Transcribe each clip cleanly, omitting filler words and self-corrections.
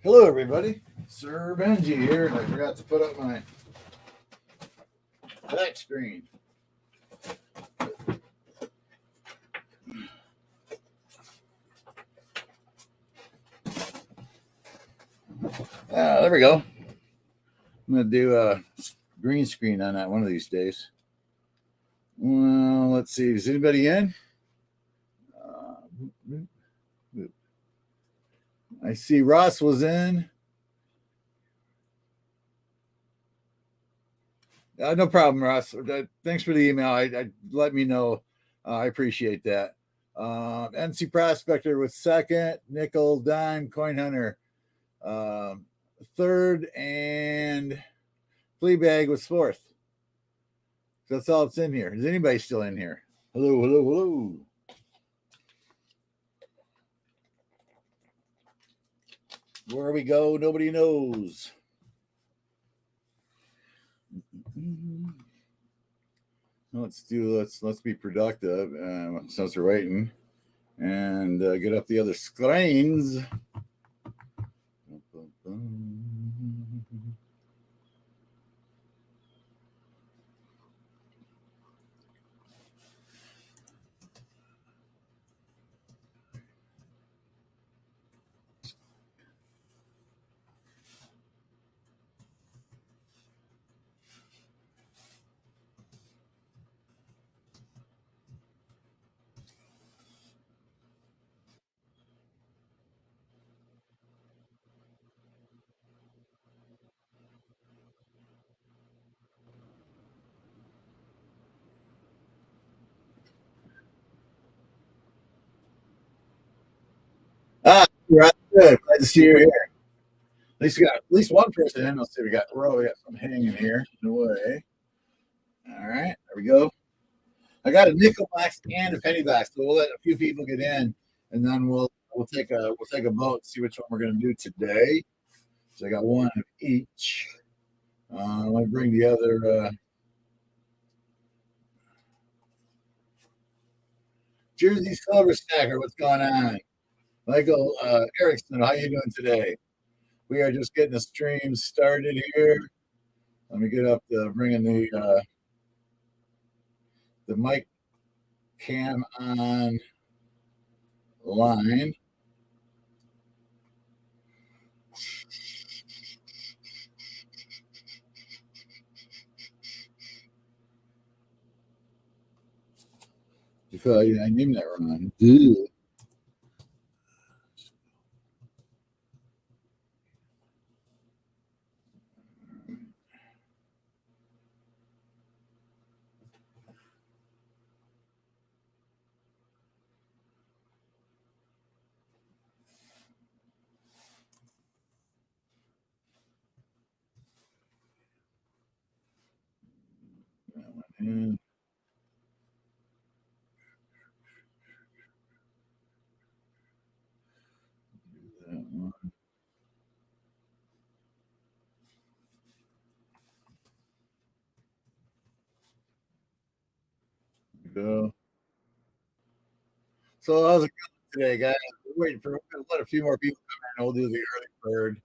Hello, everybody. Sir Benji here, and I forgot to put up my back screen. There we go. I'm going to do a green screen on that one of these days. Well, let's see. Is anybody in? I see Ross was in. No problem, Ross. Thanks for the email. I let me know. I appreciate that. NC Prospector with second, nickel, dime, coin hunter third, and Fleabag was fourth. That's all that's in here. Is anybody still in here? Hello, hello, hello. Where we go, nobody knows. Let's be productive since we're waiting, and get up the other screens. Right. Good. Glad to see you here. At least we got at least one person in. Let's see. We got some hanging here. No way. All right. There we go. I got a nickel box and a penny box, so we'll let a few people get in, and then we'll take a vote and see which one we're going to do today. So I got one of each. Let me bring the other. Jersey Silver Stacker, what's going on? Michael Erickson, how you doing today? We are just getting the stream started here. Let me get up bringing the mic cam on line. You feel like I named that wrong. Ew. And that one. Go. So how's it going today, guys? We're waiting for let a few more people come in. We'll do the early bird.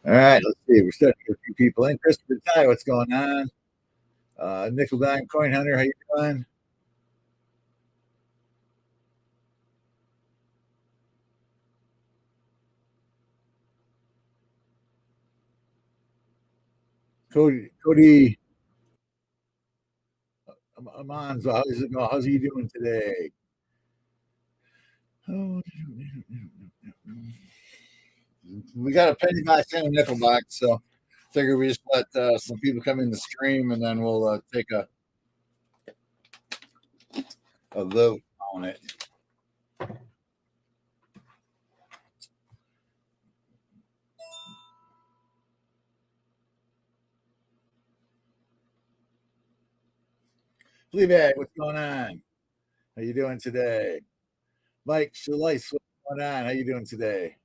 All right, let's see. We're starting to get a few people in. Christopher Ty, what's going on? Nickel Dime Coin Hunter, how you doing? Cody Amanzo, how's it going? How's he doing today? Oh, we got a penny box and a nickel box, so figure we just let some people come in the stream, and then we'll take a vote on it. Fleabag, what's going on? How you doing today? Mike Shalice, what's going on? How you doing today?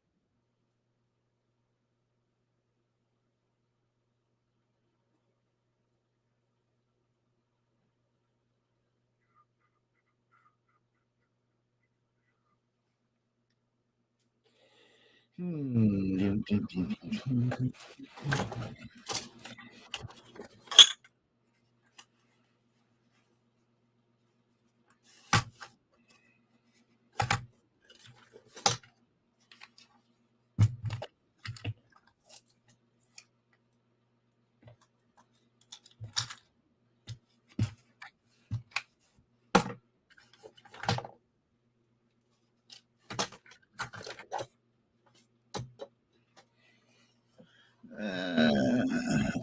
Hmm.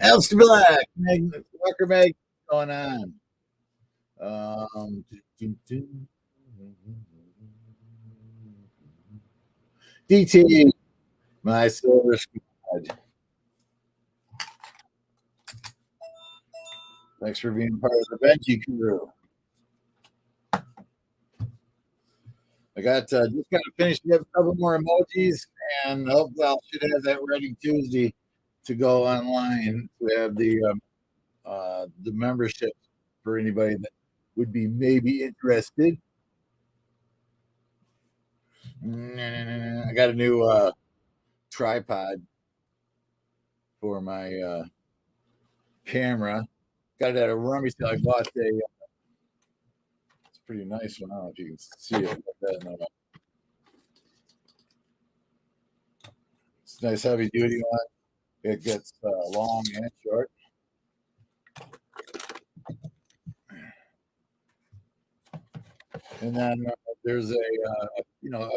Alistair Black, Meg, Walker Meg, what's going on? Um, DT, my silver squad. Thanks for being part of the Benji crew. I got just got to finish up a couple more emojis, and hopefully I should have that ready Tuesday to go online to have the membership for anybody that would be maybe interested. I got a new tripod for my camera. Got it at a rummy sale. I bought it's a pretty nice one. I don't know if you can see it. It's nice heavy duty one. It gets long and short. And then there's a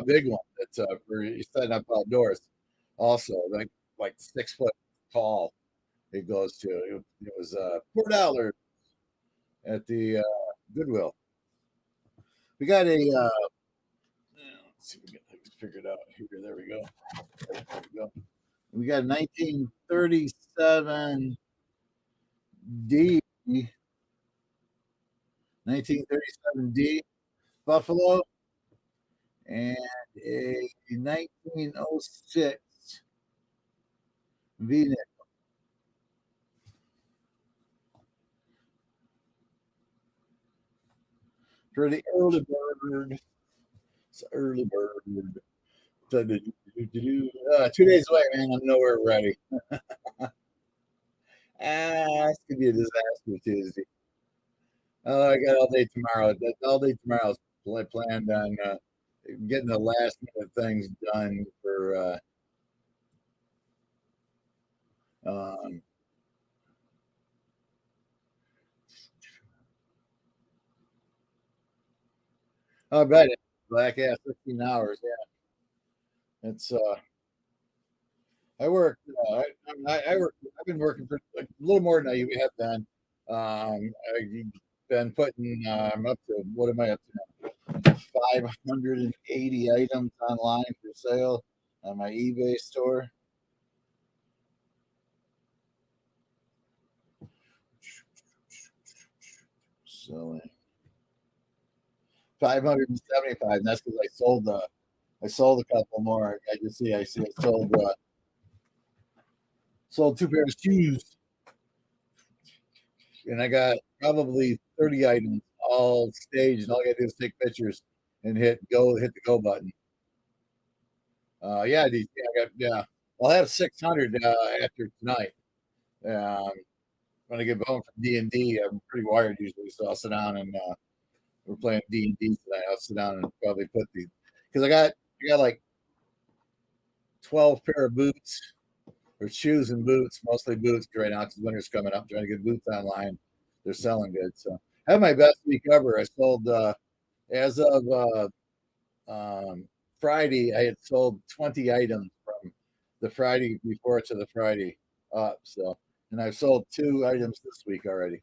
big one that's for setting up outdoors. Also, like 6 foot tall. It goes to. It was $4 at the Goodwill. We got a. Let's see if we can get this figured out here. There we go. There we go. We got 1937 D. 1937D Buffalo and a 1906 V-neck. For the early bird. It's early bird. 2 days away, man. I'm nowhere ready. It's gonna be a disaster Tuesday. Oh, I got all day tomorrow. All day tomorrow is planned on getting the last minute things done for um, I bet it. Black ass 15 hours. Yeah, it's I work. I work. I've been working for like, a little more than I have been. I've been putting. I'm up to what am I up to now? 580 items online for sale on my eBay store. Selling 575. And that's because I sold a couple more. I see. I sold 2 pairs of shoes, and I got probably 30 items all staged. And all I got to do is take pictures and hit the go button. Yeah, yeah. I'll have 600 after tonight. When I get home from D&D, I'm pretty wired usually, so I'll sit down and we're playing D&D tonight. I'll sit down and probably put because I got like 12 pair of boots or shoes and boots, mostly boots right now because winter's coming up. I'm trying to get boots online. They're selling good. So I had my best week ever. I sold as of Friday, I had sold 20 items from the Friday before to the Friday up. So, and I've sold 2 items this week already.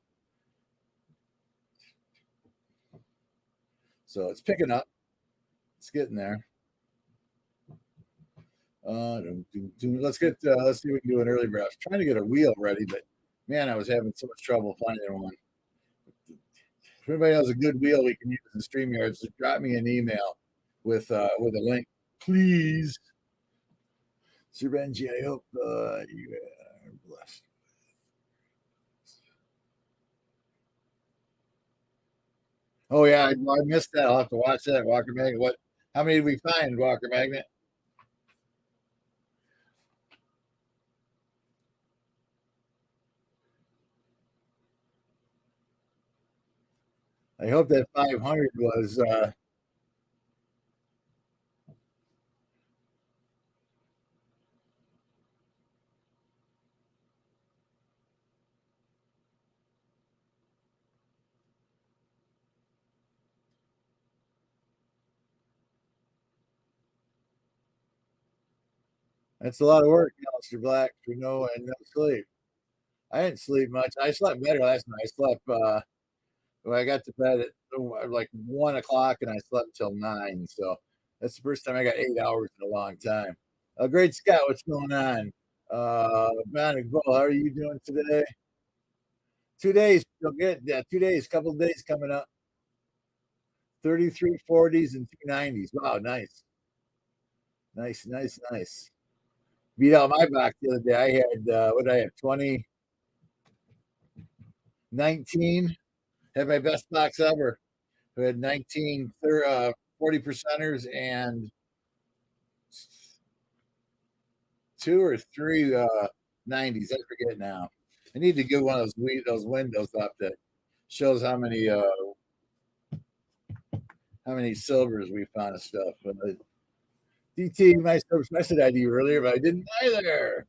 So it's picking up. It's getting there. Let's see if we can do an early draft. Trying to get a wheel ready, but man, I was having so much trouble finding one. If anybody knows a good wheel we can use in StreamYard, just drop me an email with a link, please. Sir Benji, I hope you are blessed. Oh yeah, I missed that. I'll have to watch that. Walker Magnet. What? How many did we find, Walker Magnet? I hope that 500 was. That's a lot of work, Mr. Black, for no and no sleep. I didn't sleep much. I slept better last night. I slept. Well, I got to bed at like 1 o'clock, and I slept till 9. So that's the first time I got 8 hours in a long time. Great Scott, what's going on? Man, how are you doing today? 2 days, you'll get 2 days, couple of days coming up. 33 40s and 290s. Wow, nice, nice, nice, nice. Beat out my box the other day. I had what did I have? 2019. Had my best box ever. We had 19 40 percenters and 2 or 3 90s. I forget now. I need to get one of those windows up that shows how many silvers we found and stuff. But DT, I said ID earlier, but I didn't either.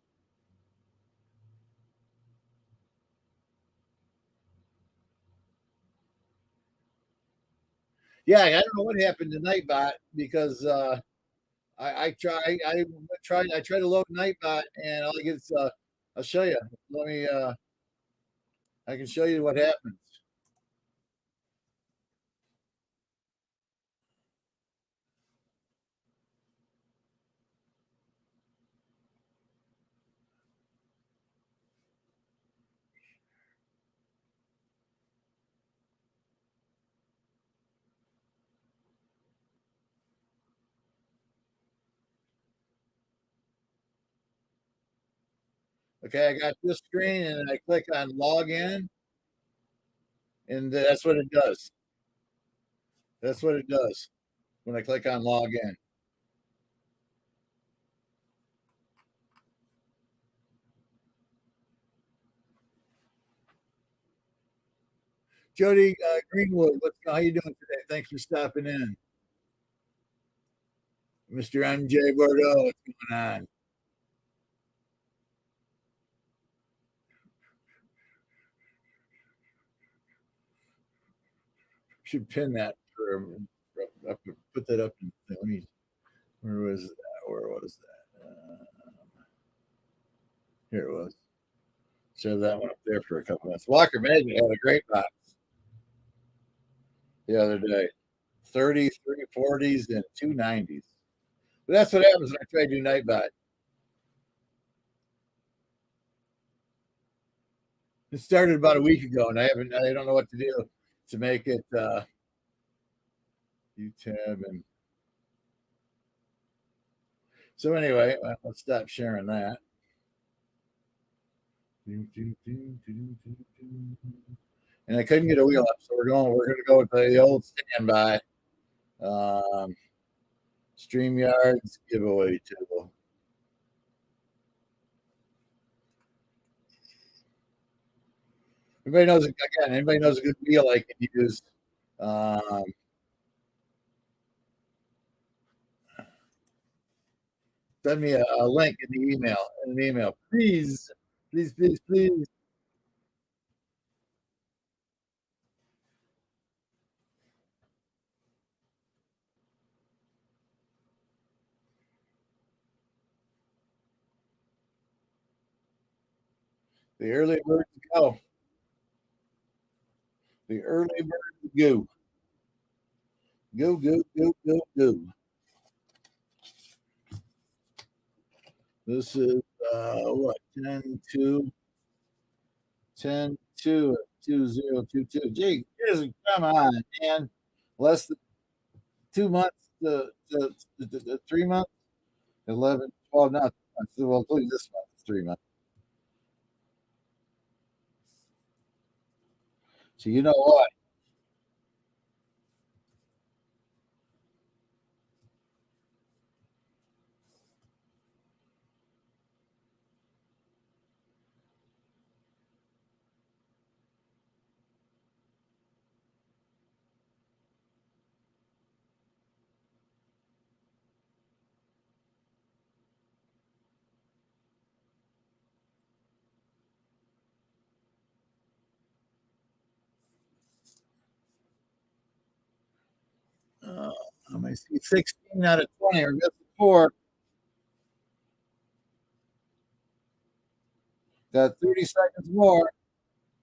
Yeah, I don't know what happened to Nightbot because I tried to load Nightbot and all I get is I'll show you. Let me I can show you what happens. Okay, I got this screen and I click on log in, and that's what it does. That's what it does when I click on log in. Jody Greenwood, how you doing today? Thanks for stopping in. Mr. MJ Bordeaux, what's going on? Should pin that put that up. Let me. Where was that? Where was that? Here it was. Show that one up there for a couple minutes. Walker Magnet had a great box the other day. 30s, 340s, and 290s. But that's what happens when I try to do Nightbot. It started about a week ago, and I don't know what to do to make it UTab and so anyway, let's stop sharing that. And I couldn't get a wheel up, so we're gonna go with the old standby. Um, StreamYard's giveaway tool. Anybody knows a good wheel I can use. Um, Send me a link in the email, please, please, please, please. The early birds go. The early birds go. Go, go, go, go, go. This is what 10 2 2022. Gee, come on, man. Less than 2 months to 3 months, 11, 12, not 2 months. Well, including this month, it's 3 months. So you know what? Uh, I may see 16 out of 20 or just 4. Got 30 seconds more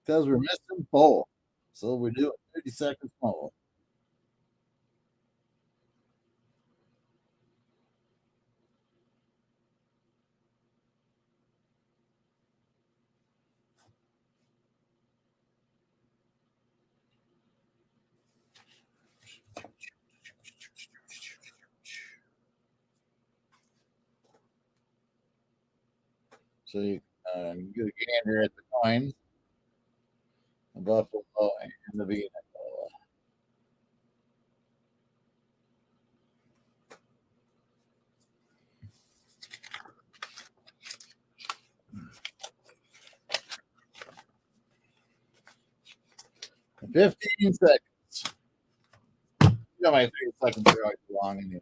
because we're missing pole. So we're doing 30 seconds more. So you get a gander at the coins, the buffalo, and the vehicle. 15 seconds. Yeah, my 30 seconds are always long anyway.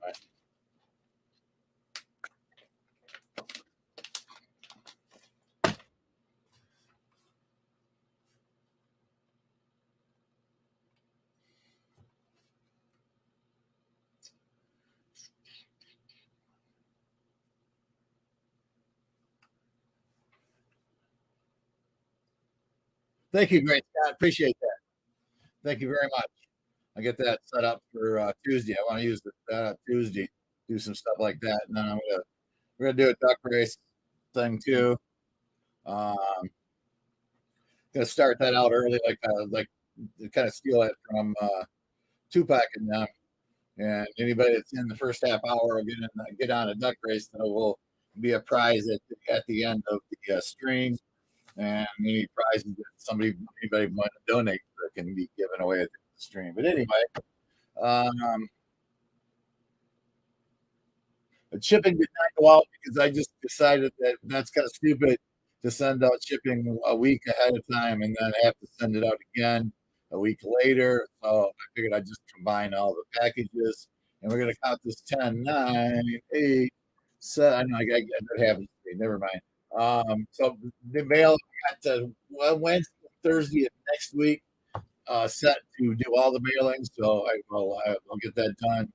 Thank you, Great Scott. Appreciate that. Thank you very much. I get that set up for Tuesday. I want to use it Tuesday, do some stuff like that, and then we're gonna do a duck race thing too. Um, gonna start that out early, like to kind of steal it from Tupac and them. And anybody that's in the first half hour will get on a duck race. That will be a prize at the end of the stream, and any prizes that anybody want to donate that can be given away at the stream. But anyway, um, the shipping did not go out because I just decided that that's kind of stupid to send out shipping a week ahead of time and then have to send it out again a week later. So I figured I'd just combine all the packages, and we're going to count this 10, 9, 8, 7. I know I got half the screen. Never mind. So the mail got Wednesday, Thursday of next week set to do all the mailings. So I'll get that done.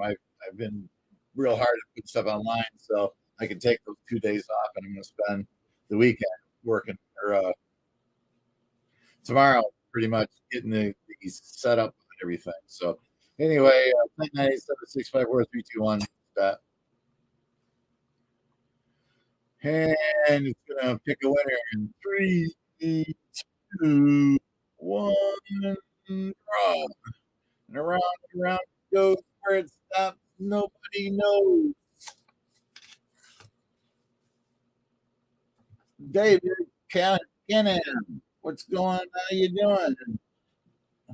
I've been real hard to put stuff online, so I can take those 2 days off, and I'm going to spend the weekend working or tomorrow pretty much getting the set up and everything. So anyway, 987-654-321. And it's gonna pick a winner in 3, 2, 1. Draw. And around and around it goes. Where it stops, nobody knows. David Cannon, what's going on? How you doing?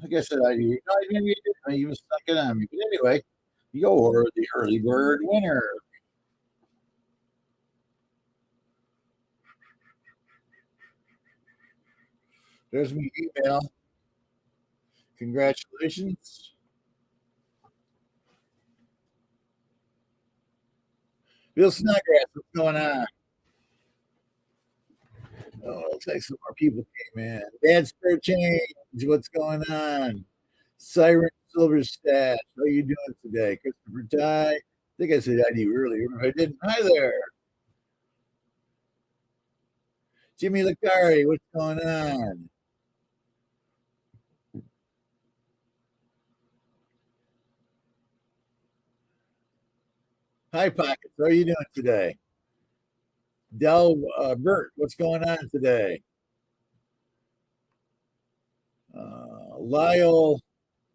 Like I said, you was stuck it on me. But anyway, you're the early bird winner. There's my email. Congratulations. Bill Snodgrass, what's going on? Oh, looks like some more people came in. Dad Spare Change, what's going on? Siren Silverstash, how you doing today? Christopher Ty, I think I said hi to you earlier. If I didn't, hi there. Jimmy Licari, what's going on? Hi, Pockets, how are you doing today? Del Burt, what's going on today? Lyle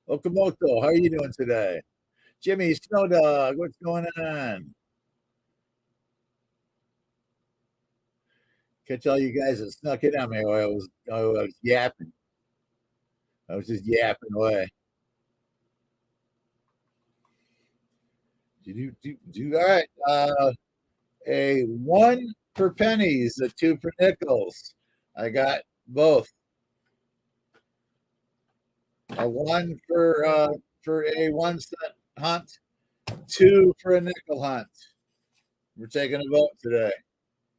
Okamoto, how are you doing today? Jimmy Snow Dog, what's going on? Catch all you guys that snuck in on me while I was yapping. I was just yapping away. All right. A 1 for pennies, a 2 for nickels. I got both. A 1 for a 1-cent hunt, 2 for a nickel hunt. We're taking a vote today.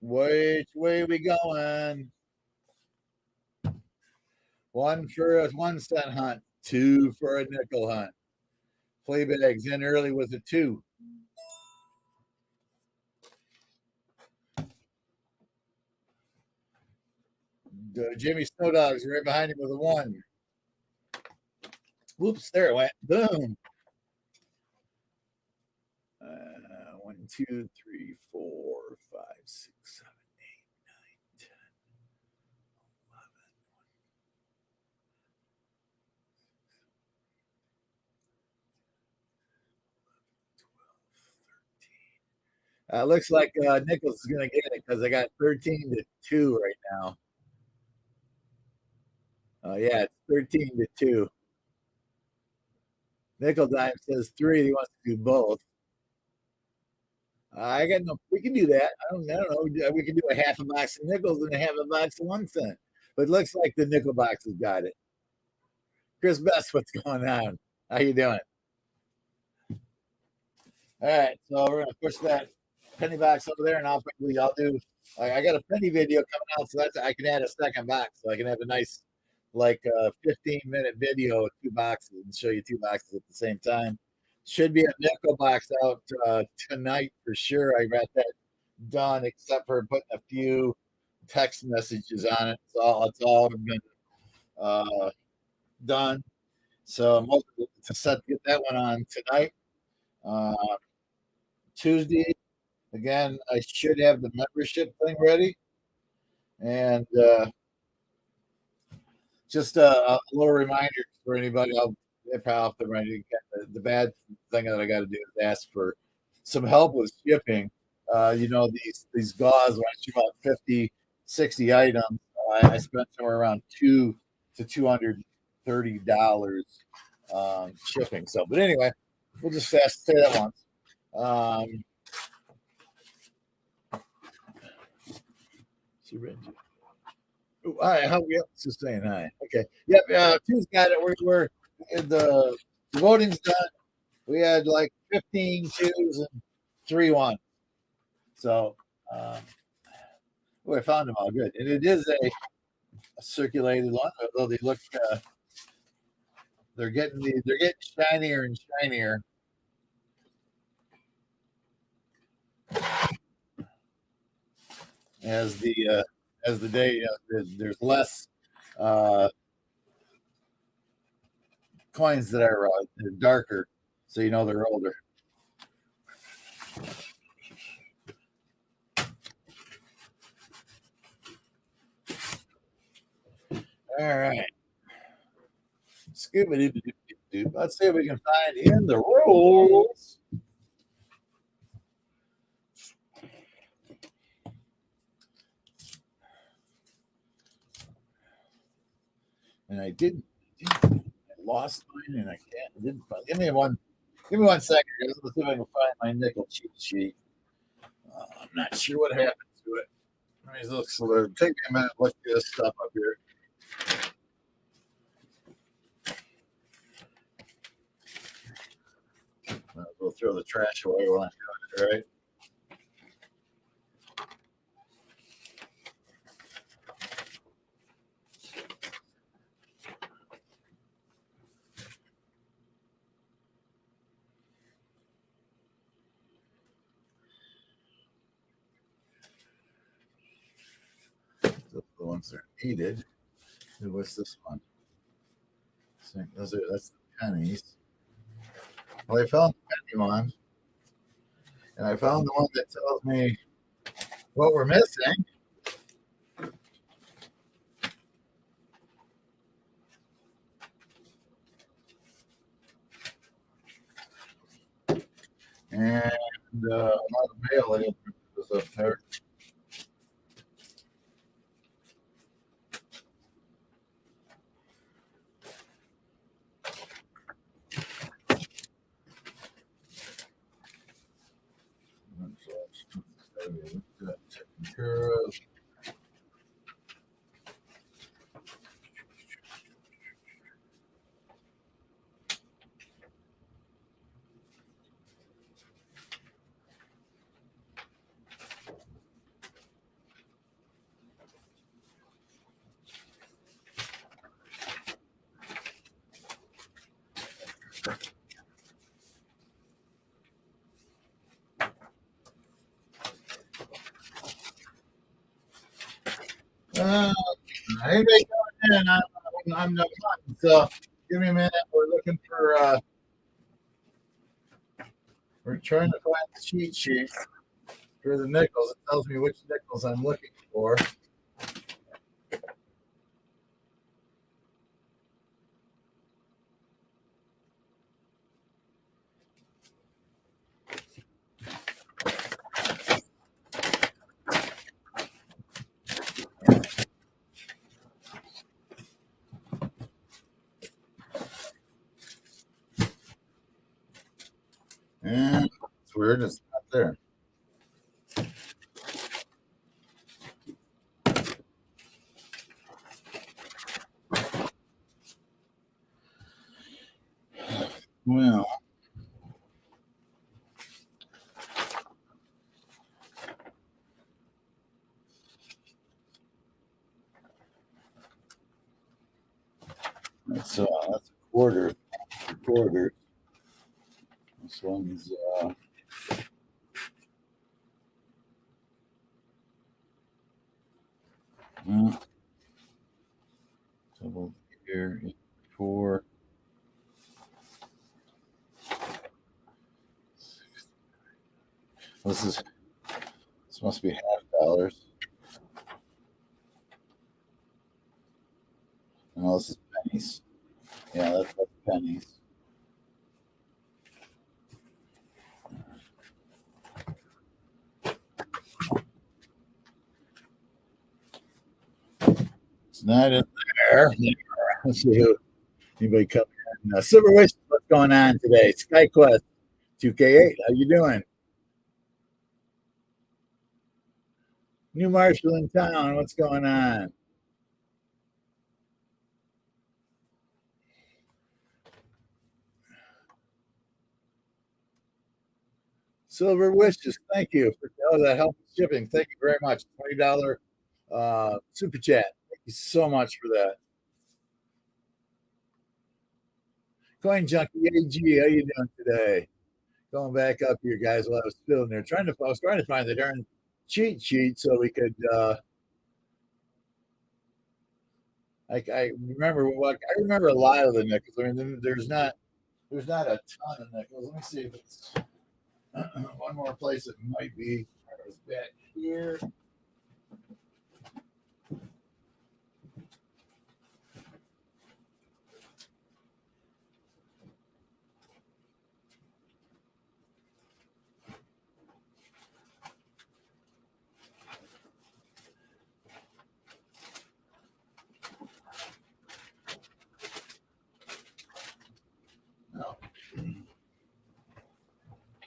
Which way we going? 1 for a 1-cent hunt, 2 for a nickel hunt. Fleabags in early with a 2. Jimmy Snowdog's right behind him with a 1. Whoops, there it went. Boom. 1, 2, 3, 4, 5, 6, 7, 8, 9, 10, 11, 12, 13. Looks like Nichols is going to get it because I got 13-2 right now. Yeah, it's 13-2. Nickel Dime says 3. He wants to do both. I got no. We can do that. I don't know. We can do a half a box of nickels and a half a box of 1 cent. But it looks like the nickel box has got it. Chris Best, what's going on? How you doing? All right, so we're gonna push that penny box over there, and I'll do. I got a penny video coming out, so that's I can add a second box, so I can have a nice, like, 15-minute video with 2 boxes and show you 2 boxes at the same time. Should be a nickel box out tonight for sure. I got that done, except for putting a few text messages on it. It's all been done. So I'm hoping to get that one on tonight. Tuesday, again, I should have the membership thing ready. And just a little reminder for anybody. I'll probably have to remind the bad thing that I got to do is ask for some help with shipping. These gauze, when I ship out 50, 60 items, I spent somewhere around $200 to $230 shipping. So, but anyway, we'll just say that once. See Benji. Oh, hi, how we up? Just saying hi. Okay. Yep. Two's got it. We're the voting's done. We had like 15 twos and 3 1. So, I found them all good, and it is a circulated one. Although they look, they're getting shinier and shinier. As the day, there's less coins that are they're darker, so they're older. All right. Scooby-Doo. Let's see if we can find in the rules. And I lost mine, and I didn't find. Give me one second. Let's see if I can find my nickel cheat sheet. I'm not sure what happened to it. Let me look. So take me a minute. Look this stuff up here. We'll throw the trash away while I'm doing it, right? The ones that are needed. What's this one? That's the pennies. Well, I found the penny one, and I found the one that tells me what we're missing. And a lot of mail I didn't was up there. Taken care of. Anybody coming in? I'm not fun. So give me a minute. We're looking for. We're trying to find the cheat sheet for the nickels. It tells me which nickels I'm looking for. And it's weird. It's not there. Well, that's a quarter. Quarter. This one's double here, 4. This must be $half. No, this is pennies. Yeah, that's pennies. It's not in there. Let's see who anybody coming in. Silver Wish, what's going on today? SkyQuest 2K8, how you doing? New Marshall in town, what's going on? Silver Wishes, thank you for that help with shipping. Thank you very much. $20 super chat. Thank you so much for that. Coin Junkie AG, how you doing today? Going back up here, guys, while I was filling there, I was trying to find the darn cheat sheet so we could. I remember I remember a lot of the nickels. I mean, there's not a ton of nickels. Let me see if it's one more place it might be. It's back here.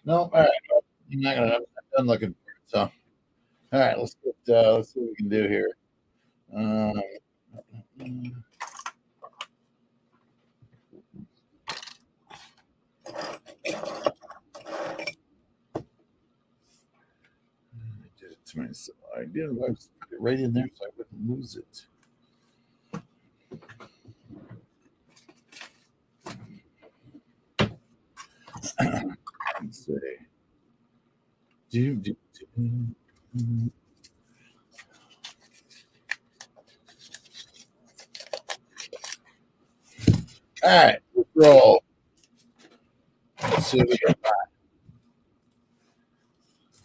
No, all right. I'm not gonna. I'm done looking for it. So, all right, let's see what we can do here. Um, I did it to myself. I did it right in there so I wouldn't lose it. Let's see. All right, let's roll. Let's see what we got.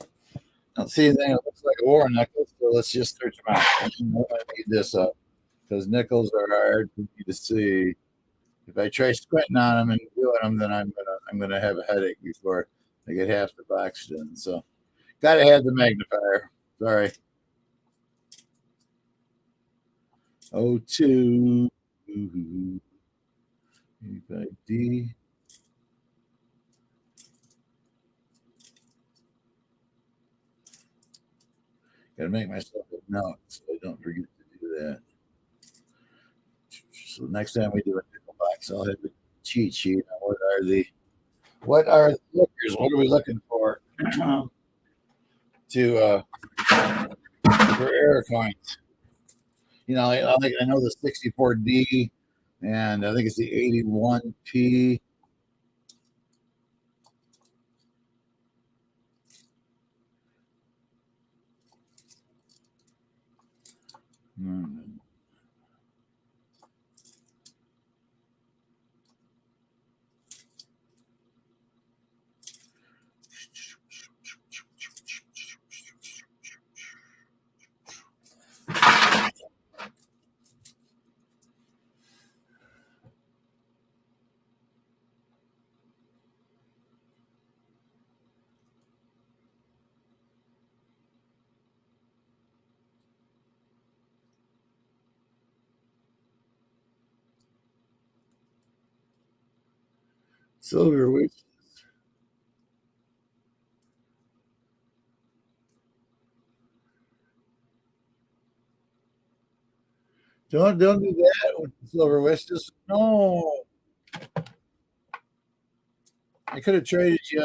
I don't see anything that looks like a war necklace, so let's just search them out. I need this up because nickels are hard for me to see. If I try squinting on them and doing them, then I'm gonna have a headache before I get half the box done. So gotta have the magnifier. Sorry. O2 D. Gotta make myself a note so I don't forget to do that. So next time we do a nickel box, I'll have a cheat sheet on what are the lookers? What are we looking for to for error coins? You know, I know the 64D, and I think it's the 81P. Silver witches. Don't do that with the silver witches. No, I could have traded you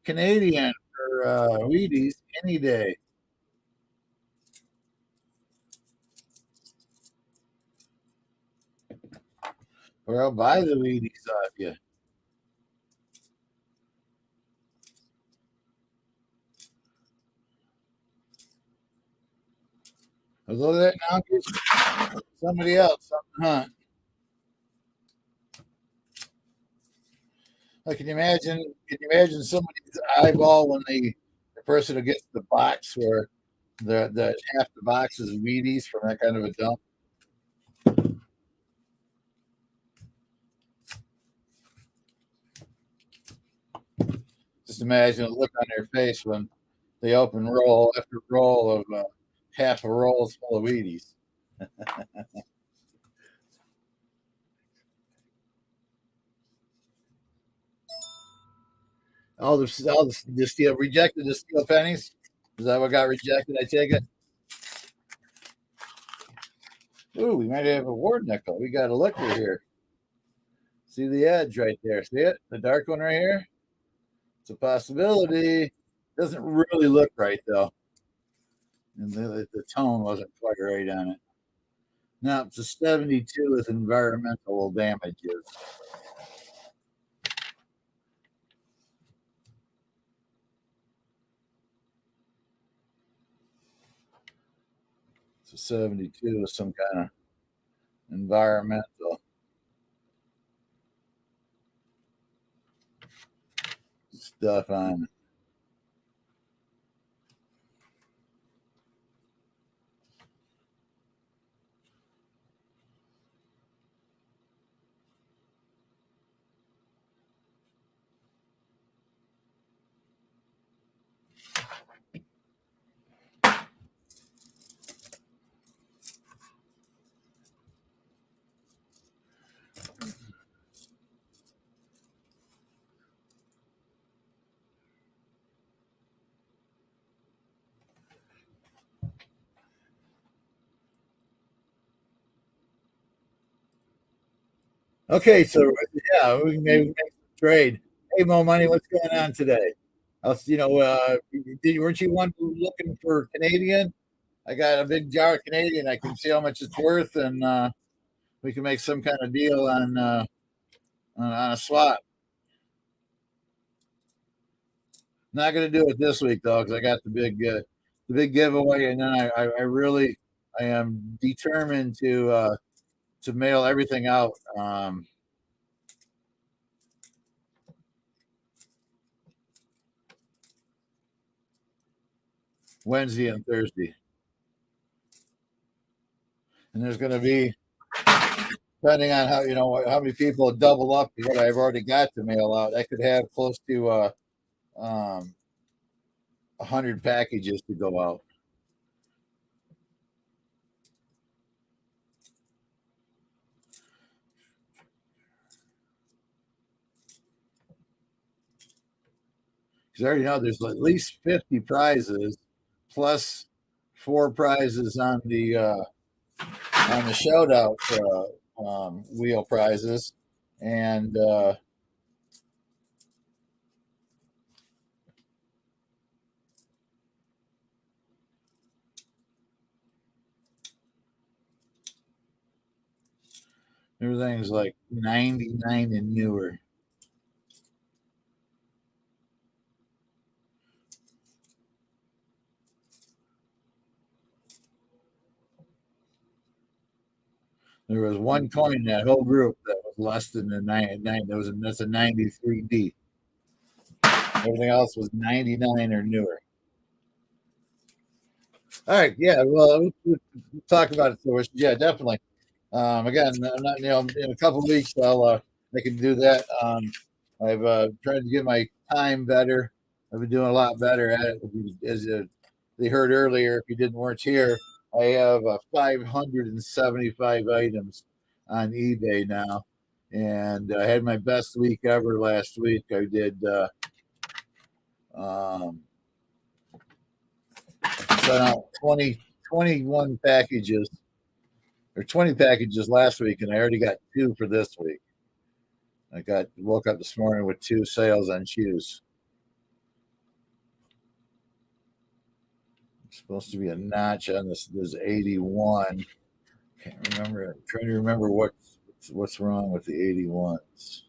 Canadian for Wheaties any day. Or I'll buy the Wheaties off you. Although that now gives somebody else something, huh? Like, can you imagine? Can you imagine somebody's eyeball when the person who gets the box where the half the box is Wheaties from that kind of a dump? Just imagine the look on their face when they open roll after roll of half a roll is full of Wheaties. The steel rejected the steel pennies. Is that what got rejected? I take it. Ooh, we might have a ward nickel. We got a looker here. See the edge right there. See it? The dark one right here? It's a possibility. Doesn't really look right though. And the tone wasn't quite right on it. Now it's a 72 with environmental damages. It's a 72 with some kind of environmental stuff on it. Okay, so yeah, we can maybe make some trade. Hey, Mo Money, what's going on today? Weren't you one looking for Canadian? I got a big jar of Canadian. I can see how much it's worth, and we can make some kind of deal on a swap. Not going to do it this week though, because I got the big giveaway, and then I am determined to mail everything out. Wednesday and Thursday. And there's going to be, depending on how many people double up what I've already got to mail out, I could have close to 100 packages to go out. Because I already know there's at least 50 prizes, plus 4 prizes on the shout out wheel prizes, and everything's like 99 and newer. There was one coin in that whole group that was less than the 99. That's a 93D. Everything else was 99 or newer. All right, yeah. Well, we'll talk about it. So yeah, definitely. Again, I'm not, in a couple of weeks, I can do that. I've tried to get my time better. I've been doing a lot better at it. As they heard earlier, if you didn't weren't here, I have 575 items on eBay now, and I had my best week ever last week. I did um, sent out 21 packages or 20 packages last week, and I already got 2 for this week. Woke up this morning with 2 sales on shoes. It's supposed to be a notch on this. There's 81. Can't remember. I'm trying to remember what's wrong with the 81s.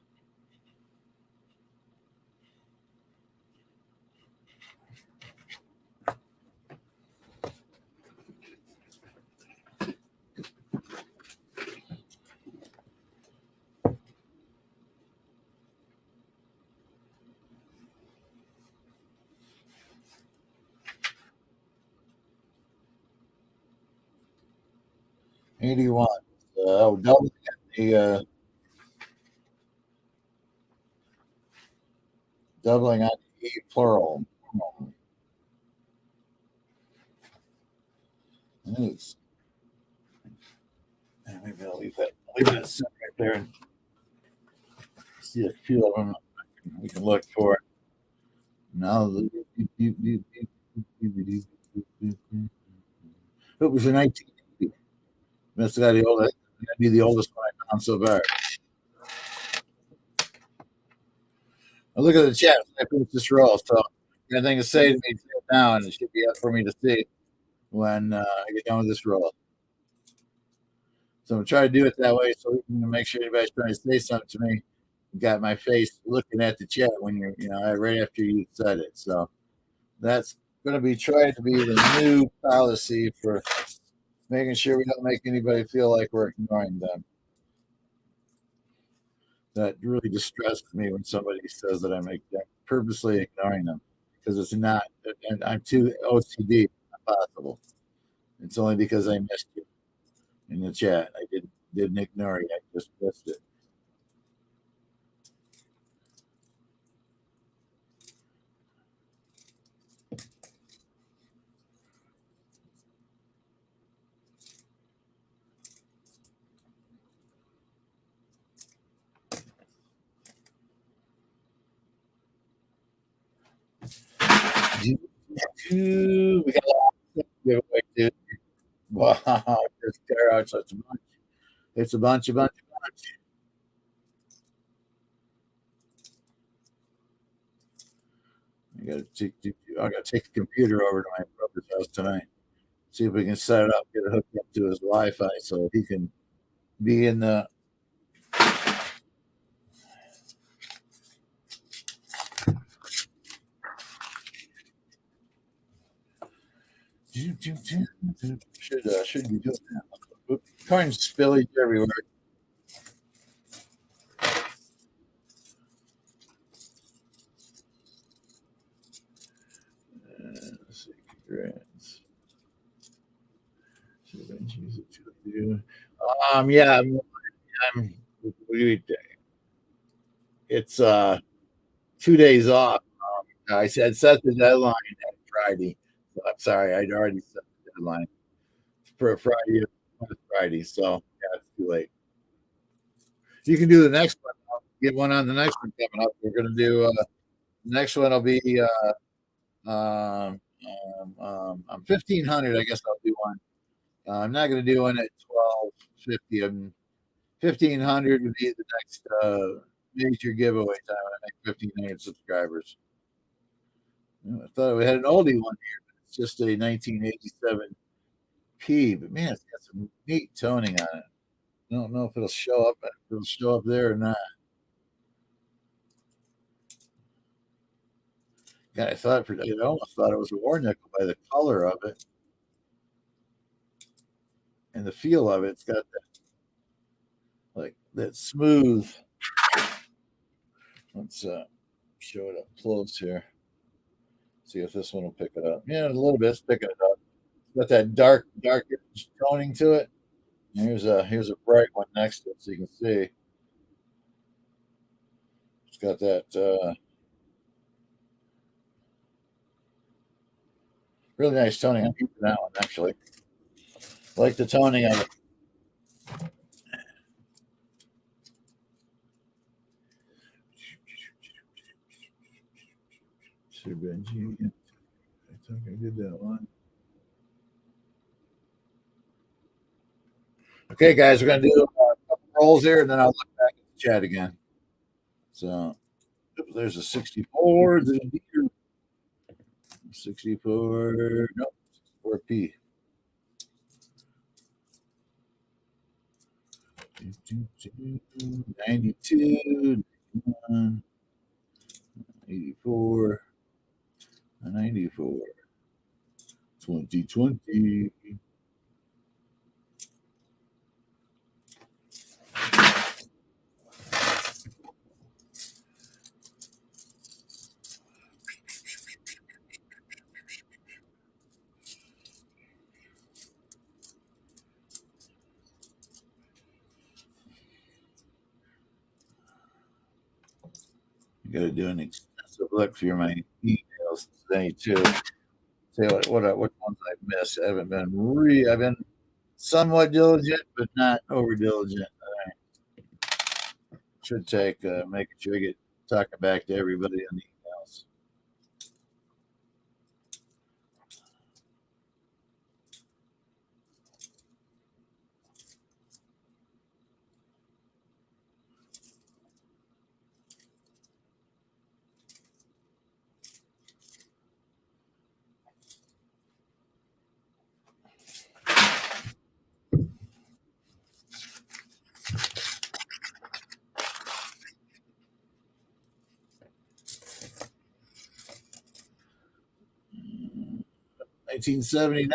'81. Doubling the doubling on the E plural. It's, maybe I'll leave that sit right there and see a few of them we can look for. Now it was in 1980. That's got the oldest. That'd be the oldest one I found so far. I look at the chat. I finish this roll, so anything to say to me now, and it should be up for me to see when I get done with this roll. So I'm gonna try to do it that way, so we can make sure anybody's trying to say something to me got my face looking at the chat when you're, right after you said it. So that's going to be trying to be the new policy for making sure we don't make anybody feel like we're ignoring them. That really distresses me when somebody says that I'm purposely ignoring them, because it's not, and I'm too OCD. Not possible. It's only because I missed you in the chat. I didn't ignore you. I just missed it. We got a lot of giveaway too. Wow, there's tear outs. It's a bunch. It's a bunch. I got to take the computer over to my brother's house tonight. See if we can set it up, get it hooked up to his Wi-Fi, so he can be in the. Should be doing that. Coins spillage everywhere. Let's see, congrats. Yeah, I'm it's 2 days off I said set the deadline at Friday. So I'm sorry, I'd already set the deadline for Friday. Friday, so yeah, it's too late. You can do the next one. I'll get one on the next one coming up. We're going to do the next one will be 1500. I guess I'll do one. I'm not going to do one at 1250. 1500 would be the next major giveaway time when I make 1500 subscribers. I thought we had an oldie one here, but it's just a 1987 P. But man, it's got some neat toning on it. I don't know if it'll show up. If it'll show up there or not. God, I almost thought it was a war nickel by the color of it and the feel of it. It's got that smooth. Let's show it up close here. See if this one will pick it up. Yeah, a little bit. It's picking it up. It's got that dark toning to it. And here's a bright one next to it, so you can see. It's got that really nice toning. I'm keeping that one actually. I like the toning of it. Sir Benji. I think I did that one. Okay, guys, we're going to do a couple rolls here, and then I'll look back at the chat again. So there's a 64. 64. Nope, 64P. 92, 84, 94, 2020. You got to do an extensive look through my emails today too. See what ones I missed. I've been somewhat diligent, but not over diligent. Should take making sure I get talking back to everybody on the emails. $1979.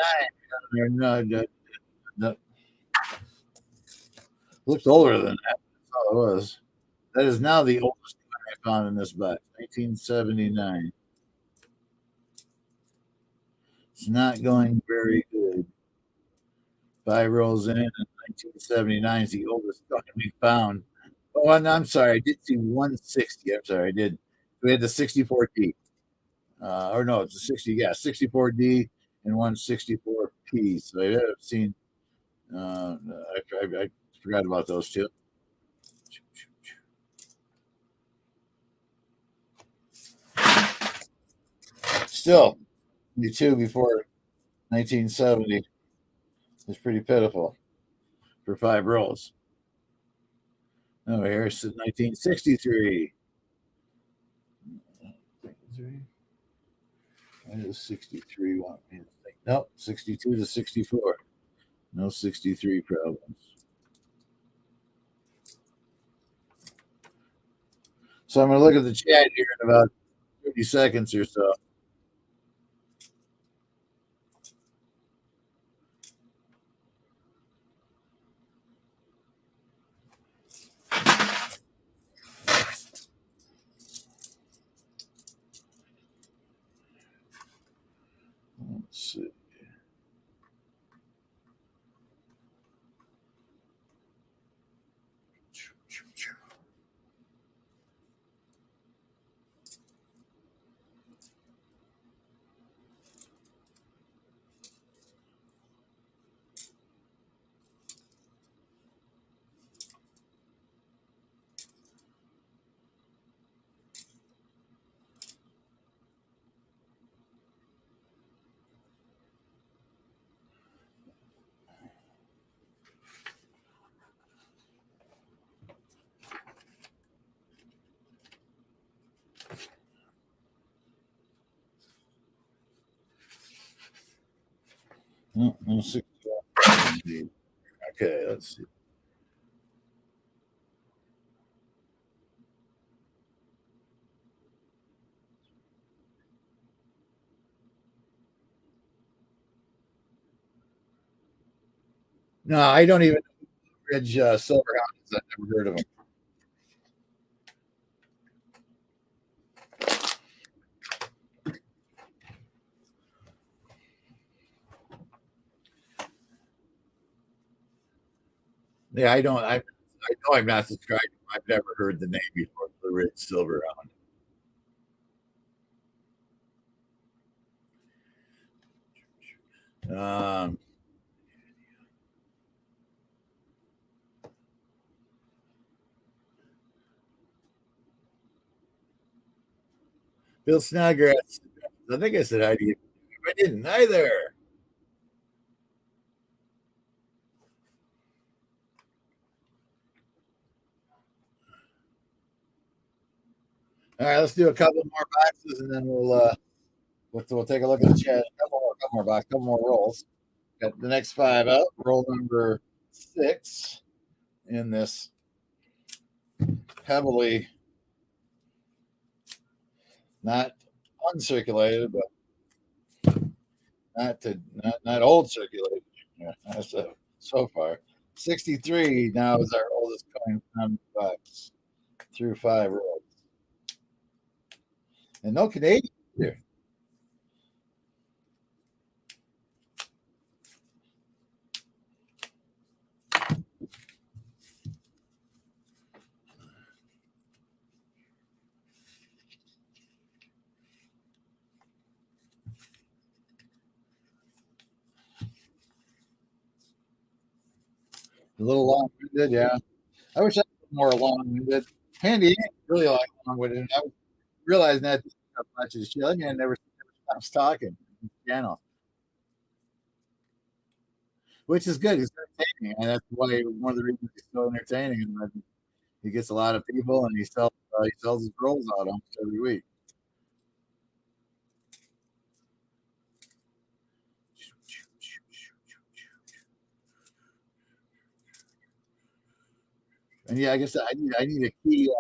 No, looks older than that. That's all it was. That is now the oldest one I found in this box. 1979. It's not going very good. 5 rolls in, and 1979 is the oldest one we found. Oh, I'm sorry. I did see 160. I'm sorry. I did. We had the 64D. Or no, it's a 60. Yeah, 64D and 164P. So I have seen. I forgot about those two. Still, the two before 1970 is pretty pitiful for 5 rolls. Oh, here's 1963. Why does 63 want me to think? Nope, 62 to 64. No 63 problems. So I'm going to look at the chat here in about 30 seconds or so. Let's see. No 60. Okay, let's see. No, I don't even know Ridge Silver Hounds. I've never heard of them. Yeah, I don't. I know I'm not subscribed. I've never heard the name before. The Ridge Silver Hound. Bill Snodgrass. I think I said hi to you. I didn't either. All right, let's do a couple more boxes and then we'll take a look at the chat. Couple more boxes, couple more rolls. Got the next five out. Roll number 6 in this heavily not uncirculated, but not old circulated. Yeah, that's so far. 63 now is our oldest coin from box through 5 rolls. And no Canadian here. A little long winded, yeah. I wish I was more long winded. Handy ain't really like long winded. I was realizing that much of the show. I never stops talking on the channel, which is good. It's entertaining, and that's why one of the reasons he's so entertaining. And he gets a lot of people, and he sells his rolls out almost every week. And yeah, I guess I need a key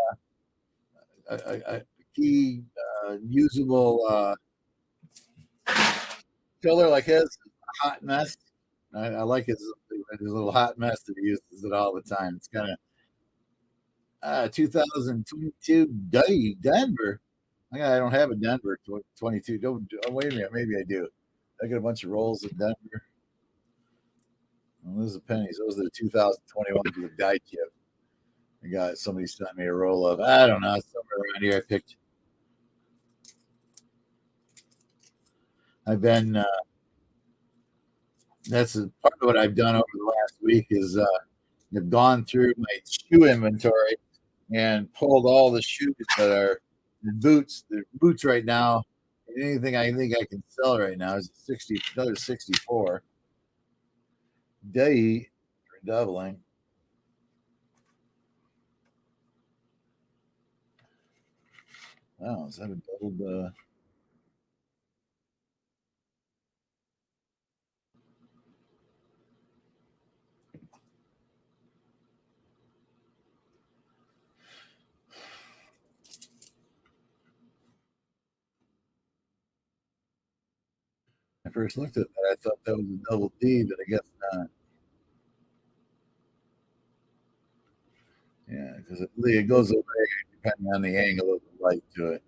a key usable filler like his hot mess. I like his little hot mess that he uses it all the time. It's kind of 2022 Denver. I don't have a Denver 22. Don't oh, wait a minute, maybe I do. I got a bunch of rolls in Denver. Well, those are pennies. Those are the 2021 with the die chip. I got somebody sent me a roll of. I don't know, somewhere around here. I picked. I've been. That's part of what I've done over the last week is I've gone through my shoe inventory and pulled all the shoes that are the boots right now. Anything I think I can sell right now is another 64 day for doubling. Wow, is that a doubled? I first looked at that, I thought that was a double D, but I guess not. Yeah, because it goes away depending on the angle of the light to it.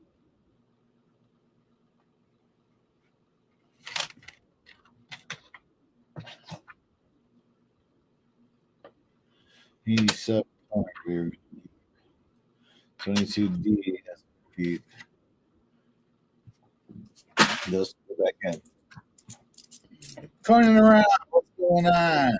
He's 22D feet. Let's go back in. Turning around, what's going on?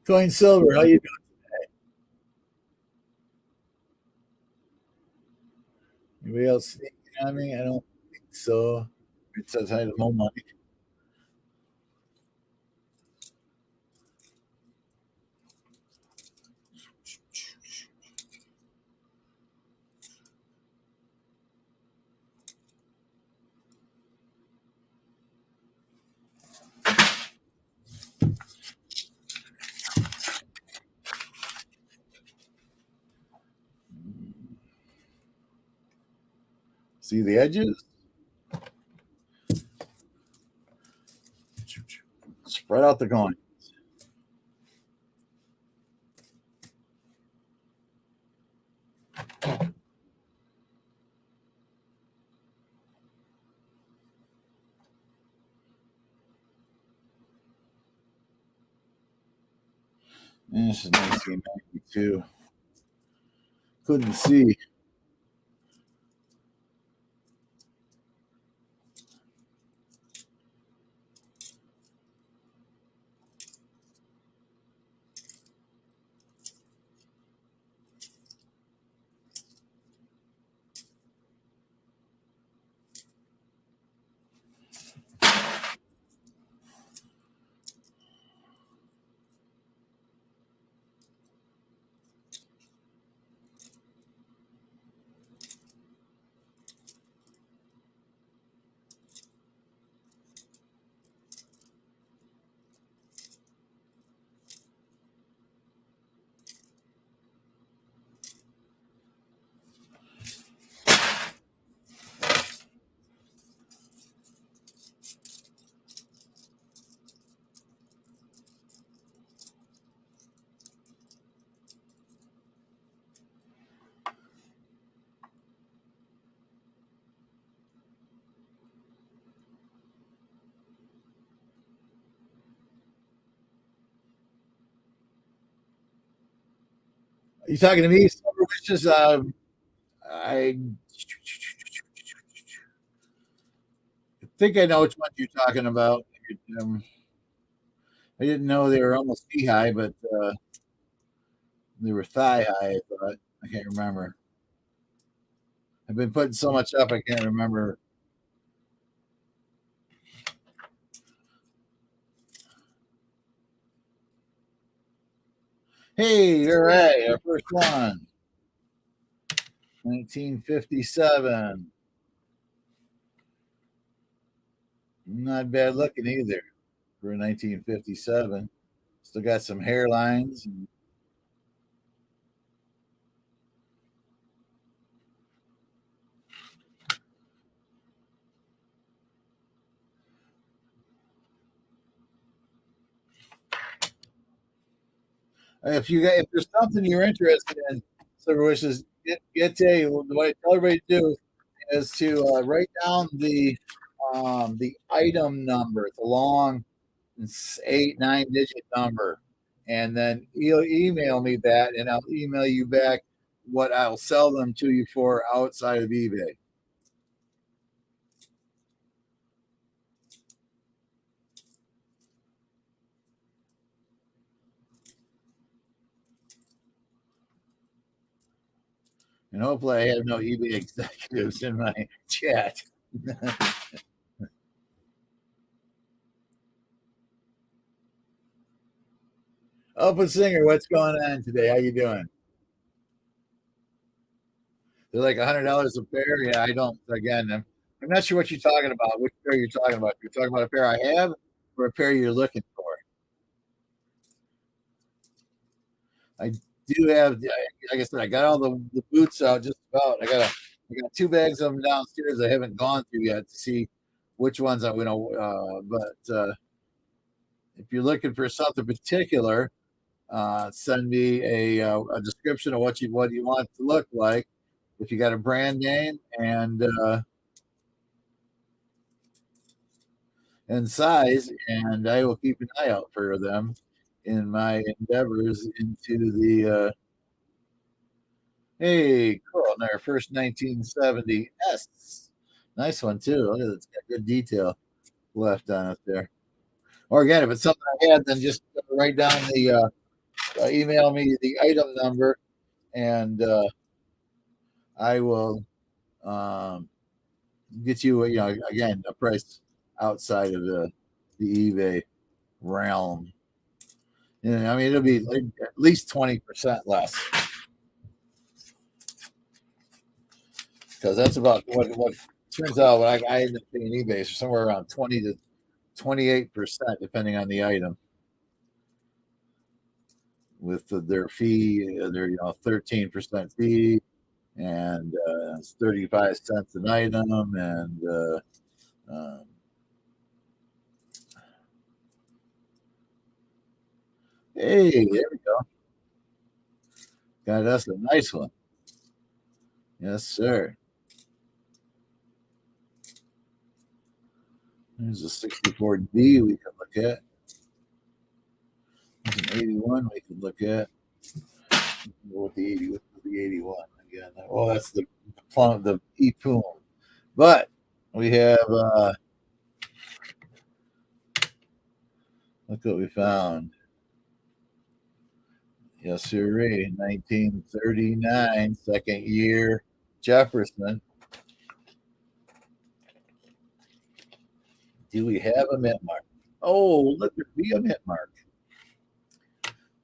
Coin Silver, how you doing? Anybody else sneaking on me? I don't think so. It says hi to Mo Money. See the edges? Spread out the coin. And this is 1992. Couldn't see. Are you talking to me? Summer wishes. I think I know which one you're talking about. I didn't know they were almost knee high, but they were thigh high. I thought. I can't remember. I've been putting so much up, I can't remember. Hey, all right, our first one. 1957. Not bad looking either for 1957. Still got some hairlines. If there's something you're interested in, Silver Wishes, what I tell everybody to do is to write down the item number. It's a long 8, 9 digit number, and then you'll email me that, and I'll email you back what I'll sell them to you for outside of eBay. And hopefully, I have no eBay executives in my chat. Open Singer, what's going on today? How you doing? They're like $100 a pair. Yeah, I don't. Again, I'm not sure what you're talking about. Which pair you're talking about? You're talking about a pair I have, or a pair you're looking for? I do have. Like I said, I got all the boots out just about. I got 2 bags of them downstairs. I haven't gone through yet to see which ones I'm gonna. But if you're looking for something particular, send me a description of what you want it to look like. If you got a brand name and size, and I will keep an eye out for them in my endeavors into the. Hey, cool! And our first 1970 S, nice one too. Look at it, it's got good detail left on it there. Or again, if it's something I had, then just write down email me the item number, and I will um, get you, again, a price outside of the eBay realm. Yeah, I mean, it'll be like at least 20% less, because that's about what turns out. What I end up paying eBay is somewhere around 20 to 28%, depending on the item, with their fee, their 13% fee. and it's 35 cents an item. And hey, there we go. Got us a nice one. Yes, sir. There's a 64D we can look at. There's an 81 we can look at. With the 80, with the 81 again. Oh, that's the E-Poom. But we have look what we found. Yes, sir. 1939, second year Jefferson. Do we have a mint mark? Oh, look, there be a mint mark.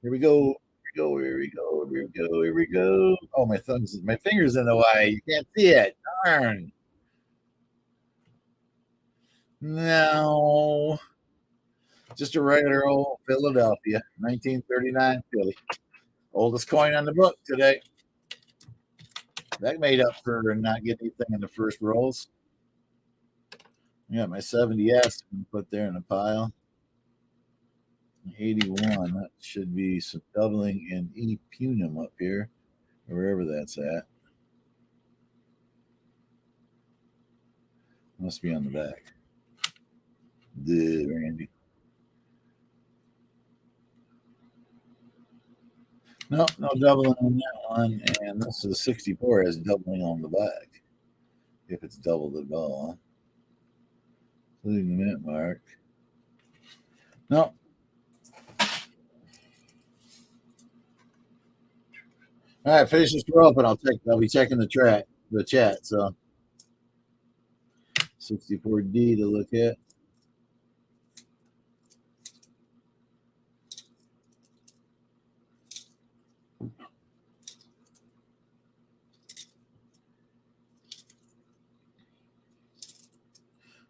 Here we go. Here we go. Here we go. Here we go. Oh, my fingers in the way. You can't see it. Darn. No. Just a regular old Philadelphia, 1939 Philly. Oldest coin on the book today. That made up for not getting anything in the first rolls. I got my 70S put there in a pile. 81, that should be some doubling in E-Punum up here, wherever that's at. Must be on the back. Randy. No doubling on that one. And this is 64 has doubling on the back. If it's doubled at all. Including the mint mark. No. All right, finish this row up and I'll be checking the chat. So 64D to look at.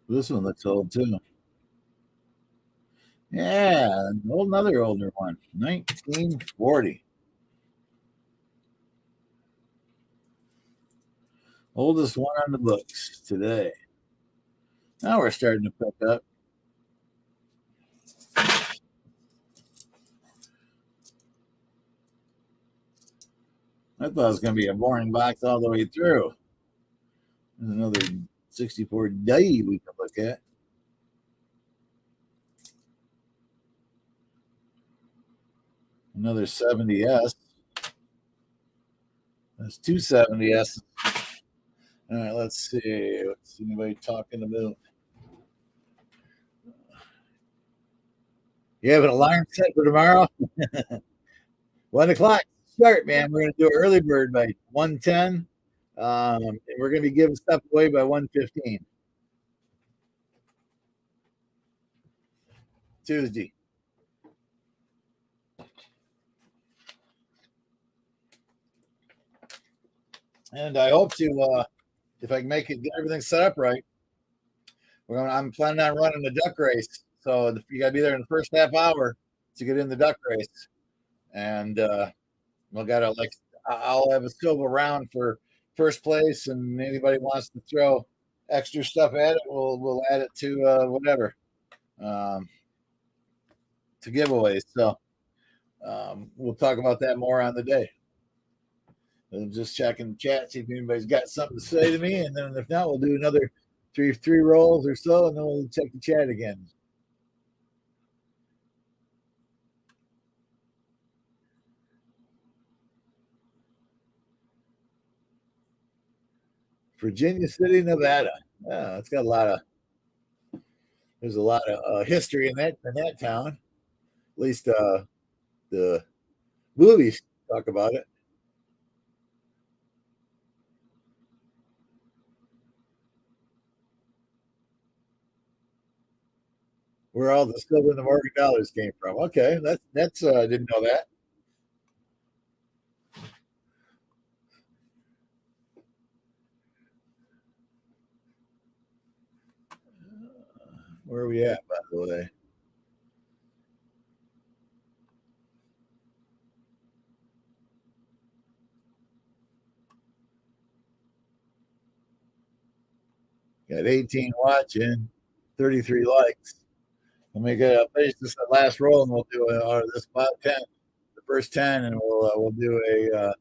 This one looks old too. Yeah, another older one, 1940. Oldest one on the books today. Now we're starting to pick up. I thought it was going to be a boring box all the way through. There's another 64D we can look at. Another 70S. That's two 70S. All right, let's see. What's anybody talking about? You have an alarm set for tomorrow? 1 o'clock start, man. We're going to do an early bird by 1:10. And we're going to be giving stuff away by 1:15. Tuesday. And I hope to, if I can make it, get everything set up right, I'm planning on running the duck race. So you got to be there in the first half hour to get in the duck race. And I'll have a silver round for first place, and anybody wants to throw extra stuff at it, we'll add it to whatever to giveaways. So we'll talk about that more on the day. I'm just checking the chat, see if anybody's got something to say to me, and then if not, we'll do another three rolls or so, and then we'll check the chat again. Virginia City, Nevada. Yeah, it's got there's a lot of history in that town. At least the movies talk about it. Where all the silver and the Morgan dollars came from. Okay, that's didn't know that. Where are we at, by the way? Got 18 watching, 33 likes. Let me finish this last roll, and we'll do this about 10, the first 10, and we'll do a.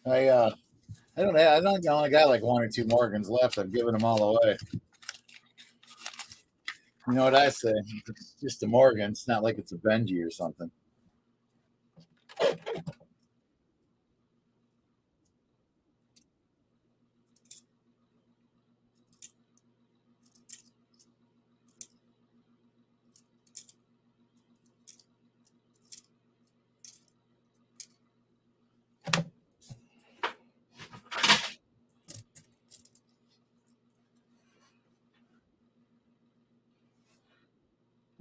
I don't have. I only got like one or two Morgans left. I've given them all away. You know what I say? It's just a Morgan. It's not like it's a Benji or something.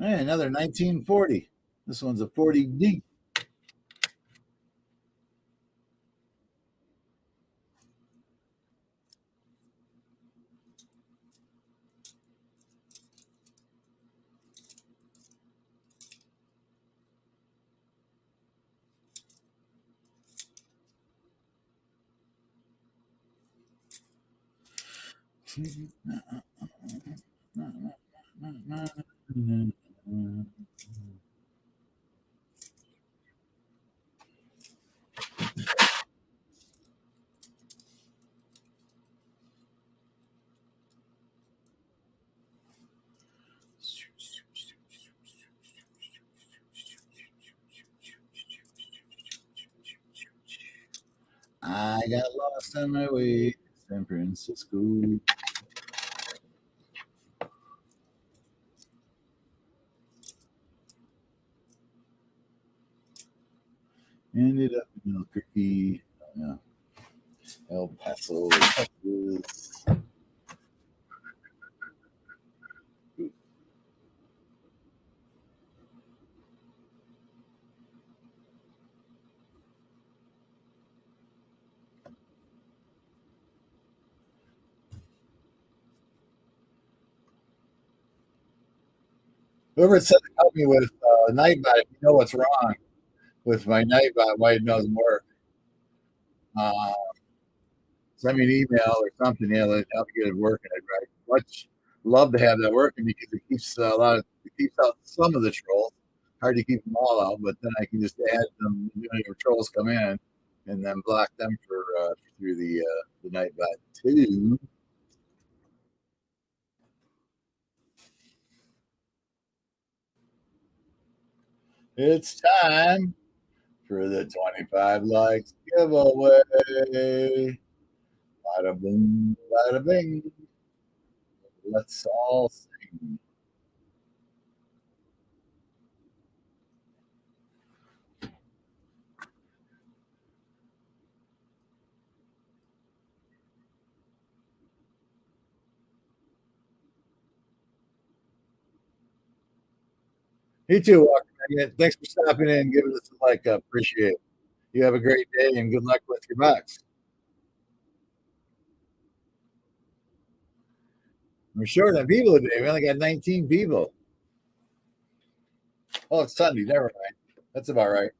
Hey, another 1940. This one's a 40D. I got lost on my way to San Francisco. Ended up in Albuquerque, El Paso, Texas. Whoever said to help me with Nightbot, if you know what's wrong with my Nightbot, why it doesn't work, uh, send me an email or something. Yeah, I'll get it working. I'd much love to have that working because it keeps it keeps out some of the trolls. Hard to keep them all out, but then I can just add them. Trolls come in, and then block them for through the Nightbot too. It's time for the 25 likes giveaway. Bada boom, bada bing. Let's all sing. You too, Walker. Thanks for stopping in and giving us a like. Appreciate it. You have a great day and good luck with your box. We're short on people today. We only got 19 people. Oh, it's Sunday. Never mind. That's about right.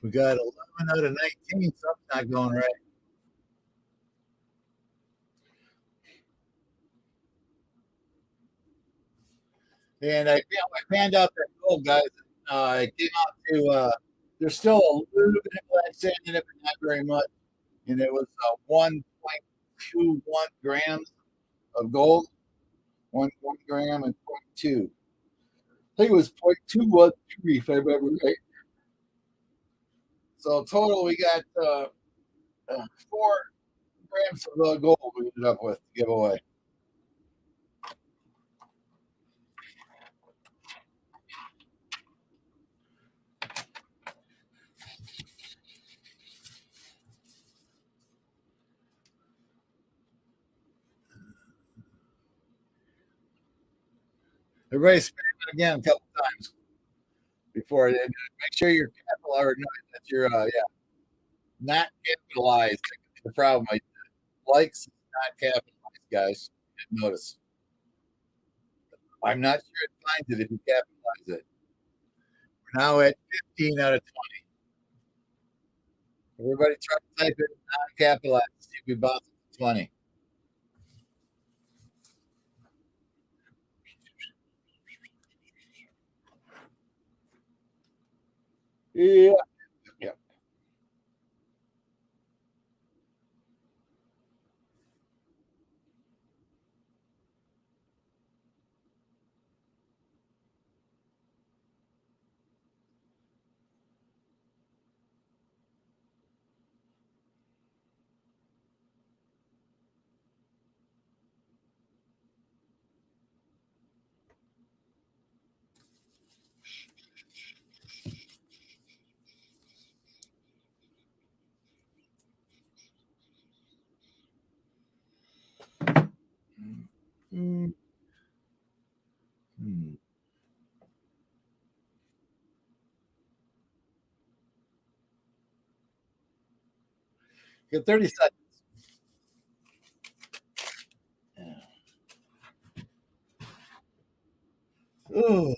We got 11 out of 19. Something's not going right. And I panned out that gold, guys. It came out to there's still a little bit of glass sand in it, but not very much. And it was 1.6 0.21 grams of gold, 1 gram and 0.2. I think it was 0.213 if I remember right. So total, we got 4 grams of gold we ended up with to give away. Everybody spam it again a couple times before it. Make sure your capital or that you're not capitalized. The problem, likes not capitalized, guys. Notice. I'm not sure it finds it if you capitalize it. We're now at 15 out of 20. Everybody try to type it non-capitalized. See if we bounce 20. Yeah. Yeah. Mm. Hmm. You got 30 seconds. Ooh.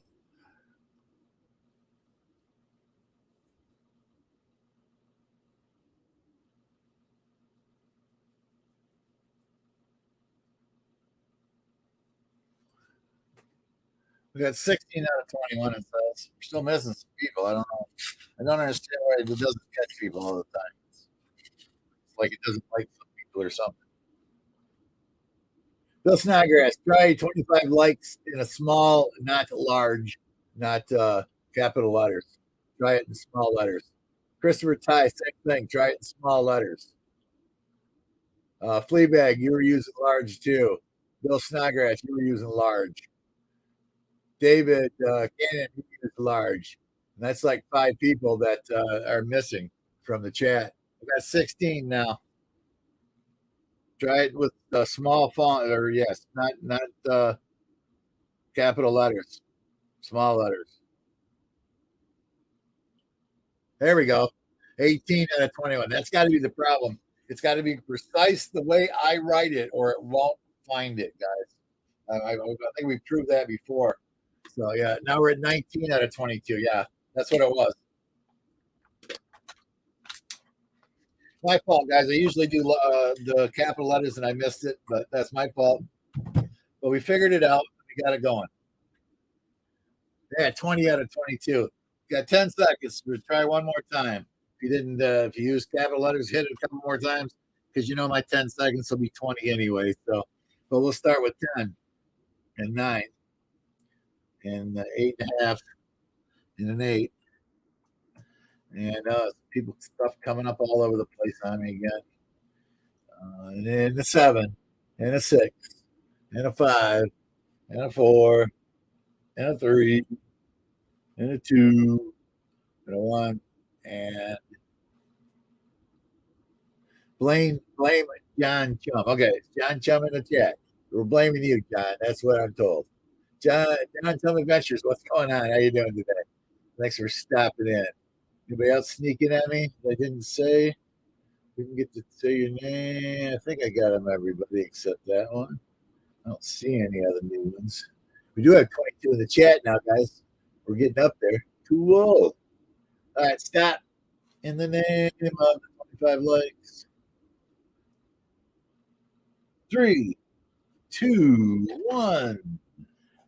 We got 16 out of 21. It says we're still missing some people. I don't know. I don't understand why it doesn't catch people all the time. It's like it doesn't like some people or something. Bill Snodgrass, try 25 likes in a small, not large, not capital letters. Try it in small letters. Christopher Ty, same thing. Try it in small letters. Fleabag, you were using large too. Bill Snodgrass, you were using large. David Cannon, you used large. And that's like 5 people that are missing from the chat. We got 16 now. Try it with small font, or yes, not capital letters, small letters. There we go. 18 out of 21. That's got to be the problem. It's got to be precise the way I write it, or it won't find it, guys. I think we proved that before. So yeah, now we're at 19 out of 22. Yeah, that's what it was. My fault, guys. I usually do the capital letters, and I missed it, but that's my fault. But we figured it out. We got it going. Yeah, 20 out of 22. Got 10 seconds. We'll try one more time. If you didn't, if you use capital letters, hit it a couple more times because you know my 10 seconds will be 20 anyway. So, but we'll start with 10 and 9 and 8.5 and an 8. And people stuff coming up all over the place on me again. And then a 7 and a 6 and a 5 and a 4 and a 3 and a 2 and a 1 and blame John Chum. Okay, John Chum in the chat. We're blaming you, John. That's what I'm told. John Chum Adventures, what's going on? How you doing today? Thanks for stopping in. Anybody else sneaking at me? I didn't say. Didn't get to say your name. I think I got them, everybody except that one. I don't see any other new ones. We do have 22 in the chat now, guys. We're getting up there. Cool. All right, stop. In the name of 25 likes. 3, 2, 1.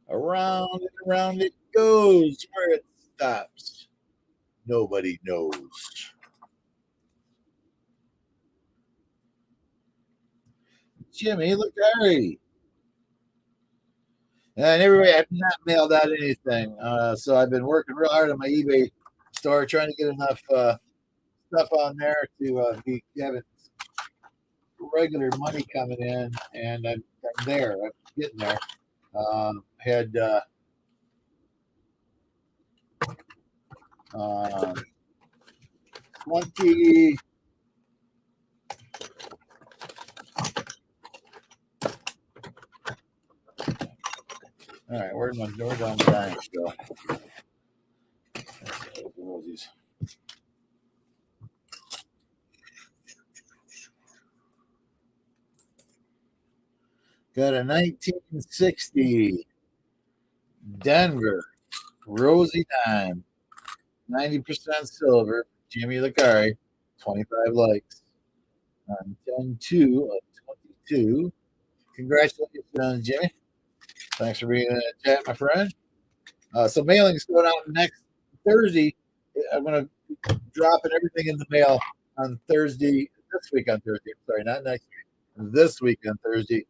Around and around it goes. Where it stops, nobody knows. Jimmy Lacari. And everybody, I've not mailed out anything. So I've been working real hard on my eBay store, trying to get enough stuff on there to be having regular money coming in. And I'm there. I'm getting there. Had 20. All right, where's my door down the line still? Got a 1960 Denver Rosie Dime, 90% silver. Jimmy Lacari, 25 likes on 10/2 of 22. Congratulations, Jimmy. Thanks for being in the chat, my friend. So mailing's going out next Thursday. I'm going to dropping everything in the mail on Thursday. This week on Thursday. Sorry, not next week. This week on Thursday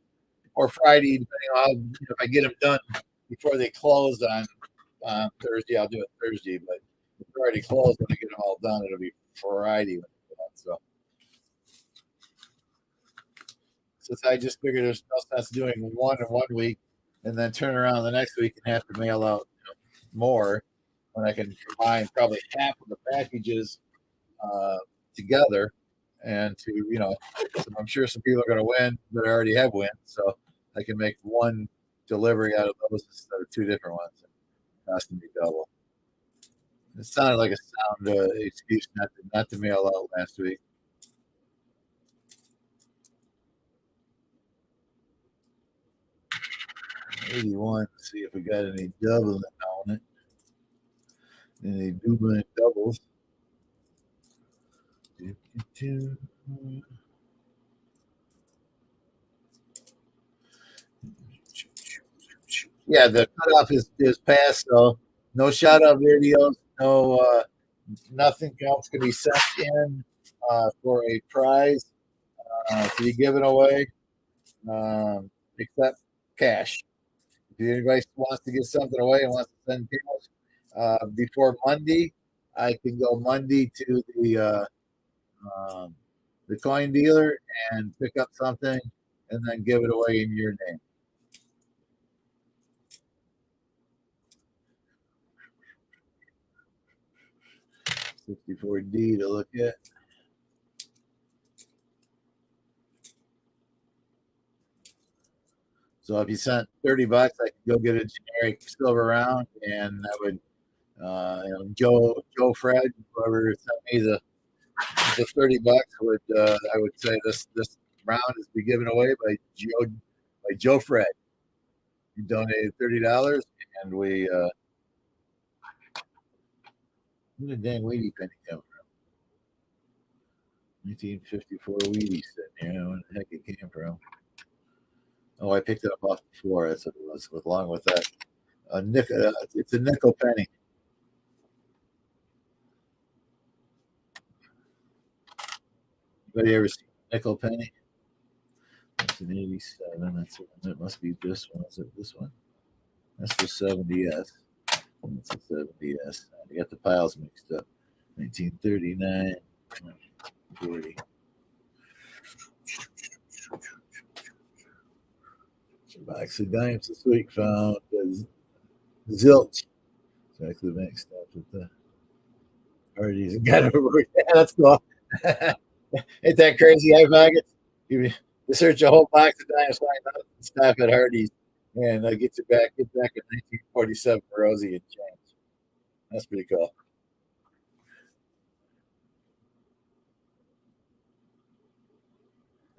or Friday, depending on how, if I get them done before they close on Thursday. I'll do it Thursday, but if they're already closed, when I get them all done, it'll be Friday. So since I just figured there's no sense doing one in 1 week and then turn around the next week and have to mail out more, when I can combine probably half of the packages together, and to I'm sure some people are going to win that already have win, so I can make one delivery out of those instead of two different ones. That's going to be double. It sounded like a sound excuse not to mail out last week. $81. See if we got any doubling on it. Any doubling doubles. Yeah, the cutoff is passed, so no shout out videos, no nothing else can be sent in for a prize to be given away except cash. If anybody wants to give something away and wants to send cash before Monday, I can go Monday to the coin dealer and pick up something and then give it away in your name. $64D to look at. So if you sent $30, I could go get a generic silver round, and that would Joe Fred, whoever sent me the $30 would I would say this round is be given away by Joe Fred. He donated $30, and we where did Dan Weedy penny come from? 1954 Weedy sitting here. Where the heck it came from? Oh, I picked it up off the floor. That's what it was. Along with that, it's a nickel penny. Anybody ever seen a nickel penny? That's an 87. That must be this one. Is it this one? That's the 70S. That's the 70S. I got the piles mixed up. 1939, 40. Box of dimes this week found zilch. It's actually mixed up with the parties. Got it. Yeah, that's cool. Ain't that crazy? I pocket. You search a whole box of dimes, find out stop at Hardee's, and get back in 1947 Rosie and change. That's pretty cool.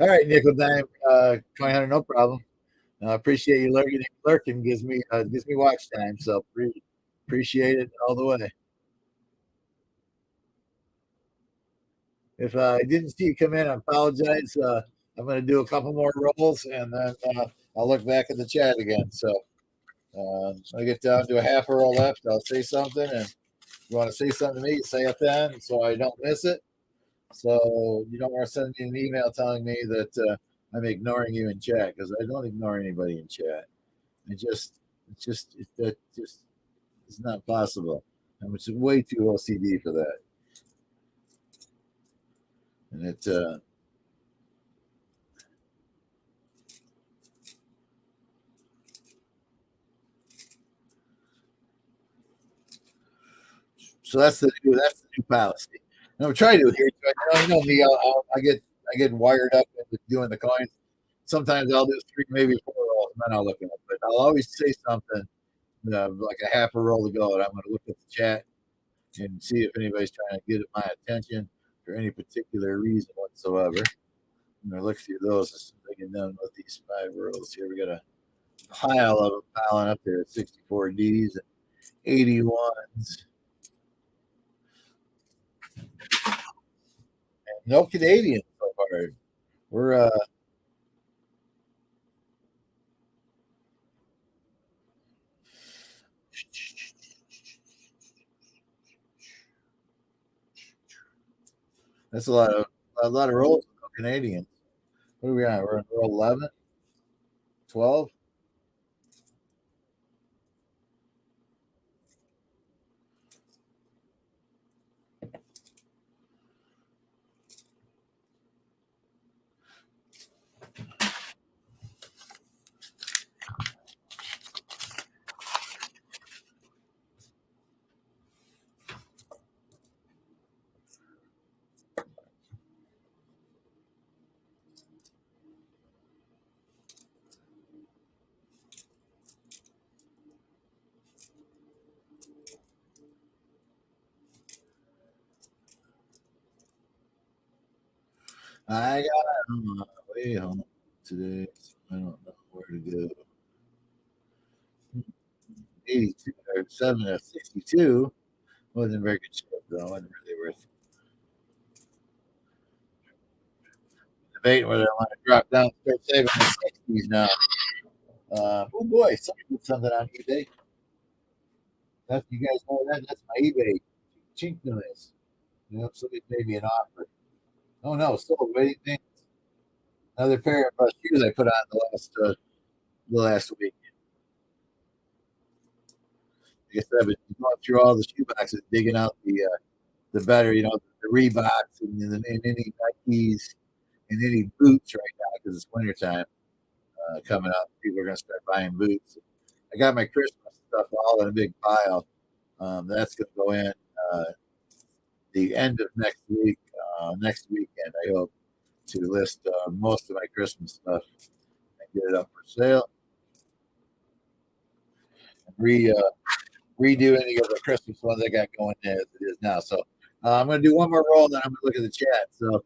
All right, nickel dime, coin hunter, no problem. I appreciate you lurking. Gives me watch time, so appreciate it all the way. If I didn't see you come in, I apologize. I'm going to do a couple more rolls, and then I'll look back at the chat again. So I get down to a half a roll left. I'll say something, and if you want to say something to me, say it then, so I don't miss it. So you don't want to send me an email telling me that I'm ignoring you in chat because I don't ignore anybody in chat. That just it's not possible. I'm just way too OCD for that. And so that's the new policy. And I'm trying to here. You know me. I get wired up with doing the coins. Sometimes I'll do three, maybe four rolls, and then I'll look at it. But I'll always say something like a half a roll to go, and I'm going to look at the chat and see if anybody's trying to get my attention for any particular reason whatsoever. I'm going to look through those as soon as I get done with these 5 rolls. Here we got a pile of them piling up there at 64 Ds and 81s. And no Canadians so far. We're that's a lot of rolls with no Canadians. What are we on? We're on roll 11, 12. I got way home today. So I don't know where to go. 82 or 7 or 62 wasn't very good shape though. Wasn't really worth debating whether I want to drop down to start saving the 60s now. Oh boy, somebody did something on eBay. That's you guys know that? That's my eBay chink noise. You know, somebody made me an offer. Oh no, still waiting things. Another pair of shoes I put on the last week. Like I said, I've been going through all the shoe boxes, digging out the better, the Reeboks and any Nikes and any boots right now because it's wintertime coming up. People are going to start buying boots. I got my Christmas stuff all in a big pile. That's going to go in the end of next week. Next weekend, I hope to list most of my Christmas stuff and get it up for sale. Redo any of the Christmas ones I got going there as it is now. So I'm going to do one more roll, then I'm going to look at the chat. So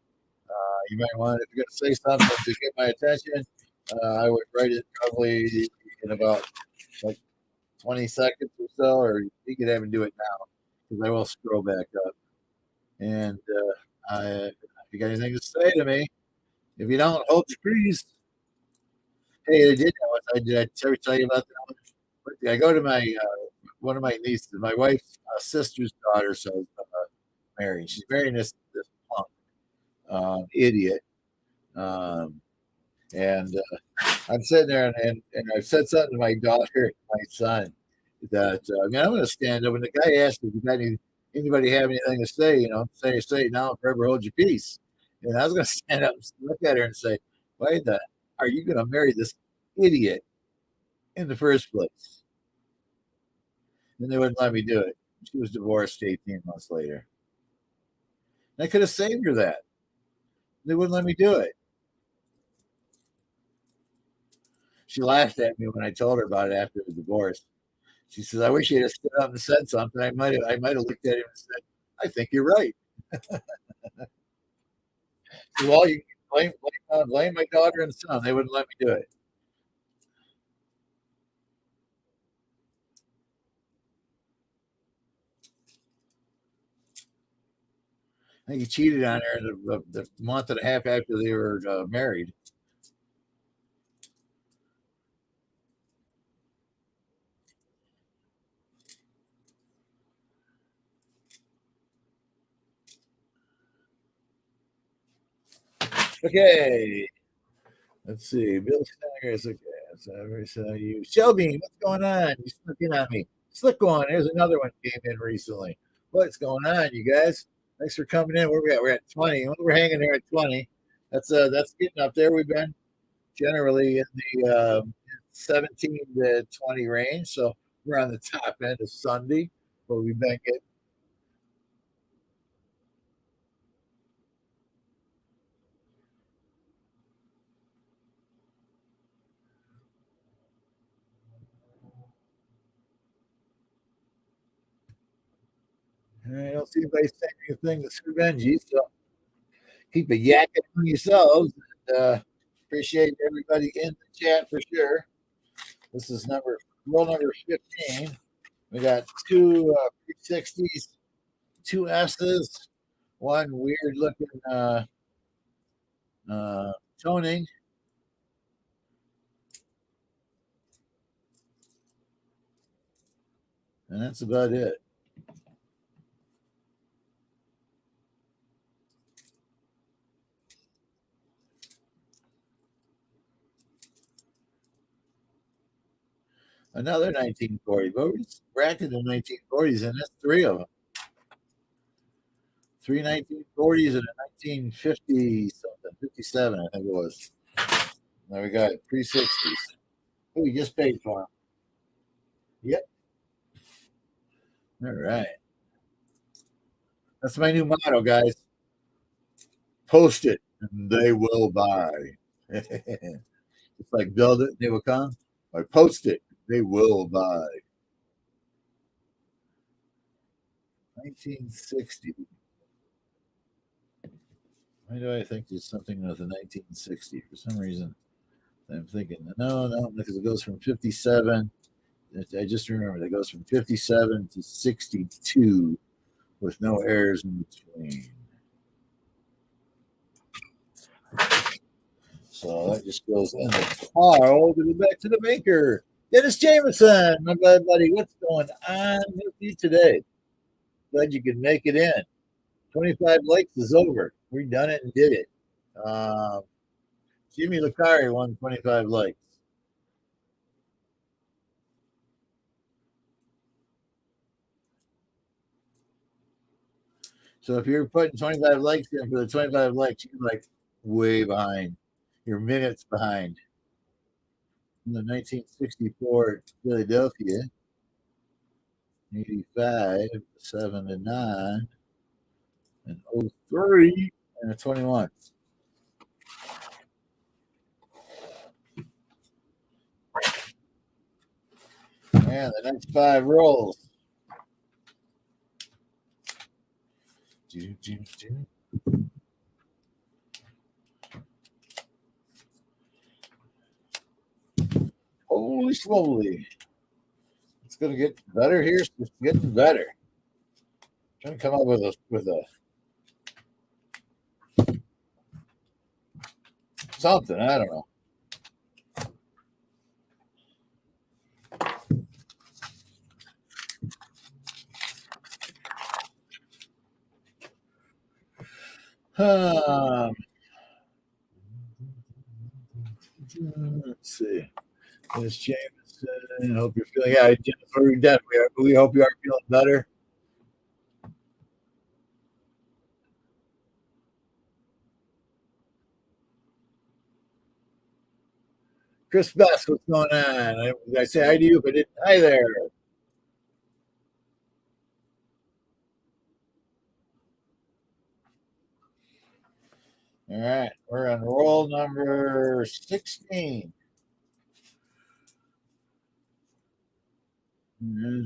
you might want, if you're going to say something to get my attention, I would write it probably in about like 20 seconds or so, or you could have him do it now because I will scroll back up. And if you got anything to say to me, if you don't, hold your breeze. Hey, I did know. Did I ever tell you about that one? I go to my one of my nieces, my wife's sister's daughter, so married. She's marrying this punk idiot, and I'm sitting there and I've said something to my daughter, my son, that I'm going to stand up. When the guy asked if you got anybody have anything to say, say it now, forever hold your peace. And I was going to stand up and look at her and say, why the are you going to marry this idiot in the first place? And they wouldn't let me do it. She was divorced 18 months later. And I could have saved her that. They wouldn't let me do it. She laughed at me when I told her about it after the divorce. She says, "I wish you had stood up and said something. I might have looked at him and said, I think you're right." Well, you can blame my daughter and son. They wouldn't let me do it. I think he cheated on her the month and a half after they were married. Okay. Let's see. Bill Snagger is okay. So you Shelby, what's going on? You slipping on me. Slick one. There's another one came in recently. What's going on, you guys? Thanks for coming in. Where we at? We're at 20. We're hanging there at 20. That's getting up there. We've been generally in the 17 to 20 range. So we're on the top end of Sunday, but we've been getting. I don't see anybody saying anything to Sue Benji, so keep a yakking on yourselves. And, appreciate everybody in the chat for sure. This is roll number 15. We got two 360s, two S's, one weird looking toning, and that's about it. Another 1940, but we're acting in 1940s, and that's three of them. Three 1940s and a 1950 something, 57, I think it was. Now we got 360s. Oh, we just paid for them. Yep. All right. That's my new motto, guys. Post it, and they will buy. It's like build it, they will come. Or post it, they will buy. 1960. Why do I think there's something with a 1960? For some reason, I'm thinking, no, because it goes from 57. I just remembered it goes from 57 to 62 with no errors in between. So that just goes in the car all the way back to the maker. Dennis Jameson, my bad buddy, what's going on with you today? Glad you could make it in. 25 likes is over. We done it and did it. Jimmy Lucari won 25 likes. So if you're putting 25 likes in for the 25 likes, you're like way behind. You're minutes behind. In the 1964 Philadelphia, 85, 7 to 9, and 03, and a 21. And the next five rolls. Holy slowly. It's gonna get better here. It's getting better. I'm trying to come up with a something. I don't know. Let's see. Miss Jameson. I hope you're feeling. Yeah, Jennifer, we hope you are feeling better. Chris Best, what's going on? I say hi to you, but hi there. All right, we're on roll number 16.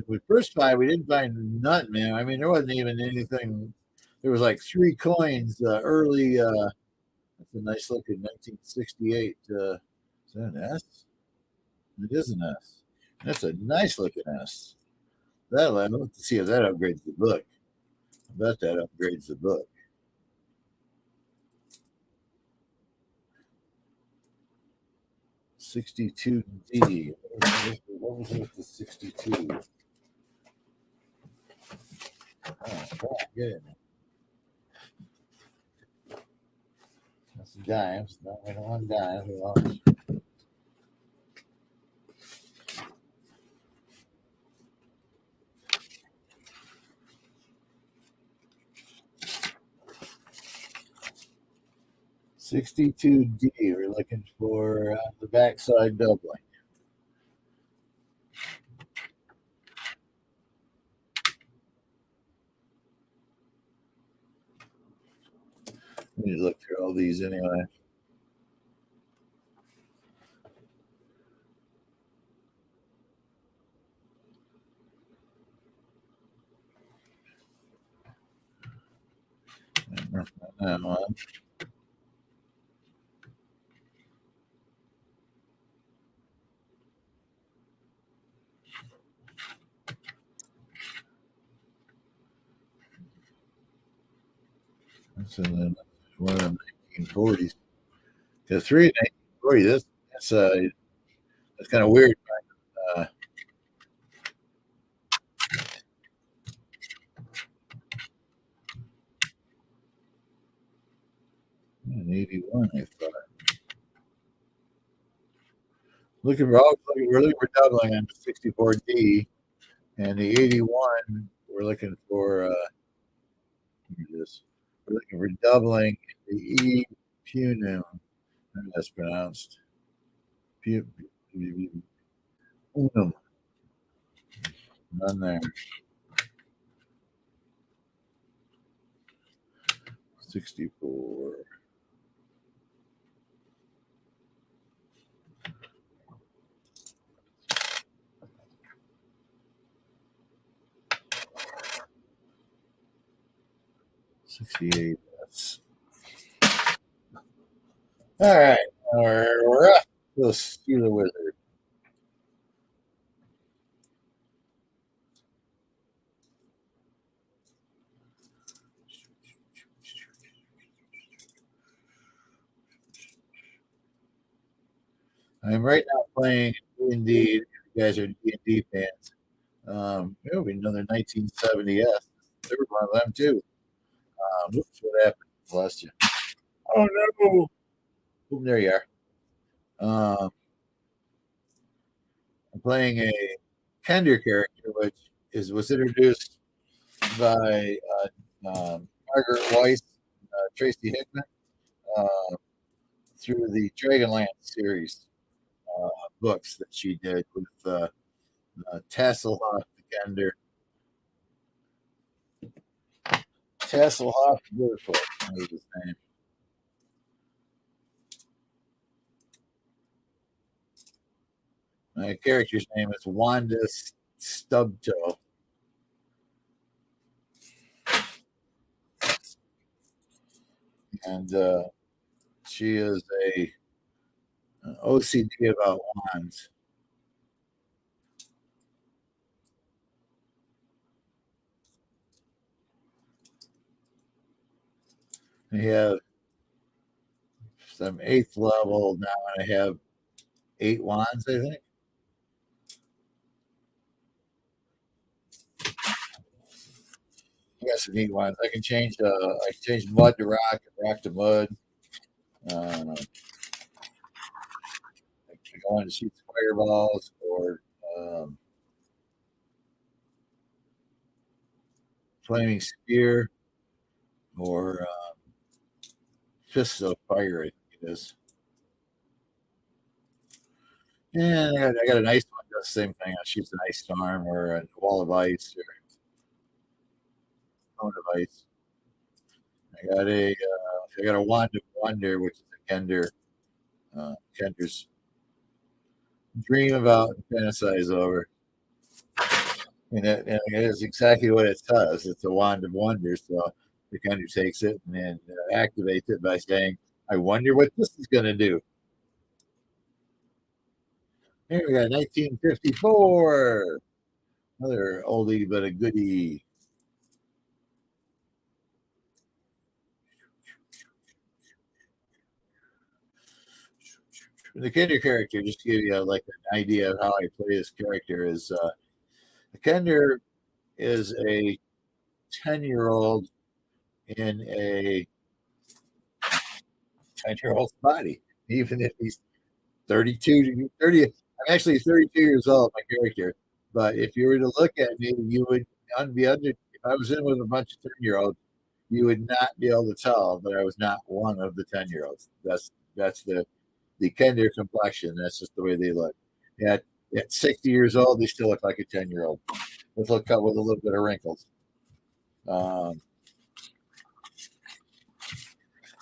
With first five, we didn't find nothing, man. I mean, there wasn't even anything. There was like three coins early. That's a nice looking 1968. Is that an S? It is an S. That's a nice looking S. I'd love to see if that upgrades the book. I bet that upgrades the book. 62D. What was it with the 62? Oh, get in there. Dimes. No, we don't want dimes. We want 62D. We're looking for the backside doubling. We need to look through all these anyway. That one. That's in one of the 1940s. The three in 1940. That's kind of weird. Uh, 81, I thought. We're looking for doubling on the 64D, and the 81. We're looking for this. We're looking for doubling the E punum. That's pronounced punum. None there. 64. $68. All right. We're up. We'll see the wizard. I'm right now playing D&D. If you guys are D&D fans. We know they're 1970s. They were one of them too. Oops, what happened? Lost you. Oh no! Oh, there you are. I'm playing a Kender character, which was introduced by Margaret Weiss, Tracy Hickman, uh, through the Dragonlance series books that she did with Tasselhoff Kender. Tasselhoff Beautiful was his name. My character's name is Wanda Stubtoe. And she is a OCD about wands. I have some 8th level now, and I have 8 wands, I think. I got some neat ones. I can change mud to rock and rock to mud. I can go on to shoot fireballs or um, flaming spear or fists of fire. I think it is. And I got an ice one. Does the same thing. I shoot an ice storm or a wall of ice or cone of ice. I got a wand of wonder, which is a Kender's dream about and fantasize over. And it is exactly what it does. It's a wand of wonder. So the Kender takes it and then activates it by saying, "I wonder what this is going to do." Here we got 1954. Another oldie but a goodie. The Kender character, just to give you like an idea of how I play this character, is the Kender is a 10-year-old in a 10-year-old's body, even if he's 32, 30. I'm actually 32 years old, my character. But if you were to look at me, you would be under. If I was in with a bunch of 10-year-olds, you would not be able to tell that I was not one of the 10-year-olds. That's the Kender complexion. That's just the way they look. At 60 years old, they still look like a 10-year-old with a little bit of wrinkles.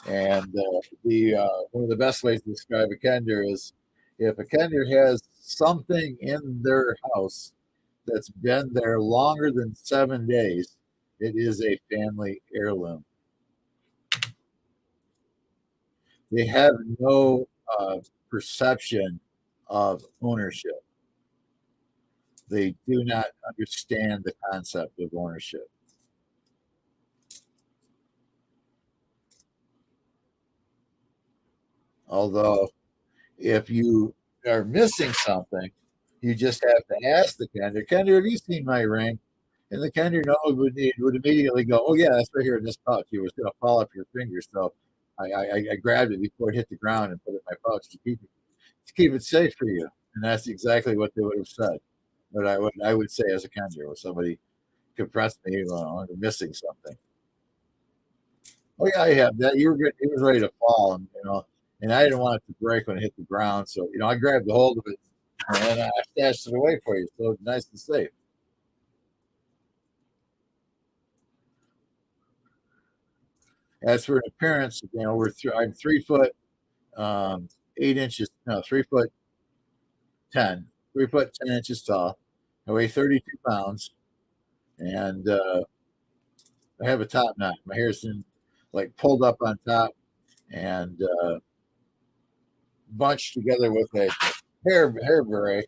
And one of the best ways to describe a Kender is if a Kender has something in their house that's been there longer than 7 days, it is a family heirloom. They have no perception of ownership. They do not understand the concept of ownership. Although, if you are missing something, you just have to ask the Kender, Kender, have you seen my ring? And the Kender would immediately go, oh, yeah, that's right here in this pouch. It was going to fall off your finger. So I grabbed it before it hit the ground and put it in my pouch to keep it safe for you. And that's exactly what they would have said. But I would say as a Kender, when somebody confronts me, I'm missing something. Oh yeah, I have that. You were good. It was ready to fall, and I didn't want it to break when it hit the ground. So I grabbed a hold of it and I stashed it away for you. So nice and safe. As for appearance, I'm 3 foot 8 inches. No, 3 foot 10. 3 foot 10 inches tall. I weigh 32 pounds, and I have a top knot. My hair's like pulled up on top and bunched together with a hair beret,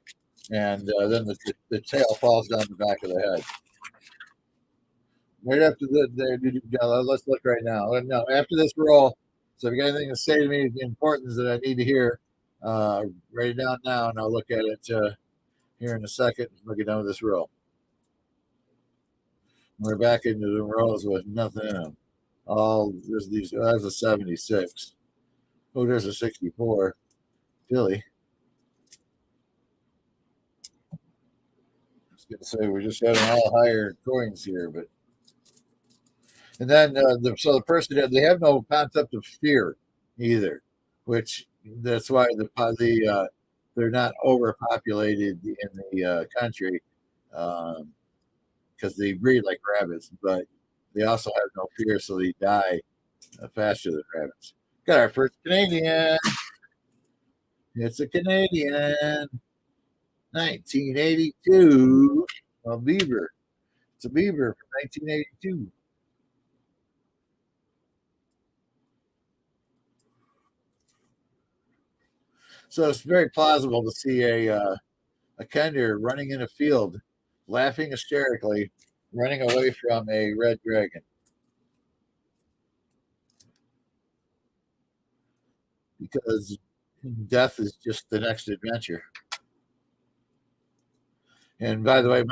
and then the tail falls down the back of the head. Right after let's look right now. No, after this roll. So if you got anything to say to me, the importance that I need to hear, write it down now, and I'll look at it here in a second. Look at down this roll. We're back into the rolls with nothing in them. There's these. That's a 76. Oh, there's a 64. Philly. I was gonna say we're just having all higher coins here, but and then so the person they have no concept of fear either, which that's why they're not overpopulated in the country because they breed like rabbits, but they also have no fear, so they die faster than rabbits. Got our first Canadian. It's a Canadian, 1982, a beaver. It's a beaver from 1982. So it's very plausible to see a Kender running in a field, laughing hysterically, running away from a red dragon. Because death is just the next adventure. And by the way,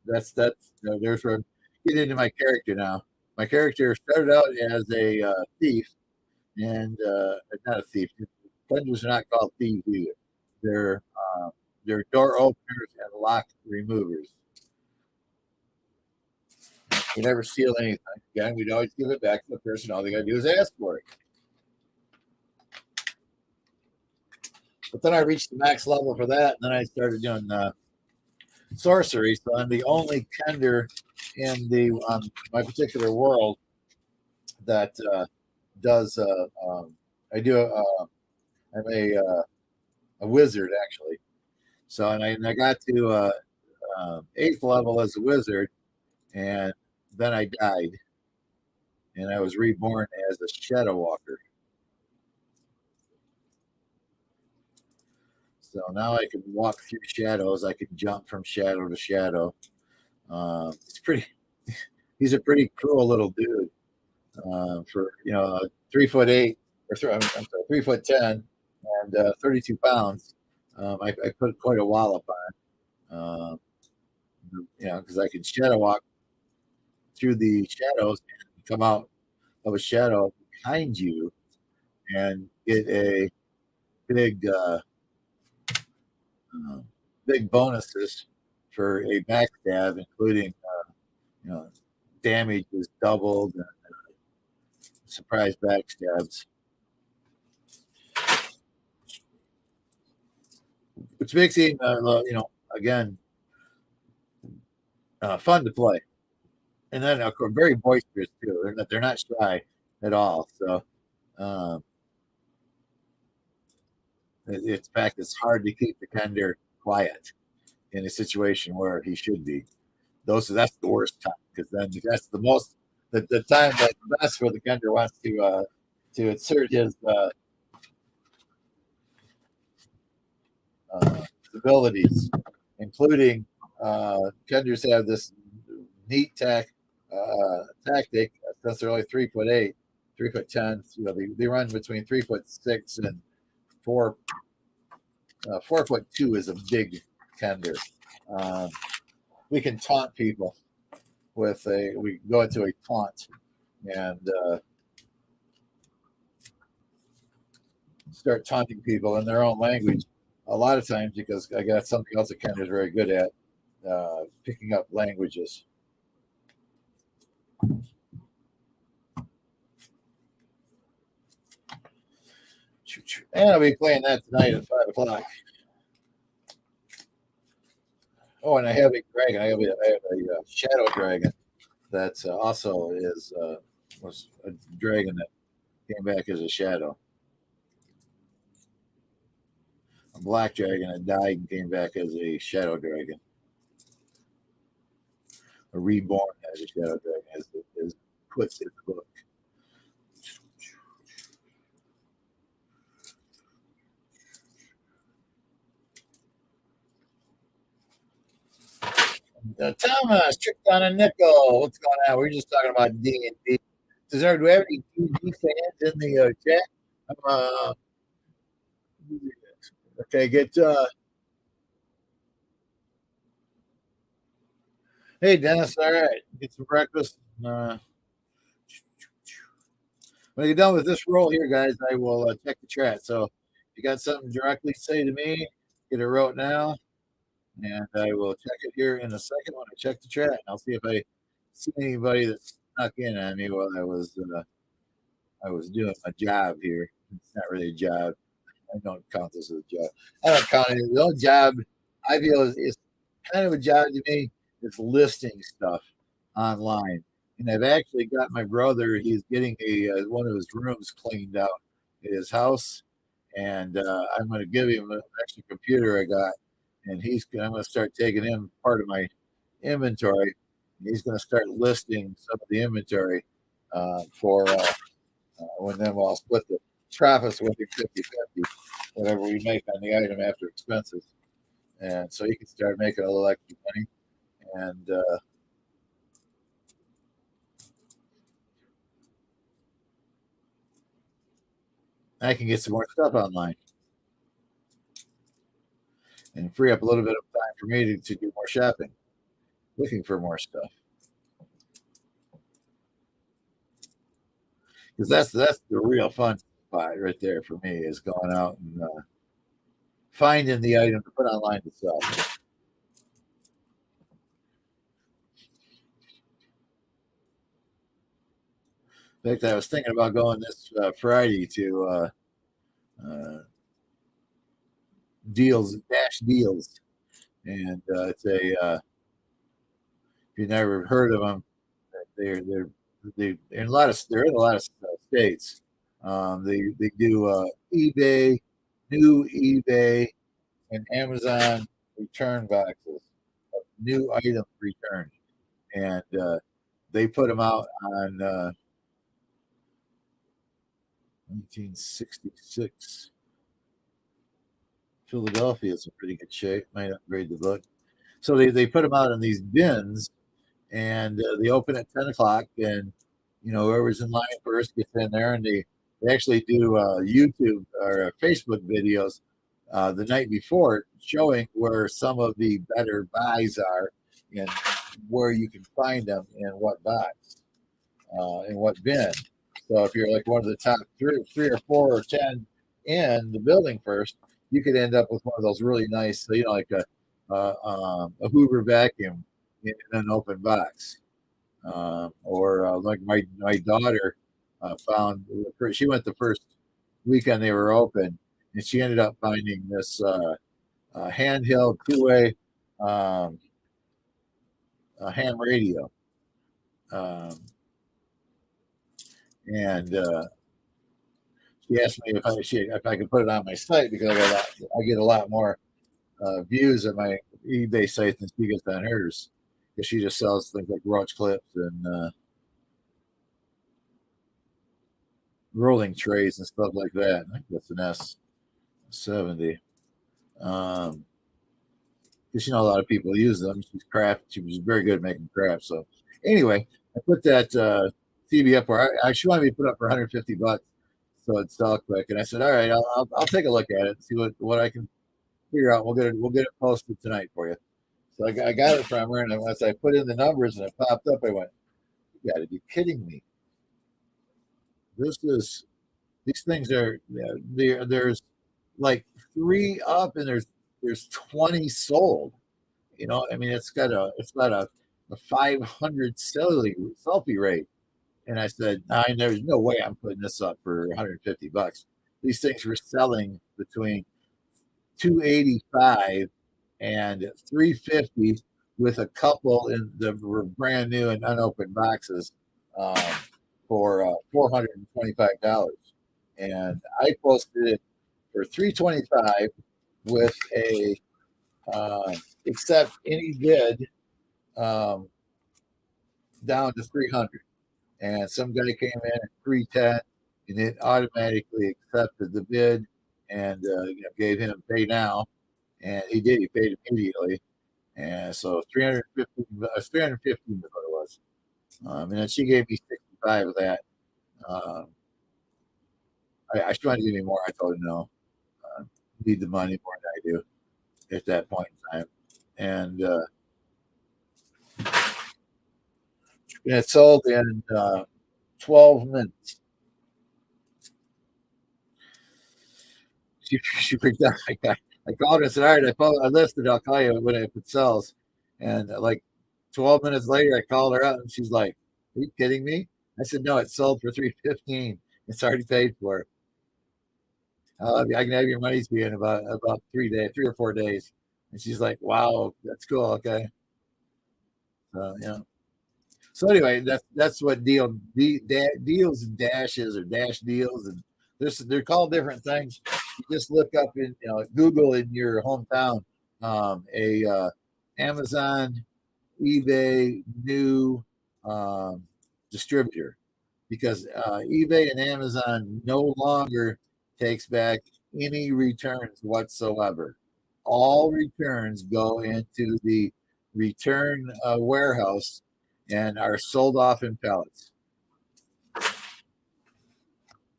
that's there's where I'm getting into my character now. My character started out as a thief, and not a thief. Vendors are not called thieves either. They're uh, they're door openers and lock removers. We never steal anything. Again, we'd always give it back to the person. All they got to do is ask for it. But then I reached the max level for that, and then I started doing sorcery. So I'm the only Kender in my particular world that does. I do. I'm a wizard actually. So and I got to 8th level as a wizard, and then I died, and I was reborn as a shadow walker. So now I can walk through shadows. I can jump from shadow to shadow. It's pretty. He's a pretty cruel little dude for 3'8" or I'm sorry, 3'10" and 32 pounds. I put quite a wallop on. Because I can shadow walk through the shadows and come out of a shadow behind you and get a big big bonuses for a backstab, including you know damage is doubled and surprise backstabs, which makes him again fun to play. And then of course very boisterous too. They're not shy at all. So um, in fact, it's hard to keep the Kender quiet in a situation where he should be. That's the worst time because then that's the most the time that's the best where the Kender wants to insert his abilities, including Kenders have this neat tactic since they're only 3'8", 3'10". They run between 3'6" and 4'2" is a big Kender. We can taunt people we go into a taunt and start taunting people in their own language. A lot of times because I got something else that Kender is very good at, picking up languages. And I'll be playing that tonight at 5 o'clock. Oh, and I have a dragon. I have a shadow dragon that also was a dragon that came back as a shadow. A black dragon that died and came back as a shadow dragon. A reborn as a shadow dragon, as puts in the book. Thomas, tricked on a nickel. What's going on? We're just talking about D&D. Do we have any D&D fans in the chat? Okay, hey, Dennis. All right, get some breakfast. When I get done with this roll here, guys, I will check the chat. So if you got something directly to say to me, get it wrote now. And I will check it here in a second when I check the chat. And I'll see if I see anybody that snuck in on me while I was doing my job here. It's not really a job. I don't count this as a job. I don't count it. The only job I feel is kind of a job to me is listing stuff online. And I've actually got my brother. He's getting one of his rooms cleaned out at his house, and I'm going to give him an extra computer I got, and I'm going to start taking him part of my inventory. He's going to start listing some of the inventory for when then we'll split the profits with him 50-50, whatever we make on the item after expenses. And so he can start making a little extra money. And I can get some more stuff online and free up a little bit of time for me to do more shopping, looking for more stuff. Because that's the real fun spot right there for me, is going out and finding the item to put online to sell. In fact, I was thinking about going this Friday to Dash Deals, and it's if you've never heard of them, they're in a lot of states. They do eBay, new eBay, and Amazon return boxes, new items returned, and they put them out on 1966. Philadelphia is in pretty good shape. Might upgrade the book. So they put them out in these bins, and they open at 10 o'clock, and whoever's in line first gets in there, and they actually do YouTube or Facebook videos the night before, showing where some of the better buys are and where you can find them in what box, in what bin. So if you're like one of the top three or four or 10 in the building first, you could end up with one of those really nice, like a Hoover vacuum in an open box. Or like my daughter found, she went the first weekend they were open, and she ended up finding this handheld two-way um, ham radio, um, and she asked me if I could put it on my site because I get a lot more views at my eBay site than she gets on hers, because she just sells things like roach clips and rolling trays and stuff like that. I think that's an S70. Because a lot of people use them. She was very good at making crafts. So anyway, I put that TV up where she wanted me to put up for $150, so it'd sell quick. And I said, all right, I'll take a look at it and see what I can figure out. We'll get it posted tonight for you. So I got it from her, and once I put in the numbers and it popped up, I went, you got to be kidding me. These things are, there's like 3 up, and there's 20 sold. I mean, it's got a 500 selfie rate. And I said, there's no way I'm putting this up for $150. These things were selling between $285 and $350, with a couple in the were brand new and unopened boxes um, for $425. And I posted it for $325 with a accept any bid down to $300. And some guy came in at $310, and it automatically accepted the bid and gave him pay now, and he did. He paid immediately, and so 350 is what it was. And then she gave me 65 of that. She wanted to give me more. I told her no. Need the money more than I do at that point in time, and it sold in 12 minutes. She freaked out. I called her and said, all right, I listed. I'll call you if it sells. And like 12 minutes later, I called her up, and she's like, are you kidding me? I said, no, it sold for $315. It's already paid for. I can have your money to you in about 3 or 4 days. And she's like, wow, that's cool. Okay. Yeah. So anyway, that's what deals and dashes, or dash deals, and they're called different things. You just look up in Google in your hometown a Amazon, eBay new distributor, because eBay and Amazon no longer takes back any returns whatsoever. All returns go into the return warehouse and are sold off in pallets.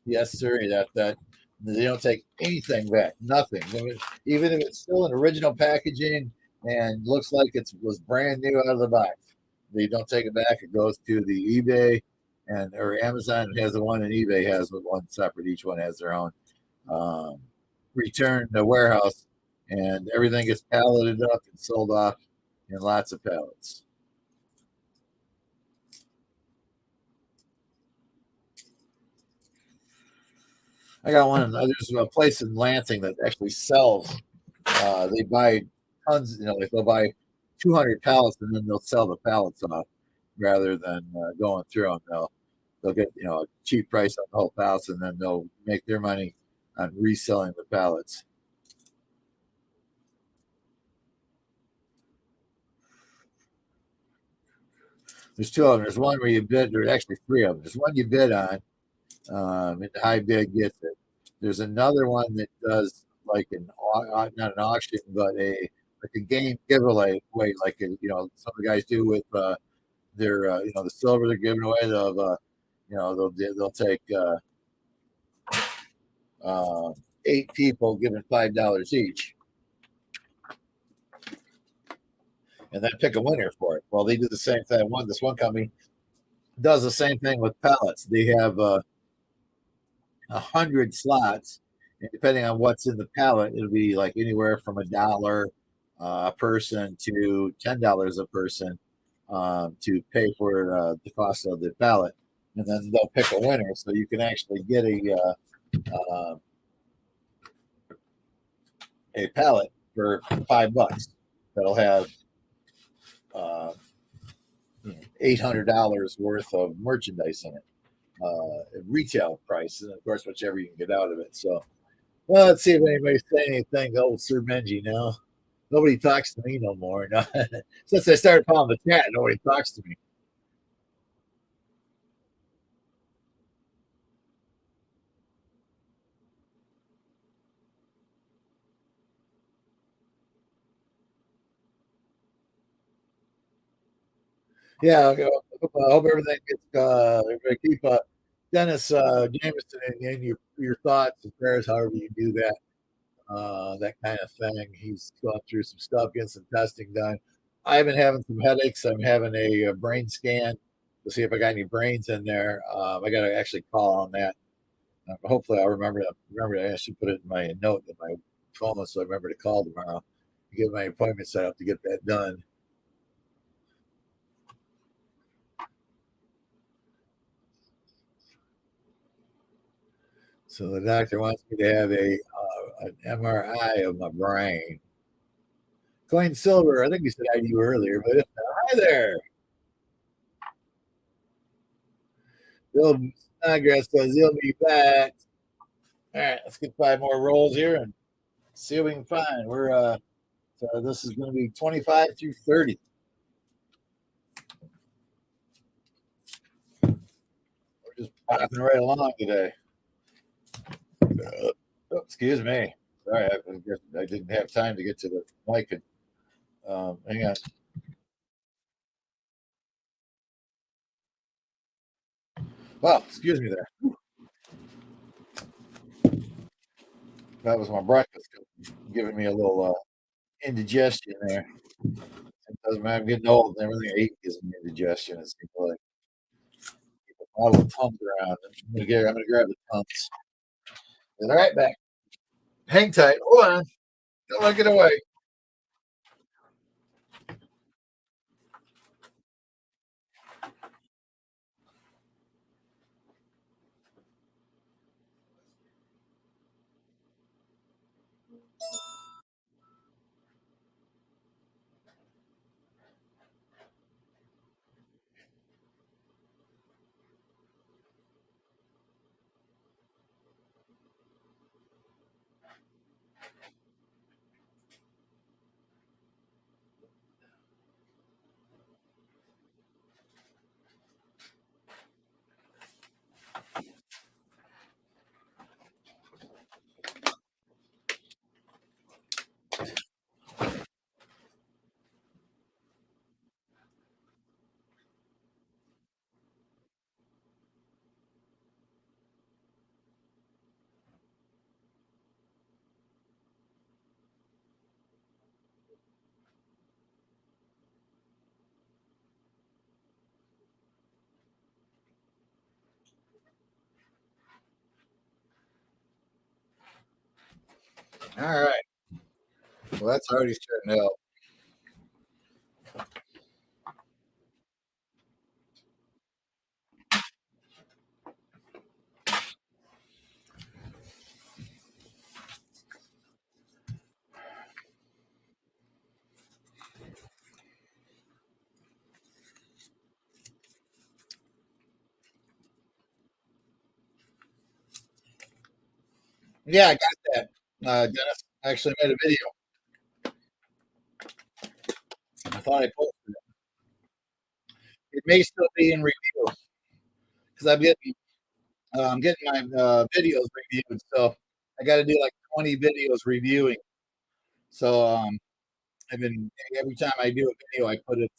Yes, sir. That they don't take anything back, nothing. Even if it's still in original packaging and looks like it was brand new out of the box, they don't take it back. It goes to the eBay or Amazon has the one, and eBay has one separate. Each one has their own return the warehouse, and everything gets palleted up and sold off in lots of pallets. I got one. There's a place in Lansing that actually sells. They buy tons. They'll buy 200 pallets, and then they'll sell the pallets off rather than going through them. They'll get a cheap price on the whole pallets, and then they'll make their money on reselling the pallets. There's 2 of them. There's one where you bid. There's actually 3 of them. There's one you bid on, and the high bid gets it. There's another one that does like not an auction, but a game giveaway, like some of the guys do with their the silver they're giving away. They'll take 8 people giving $5 each, and then pick a winner for it. Well, they do the same thing. This one company does the same thing with pallets. They have 100 slots, and depending on what's in the pallet, it'll be like anywhere from $1 a person to $10 a person to pay for the cost of the pallet, and then they'll pick a winner, so you can actually get a pallet for $5 that'll have uh, $800 worth of merchandise in it, retail price, and of course, whichever you can get out of it. So, well, let's see if anybody's saying anything to old Sir Benji now. Nobody talks to me no more. No. Since I started following the chat, nobody talks to me. Yeah, I hope everything gets. Everybody keep Dennis Jameson in your thoughts and prayers, however you do that. That kind of thing. He's gone through some stuff, getting some testing done. I've been having some headaches. I'm having a brain scan to see if I got any brains in there. I got to actually call on that. Hopefully, I'll remember. Remember, I actually put it in my note in my phone, so I remember to call tomorrow to get my appointment set up to get that done. So the doctor wants me to have an MRI of my brain. Coin Silver, I think you said hi to you earlier, but hi there. Bill Snodgrass says he'll be back. All right, let's get 5 more rolls here and see what we can find. So this is going to be 25 through 30. We're just popping right along today. Oh, excuse me. Sorry, I didn't have time to get to the mic. And, hang on. Well, excuse me there. That was my breakfast giving me a little indigestion there. It doesn't matter. I'm getting old and everything I eat gives me indigestion. It seems like all the tums around. I'm gonna grab the tums. All right, back. Hang tight. Hold on. Don't let it get away. All right. Well, that's already starting to help. Yeah, I got that. Dennis I actually made a video. I thought I posted it. It may still be in review because I'm getting my videos reviewed. So I got to do like 20 videos reviewing. So I've been every time I do a video, I put it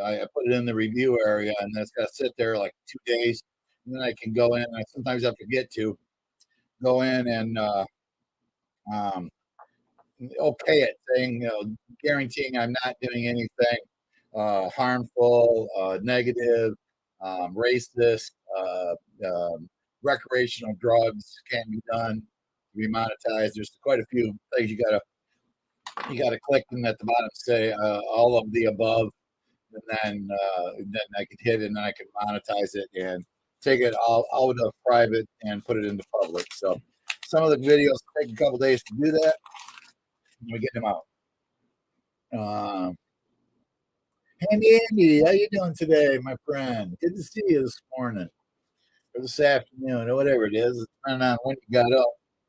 I put it in the review area, and then it's got to sit there like 2 days, and then I can go in. I sometimes have to get to go in and um, okay it, saying guaranteeing I'm not doing anything harmful, negative, racist, recreational drugs can be done to be monetized. There's quite a few things you gotta click and at the bottom say all of the above, and then I could hit it and then I could monetize it and take it all out of private and put it into public. So some of the videos take a couple days to do that. And we get them out. Hey Andy, how you doing today, my friend? Good to see you this morning or this afternoon or whatever it is, depending on when you got up.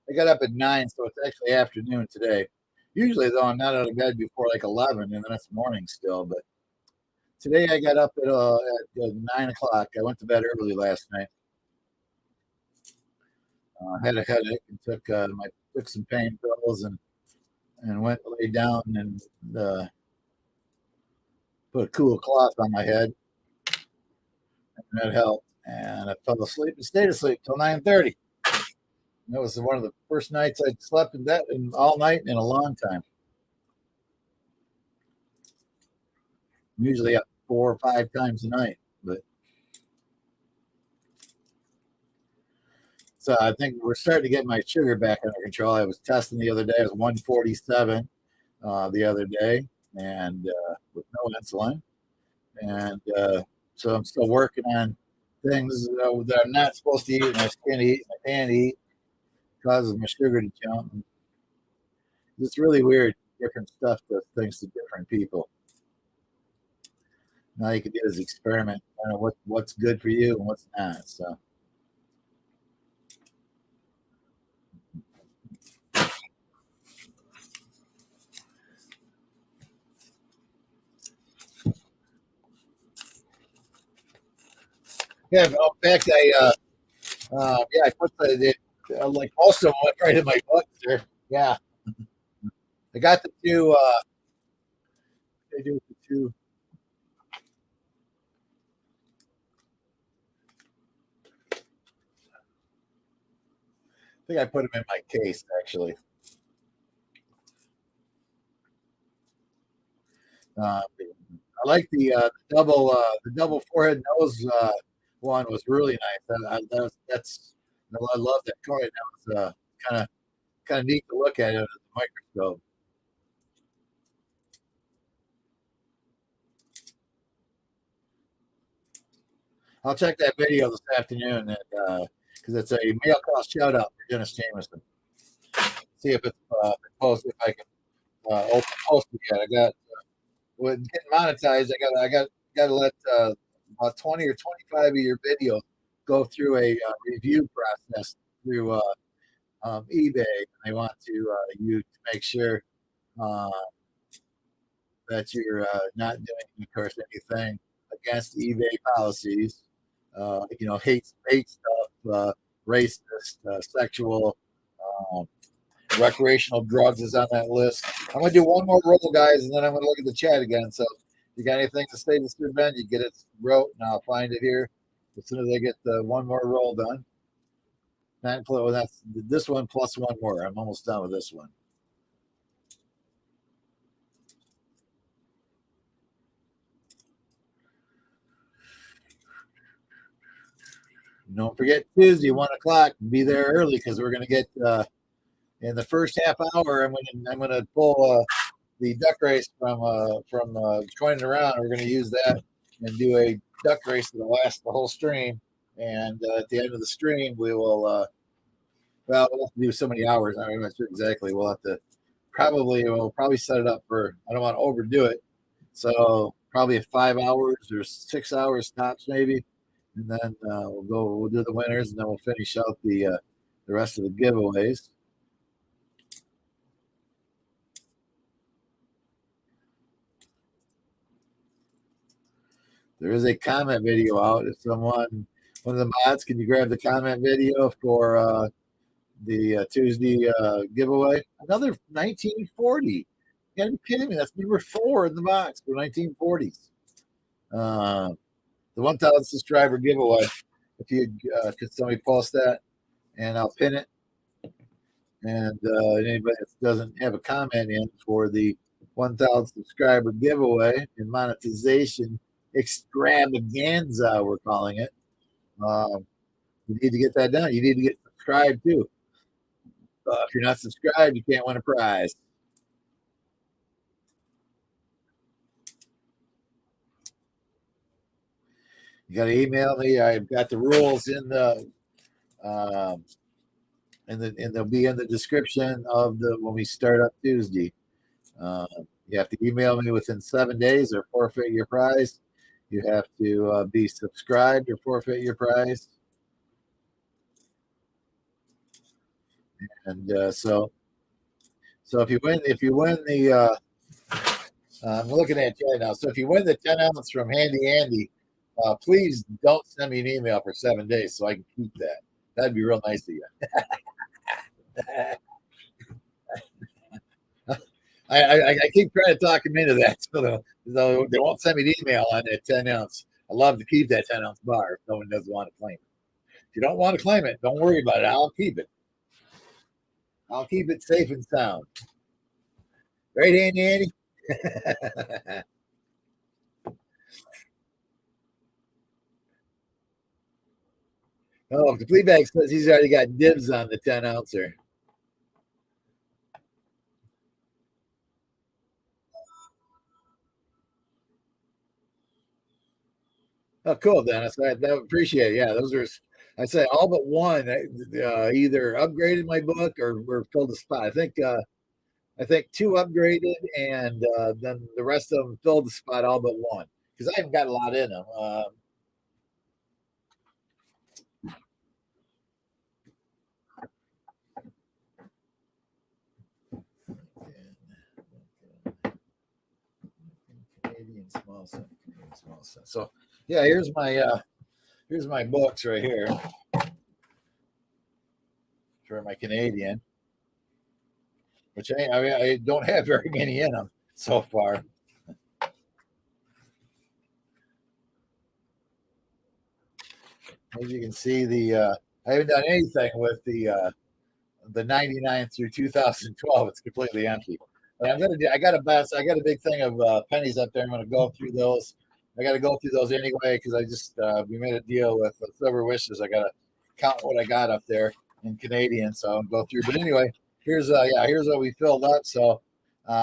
I got up at 9, so it's actually afternoon today. Usually, though, I'm not out of bed before like 11, and then it's morning still. But today I got up at 9 o'clock. I went to bed early last night. Had a headache and took some pain pills and went to lay down and put a cool cloth on my head, and that helped. And I fell asleep and stayed asleep till 9:30. That was one of the first nights I'd slept in all night in a long time. I'm usually up 4 or 5 times a night, but so I think we're starting to get my sugar back under control. I was testing the other day; it was 147 the other day, and with no insulin, and so I'm still working on things that I'm not supposed to eat, and I can't eat. I can't eat. Causes my sugar to jump. It's really weird. Different stuff does things to different people. Now you can do this experiment, kind of what's good for you and what's not. So yeah. In fact, I put like most of them went right in my butt there. Yeah, I got the two. They do the two. I think I put them in my case actually. I like the double forehead nose one was really nice. I love that coin. That was kind of neat to look at it under the microscope. I'll check that video this afternoon because it's a mail call shout out for Dennis Jameson. See if it's posted. If I can post it yet. I got with getting monetized. I got to let about 20 or 25 of your videos go through a review process through eBay. They want to you to make sure uh, that you're not doing, of course, anything against eBay policies. Hate stuff, racist, sexual, um, recreational drugs is on that list. I'm gonna do one more roll, guys, and then I'm gonna look at the chat again. So, if you got anything to say, Mr. Benji, get it wrote, and I'll find it here as soon as I get one more roll done. That's this one plus one more. I'm almost done with this one. Don't forget Tuesday, 1 o'clock. Be there early because we're going to get in the first half hour. I'm gonna pull the duck race from joining around. We're going to use that and do a duck race that'll last the whole stream. And at the end of the stream, we'll have to do so many hours. I'm not sure exactly. We'll probably set it up for. I don't want to overdo it, so probably 5 hours or 6 hours tops maybe, and then we'll do the winners, and then we'll finish out the rest of the giveaways. There is a comment video out. If one of the mods, can you grab the comment video for the Tuesday giveaway? Another 1940. You gotta be kidding me. That's number 4 in the box for 1940s. The 1,000 subscriber giveaway. If you could somebody post that, and I'll pin it. And anybody that doesn't have a comment in for the 1,000 subscriber giveaway and monetization extravaganza, we're calling it. You need to get that done. You need to get subscribed too. If you're not subscribed, you can't win a prize. You got to email me. I've got the rules in the and they'll be in the description of the when we start up Tuesday. Uh, you have to email me within 7 days or forfeit your prize. You have to be subscribed or forfeit your prize. And so if you win the I'm looking at you right now. So if you win the 10 ounce from Handy Andy, please don't send me an email for 7 days so I can keep that. That'd be real nice of you. I keep trying to talk them into that, so they won't send me an email on that 10 ounce. I love to keep that 10 ounce bar if no one doesn't want to claim it. If you don't want to claim it, don't worry about it. I'll keep it. I'll keep it safe and sound. Right, Handy Andy? Oh, the Fleabag says he's already got dibs on the 10 ouncer. Oh, cool, Dennis. I appreciate it. Yeah, those are, I say all but one either upgraded my book or were filled a spot. I think two upgraded, and then the rest of them filled the spot all but one because I haven't got a lot in them. Canadian small cent, Canadian small cent. So yeah, here's my books right here for my Canadian, which I don't have very many in them so far. As you can see, I haven't done anything with the 99 through 2012. It's completely empty. But I got a big thing of pennies up there. I'm gonna go through those. I got to go through those anyway because I just we made a deal with Silver Wishes. I got to count what I got up there in Canadian, so I'll go through. But anyway, here's what we filled up. So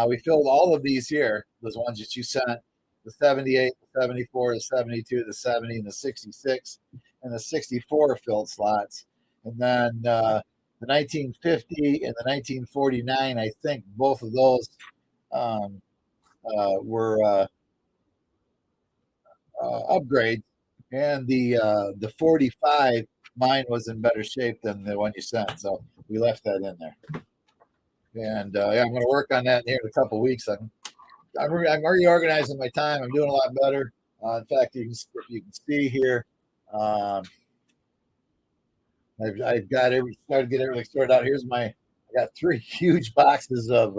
we filled all of these here, those ones that you sent: the 78, the 74, the 72, the 70, and the 66, and the 64 filled slots, and then the 1950 and the 1949. I think both of those um, were upgrades, and the 45, mine was in better shape than the one you sent, so we left that in there. And yeah, I'm going to work on that here in a couple of weeks. I'm reorganizing my time. I'm doing a lot better. In fact, you can see here. I've got started to get everything sorted out. I got 3 huge boxes of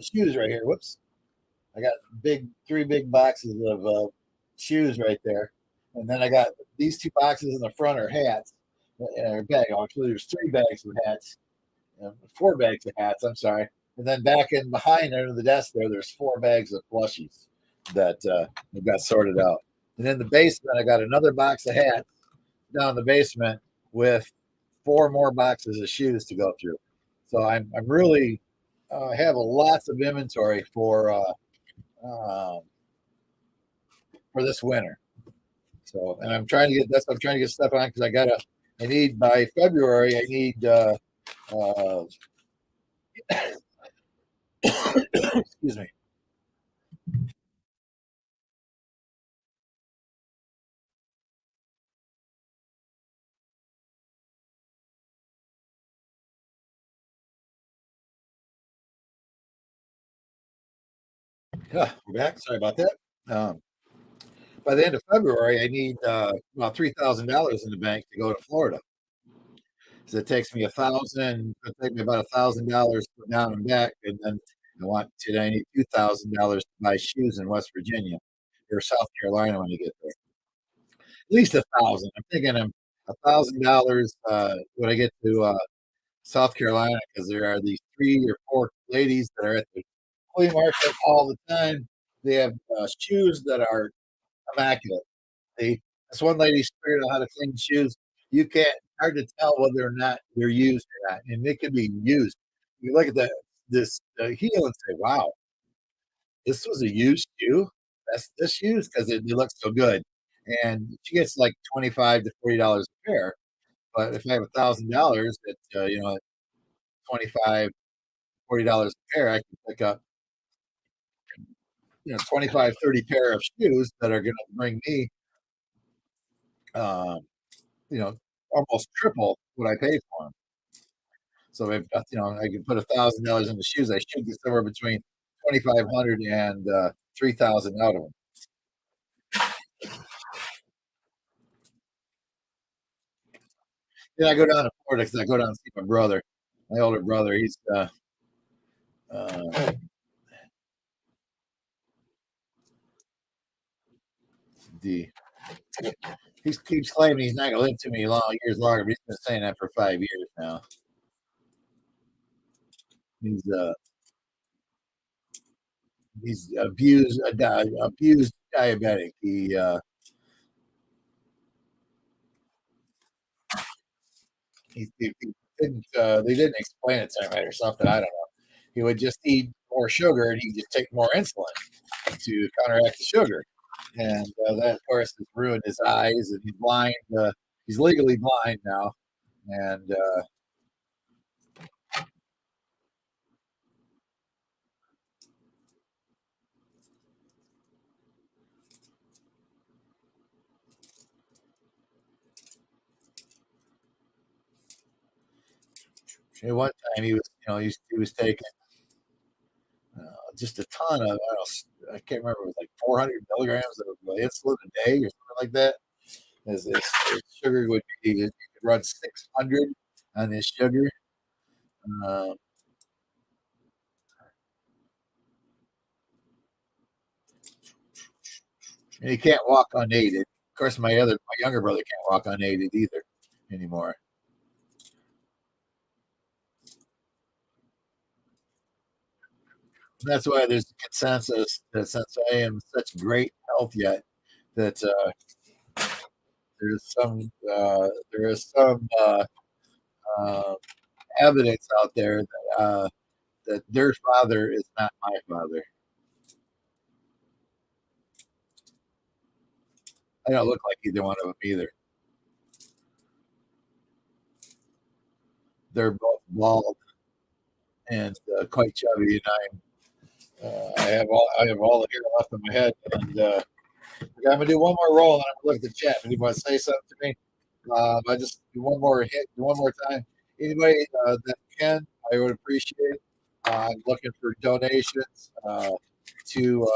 shoes right here. Whoops. I got 3 big boxes of shoes right there. And then I got these 2 boxes in the front are hats. Or bag. Actually, there's 3 bags of hats. 4 bags of hats, I'm sorry. And then back in behind under the desk there's 4 bags of plushies that got sorted out. And in the basement, I got another box of hats down in the basement with 4 more boxes of shoes to go through. So I'm really have lots of inventory for this winter. So, and I'm trying to get stuff on because I need by February, I need excuse me. We're back. Sorry about that. Um, by the end of February, I need about $3,000 in the bank to go to Florida. So it takes me it'll take me about $1,000 down and back, and then I need $2,000 to buy shoes in West Virginia or South Carolina when you get there. At least 1,000. I'm thinking $1,000 when I get to South Carolina because there are these 3 or 4 ladies that are at the flea market all the time. They have shoes that are immaculate. This one lady figured out how to clean shoes. You can't hard to tell whether or not they're used or not, and they could be used. You look at this heel and say, "Wow, this was a used shoe. That's this used because it looks so good." And she gets like $25 to $40 a pair. But if I have $1,000 at 25 $40 a pair, I can pick up 25 30 pair of shoes that are going to bring me um, you know almost triple what I paid for them. So if I can put $1,000 in the shoes, I should get somewhere between 2,500 and 3,000 out of them. Then I go down to Florida because I go down and see my brother, my older brother. He's uh, the he keeps claiming he's not going to live too many years longer, but he's been saying that for 5 years now. He's uh, he's abused diabetic. He didn't they didn't explain it to him right or something. I don't know. He would just eat more sugar and he just take more insulin to counteract the sugar, and that of course has ruined his eyes and he's blind. He's legally blind now, and at one time he was taking just a ton of I can't remember, it was like 400 milligrams of insulin a day or something like that. His sugar would be he could run 600 on his sugar. Uh, and he can't walk unaided. Of course, my younger brother can't walk unaided either anymore. And that's why there's a consensus that since I am in such great health yet, that there is some uh, evidence out there that their father is not my father. I don't look like either one of them either. They're both bald and quite chubby, and I have all the hair left on my head. And I'm gonna do one more roll, and I'm gonna look at the chat. Anybody want to say something to me? I just do one more hit, one more time. Anybody that can, I would appreciate. I'm looking for donations to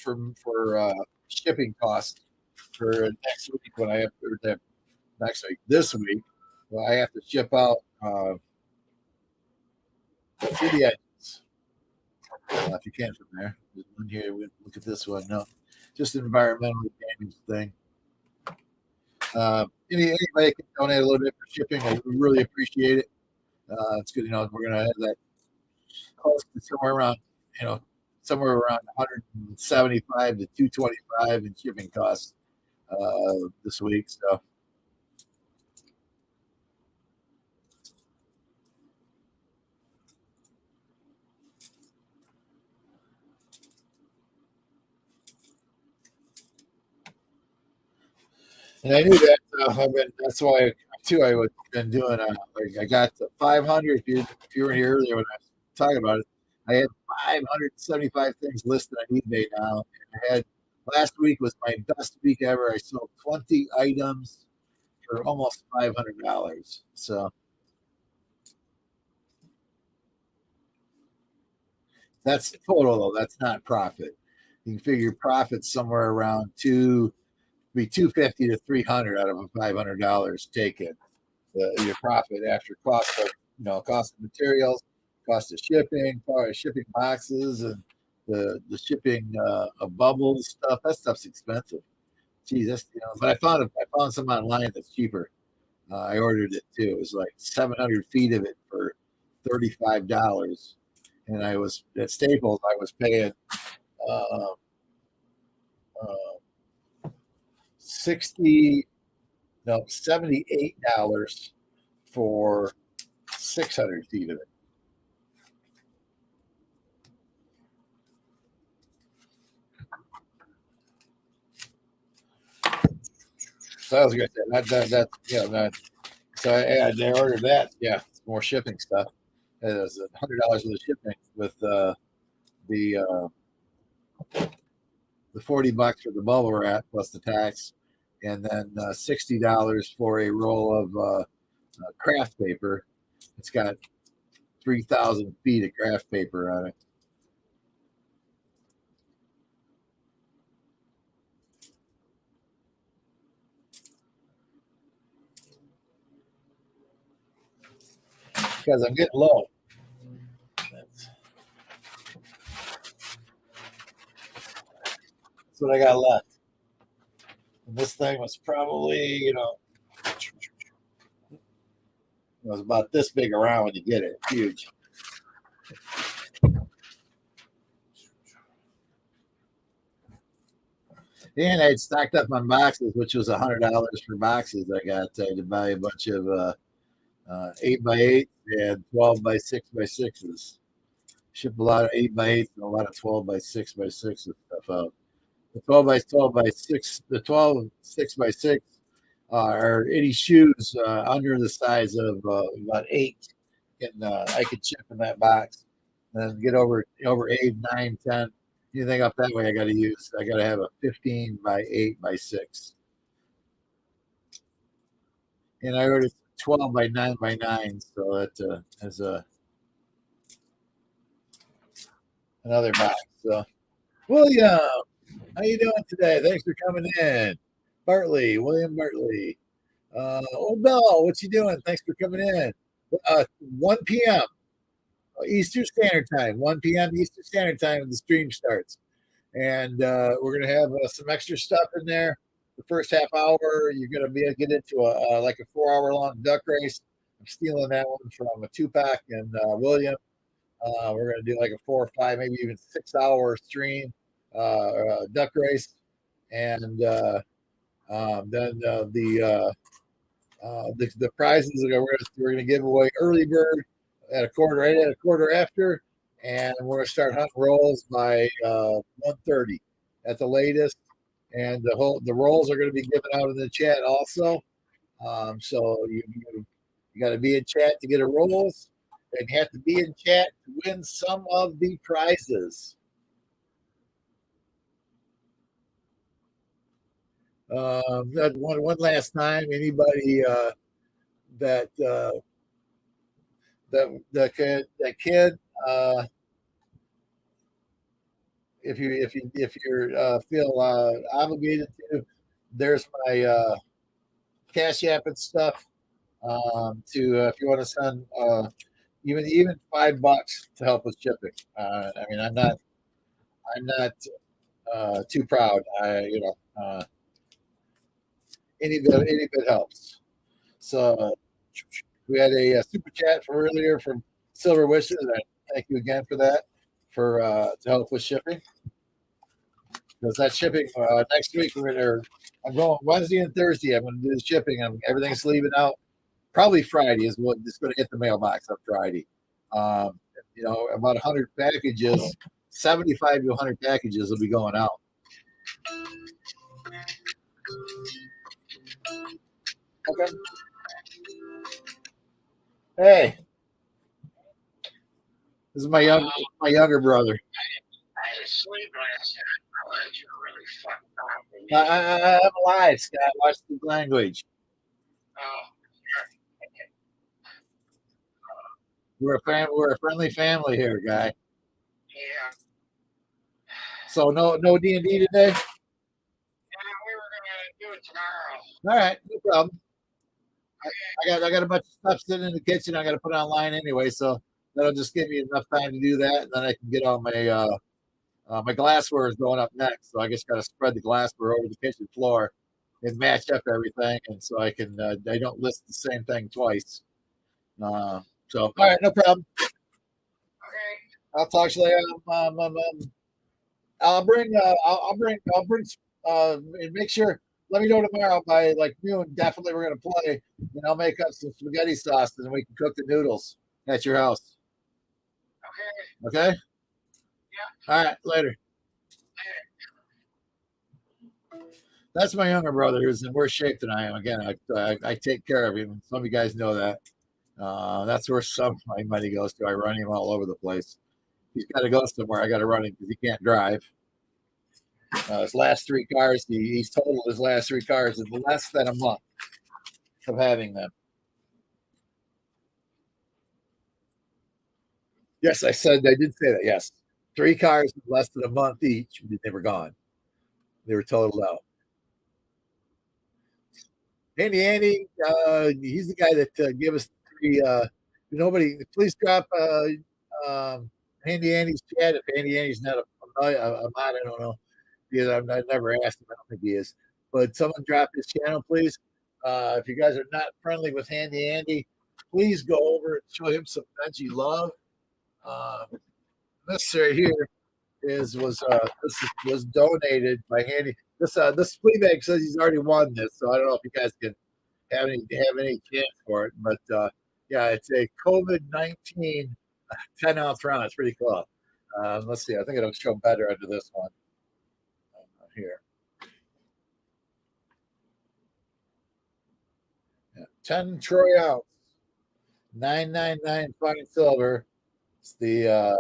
for shipping costs for next week when I have next week. This week, well, I have to ship out to the edges. If you can from there, there's one here. We look at this one. No, just an environmentally damaged thing. Anybody can donate a little bit for shipping. I really appreciate it. It's good. We're gonna have that close to you know, somewhere around 175 to 225 in shipping costs this week. So, and I knew that. That's why too. I was been doing. I got to 500. If you were here earlier when I was talking about it, I had 575 things listed on eBay now. And I had last week was my best week ever. I sold 20 items for almost $500. So that's total though. That's not profit. You can figure profit somewhere around 250 to 300 out of a $500 taken. Your profit after cost of materials, cost of shipping boxes, and the shipping of bubbles stuff. That stuff's expensive. Geez, but I found some online that's cheaper. I ordered it too. It was like 700 feet of it for $35, and I was at Staples. I was paying uh, uh, $78 for 600 feet of it. So I was gonna say that so I ordered that. Yeah, more shipping stuff. It was $100 worth of shipping with the $40 for the bubble wrap plus the tax, and then $60 for a roll of craft paper. It's got 3,000 feet of craft paper on it. Because I'm getting low. That's what I got left. And this thing was probably, it was about this big around when you get it. Huge. And I had stocked up on boxes, which was $100 for boxes. I got to buy a bunch of 8x8 and 12x6x6s. Ship a lot of 8x8s and a lot of 12x6x6 stuff out. The 12x6, the 12 6x6 are any shoes under the size of about 8, and I could ship in that box. And then get over 8, 9, 10. Anything up that way, I got to have a 15x8x6. And I ordered 12x9x9, so that is another box. So, William, how you doing today? Thanks for coming in. William Bartley. Bell, what you doing? Thanks for coming in. 1 p.m. Eastern Standard Time. 1 p.m. Eastern Standard Time when the stream starts. And we're going to have some extra stuff in there. The first half hour, you're going to get into a 4-hour long duck race. I'm stealing that one from a Tupac and William. We're going to do like a 4 or 5, maybe even 6-hour stream duck race, and then the prizes that we're going to give away early bird at a quarter after, and we're going to start hunting rolls by 1:30 at the latest. And the rolls are going to be given out in the chat also. So you got to be in chat to get a rolls, and you have to be in chat to win some of the prizes. One last time, anybody that kid, if you feel obligated to, there's my Cash App and stuff. To if you want to send even $5 to help with shipping. I mean, I'm not too proud. Any bit helps. So we had a super chat from earlier from Silver Wishes. And thank you again for that, to help with shipping. Because that shipping next week I'm going Wednesday and Thursday. I'm going to do the shipping. Everything's leaving out. Probably Friday is what it's going to hit the mailbox on Friday. About 100 packages, 75 to 100 packages will be going out. Okay. Hey, this is my younger brother. I had a sleep last night. My legs are really fucked up. I'm alive, Scott. Watch the language. Oh, We're a friendly family here, guy. yeah. So no D&D today? Yeah, we were gonna do it tomorrow. All right, no problem. I got a bunch of stuff sitting in the kitchen. I got to put online anyway, so that'll just give me enough time to do that, and then I can get all my my glassware is going up next. So I just got to spread the glassware over the kitchen floor and match up everything, and so I don't list the same thing twice. So all right, no problem. Okay. I'll talk to you later. I'll bring and make sure let me know tomorrow by like noon. Definitely, we're gonna play, and I'll make up some spaghetti sauce, and we can cook the noodles at your house. Okay. Okay. Yeah. All right. Later. That's my younger brother who's in worse shape than I am. Again, I take care of him. Some of you guys know that. That's where some of my money goes to. I run him all over the place. He's got to go somewhere. I got to run him because he can't drive. His last three cars, he's totaled his last three cars in less than a month of having them. Yes, I did say that. Yes. Three cars in less than a month each. They were gone. They were totaled out. Andy, he's the guy that gave us three. Nobody, please drop Andy's chat if Andy's not a mod. I don't know because I never asked him. I don't think he is. But someone drop his channel, please. If you guys are not friendly with Andy, please go over and show him some Benji love. This right here was donated by Andy. This flea bag says he's already won this, so I don't know if you guys can have any chance for it. But yeah, it's a COVID-19 10-ounce round. It's pretty cool. Let's see. I think it'll show better under this one here. Yeah, 10 Troy ounce, 999 fine silver. It's the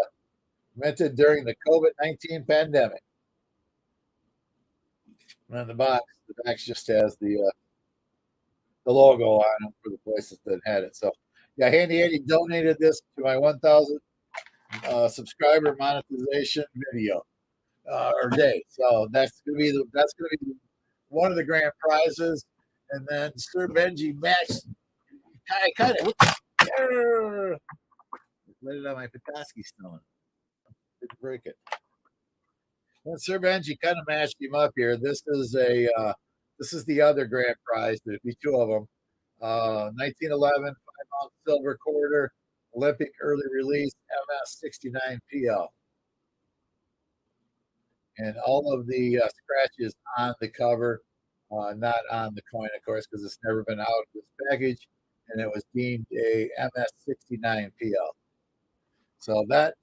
minted during the COVID-19 pandemic. And on the box just has the logo on it for the places that had it. So, yeah, Andy donated this to my 1,000 subscriber monetization video or day. So that's gonna be one of the grand prizes. And then Sir Benji matched. I kind of let it on my Petoskey stone. Didn't break it. And Sir Benji kind of matched him up here. This is the other grand prize. There'd be two of them. 1911 5-ounce silver quarter Olympic early release MS 69 PL. And all of the scratches on the cover, not on the coin, of course, because it's never been out of this package, and it was deemed a MS 69 PL. So that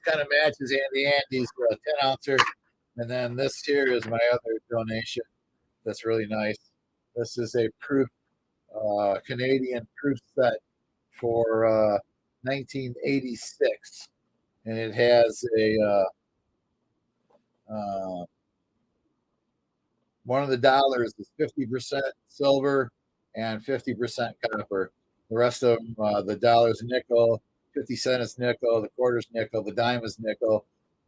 kind of matches Andy's 10-ouncer. And then this here is my other donation. That's really nice. This is a proof Canadian proof set for 1986, and it has a one of the dollars is 50% silver and 50% copper. The rest of them, the dollar's nickel, 50 cent is nickel, the quarter's nickel, the dime is nickel.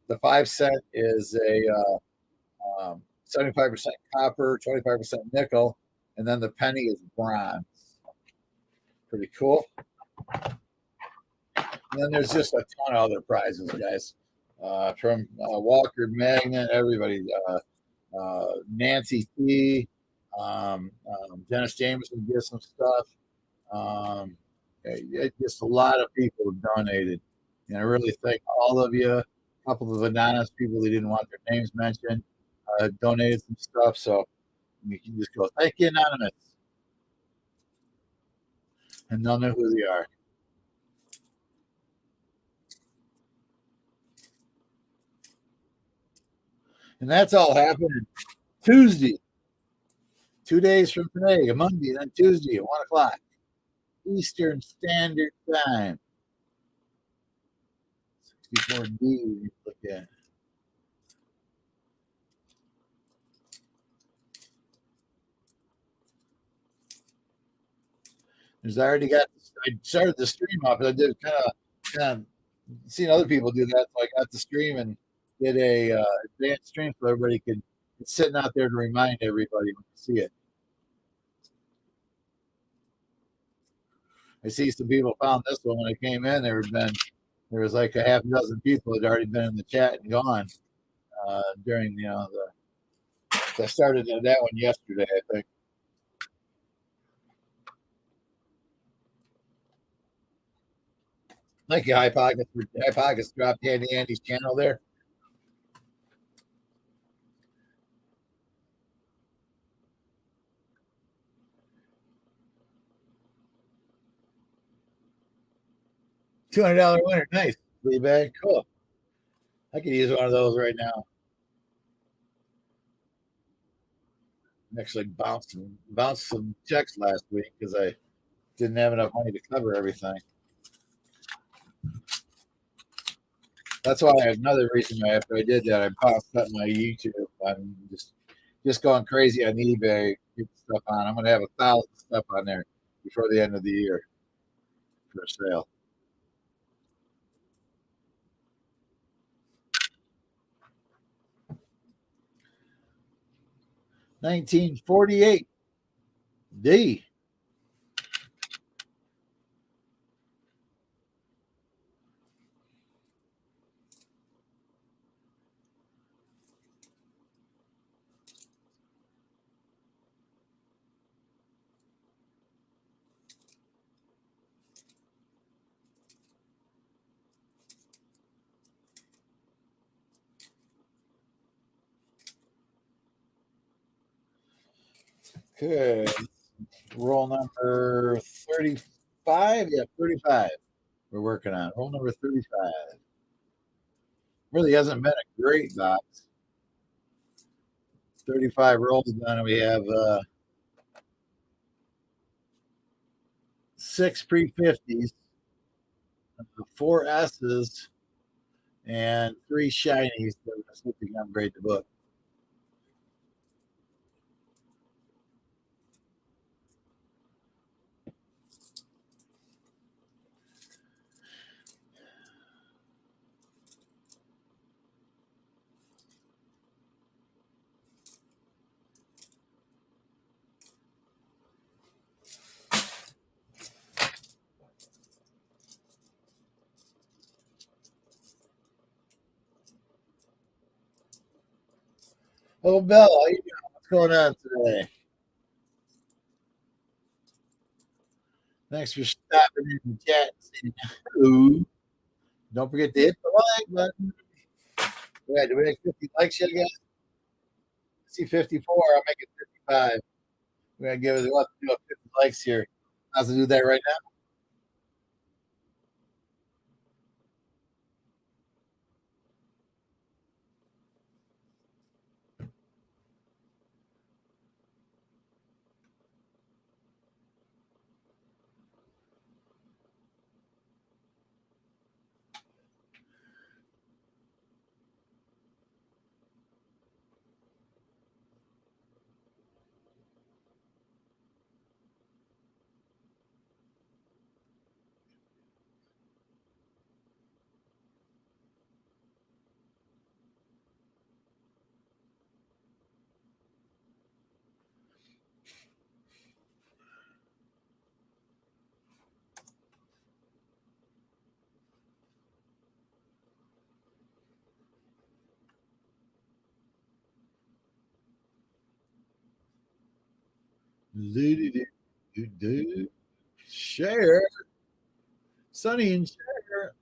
The 5 cent is a 75% copper, 25% nickel, and then the penny is bronze. Pretty cool. And then there's just a ton of other prizes, guys. From Walker Magnet, everybody, Nancy T, Dennis Jameson did some stuff. Just a lot of people donated, and I really thank all of you. A couple of anonymous people that didn't want their names mentioned donated some stuff, so you can just go, thank you, anonymous, and they'll know who they are. And that's all happening Tuesday, 2 days from today, a Monday, then Tuesday at 1 o'clock Eastern Standard Time. 64D, we look at. There's already got. I started the stream off, but I did kind of seen other people do that, so I got the stream and did a advanced stream so everybody could. It's sitting out there to remind everybody when you see it. I see some people found this one when I came in. There was like a half dozen people that had already been in the chat and gone during I started that one yesterday, I think. Thank you, High Pockets. High Pockets dropped Andy's channel there. $200 winner. Nice. Flea bag. Cool. I could use one of those right now. Actually bounced some checks last week because I didn't have enough money to cover everything. That's why another reason why after I did that, I paused cut my YouTube. I'm just going crazy on eBay, get stuff on. I'm gonna have 1,000 stuff on there before the end of the year for sale. $19.48 D. Okay. Roll number 35. Yeah, 35. We're working on roll number 35. Really hasn't been a great box. 35 rolls done, and we have 6 pre-50s, 4 S's, and 3 shinies that we're supposed to upgrade the book. Oh, Bell, how you doing? What's going on today? Thanks for stopping in the chat and saying hello. Don't forget to hit the like button. Yeah, do we have 50 likes yet, guys? I see 54. I'll make it 55. We're gonna give it. We'll have to do a 50 likes here. How's to do that right now? Share, Sonny and share.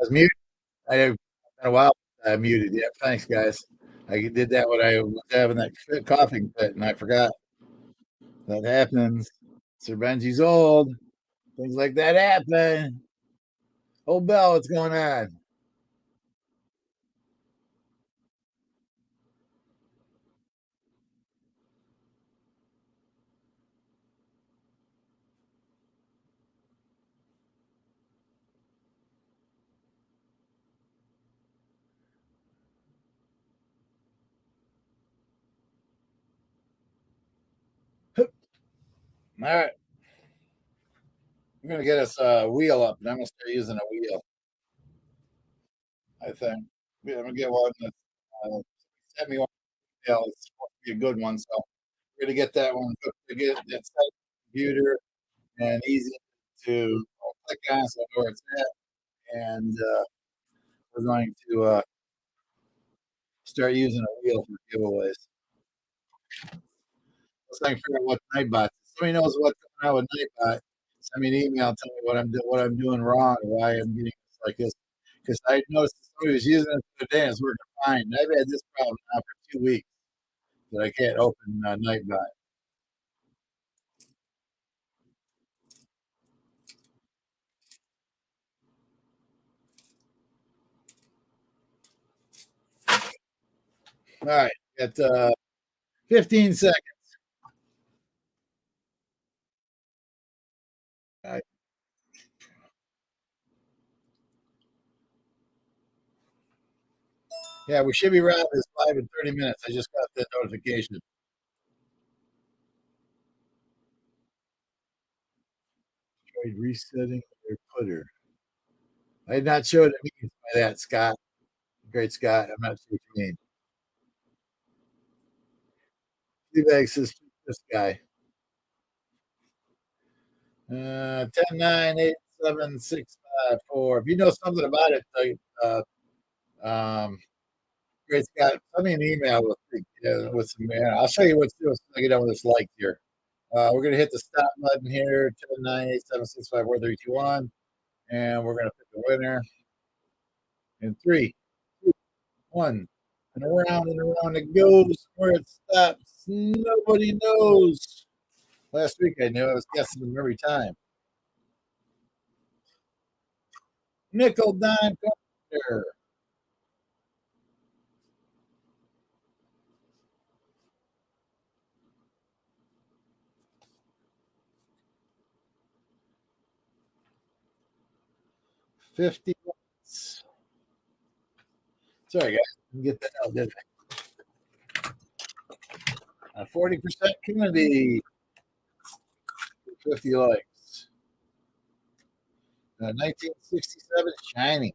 was muted. I had a while. I muted. Yeah, thanks, guys. I did that when I was having that coughing fit, and I forgot. That happens. Sir Benji's old. Things like that happen. Oh, Bell, what's going on? All right. I'm going to get us a wheel up, and I'm going to start using a wheel, I think. Yeah, I'm going to get one that sent me one email. It's supposed to be a good one. So we're going to get that one to get that set computer and easy to click on so I know where it's at. And we're going to start using a wheel for giveaways. Let's try and figure out what Nightbot. If somebody knows what's going on with Nightbot, send me an email, tell me what I'm doing wrong, or why I'm getting this like this. Because I noticed that somebody was using it the other day and it's working fine. And I've had this problem now for 2 weeks that I can't open Nightbot. All right, got 15 seconds. All right. Yeah, we should be wrapping this 5 and 30 minutes. I just got that notification. Tried resetting your putter. I did not show what it means by that, Scott. Great Scott. I'm not sure what you mean. Fleabag says this guy. 10, 9, 8, 7, 6, 5, 4. If you know something about it, Great Scott, send me an email with some. I'll show you what's doing when I get done with this like here. We're gonna hit the stop button here. 10, 9, 8, 7, 6, 5, 4, 3, 2, 1, and we're gonna pick the winner in 3, 2, 1, and around it goes. Where it stops, nobody knows. Last week I knew I was guessing them every time. Nickel dime quarter. $50. Sorry, guys. Didn't get that out, did I? 40% community. 50 likes. 1967 shiny.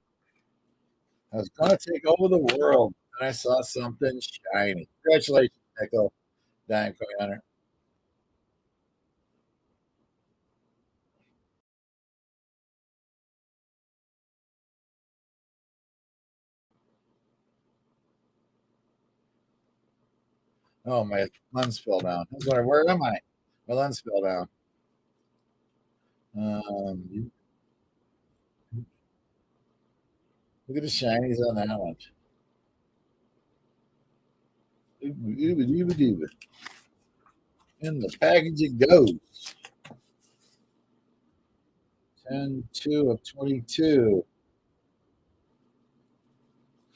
I was going to take over the world, and I saw something shiny. Congratulations, Nickel. Dime Coin. Oh, my lens fell down. I was wondering, where am I? My lens fell down. Look at the shinies on that one. In the package it goes. 10, 2 of 22.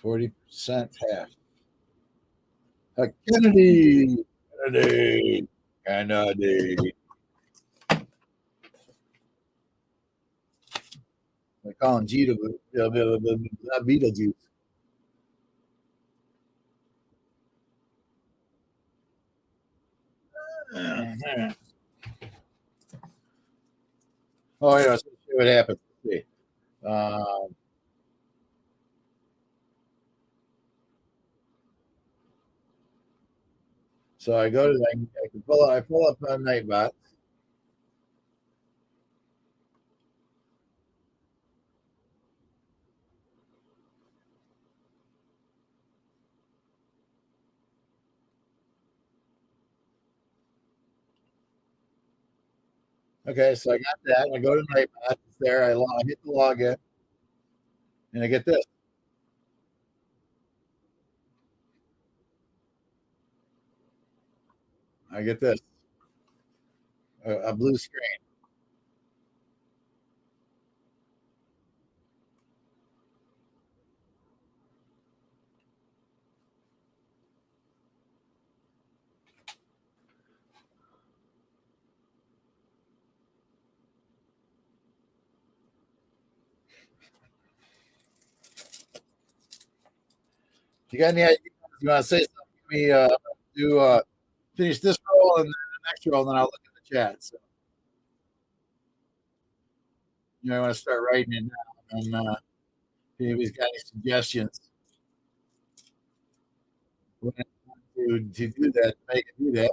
40% half. Kennedy. Kennedy. Kennedy. They call him Beetlejuice. Oh, yeah, let's see what happens. Let's see. So I go to I pull up on Nightbot. Okay, so I got that. I go to Nightbot. It's there. I hit the login. And I get this. I get this. A blue screen. You got any ideas? You want to say something? Give me do finish this roll and then the next roll, and then I'll look at the chat. So you know, I want to start writing it now, and if anybody's got any suggestions to do that, make it do that.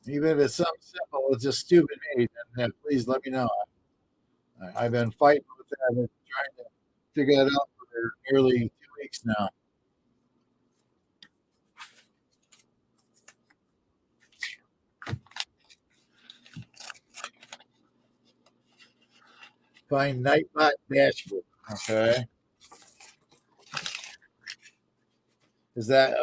Even if it's something simple, it's just stupid me, then please let me know. I've been fighting with that. I've been trying to figure that out for nearly 2 weeks now. Find Nightbot dashboard. Okay. Is that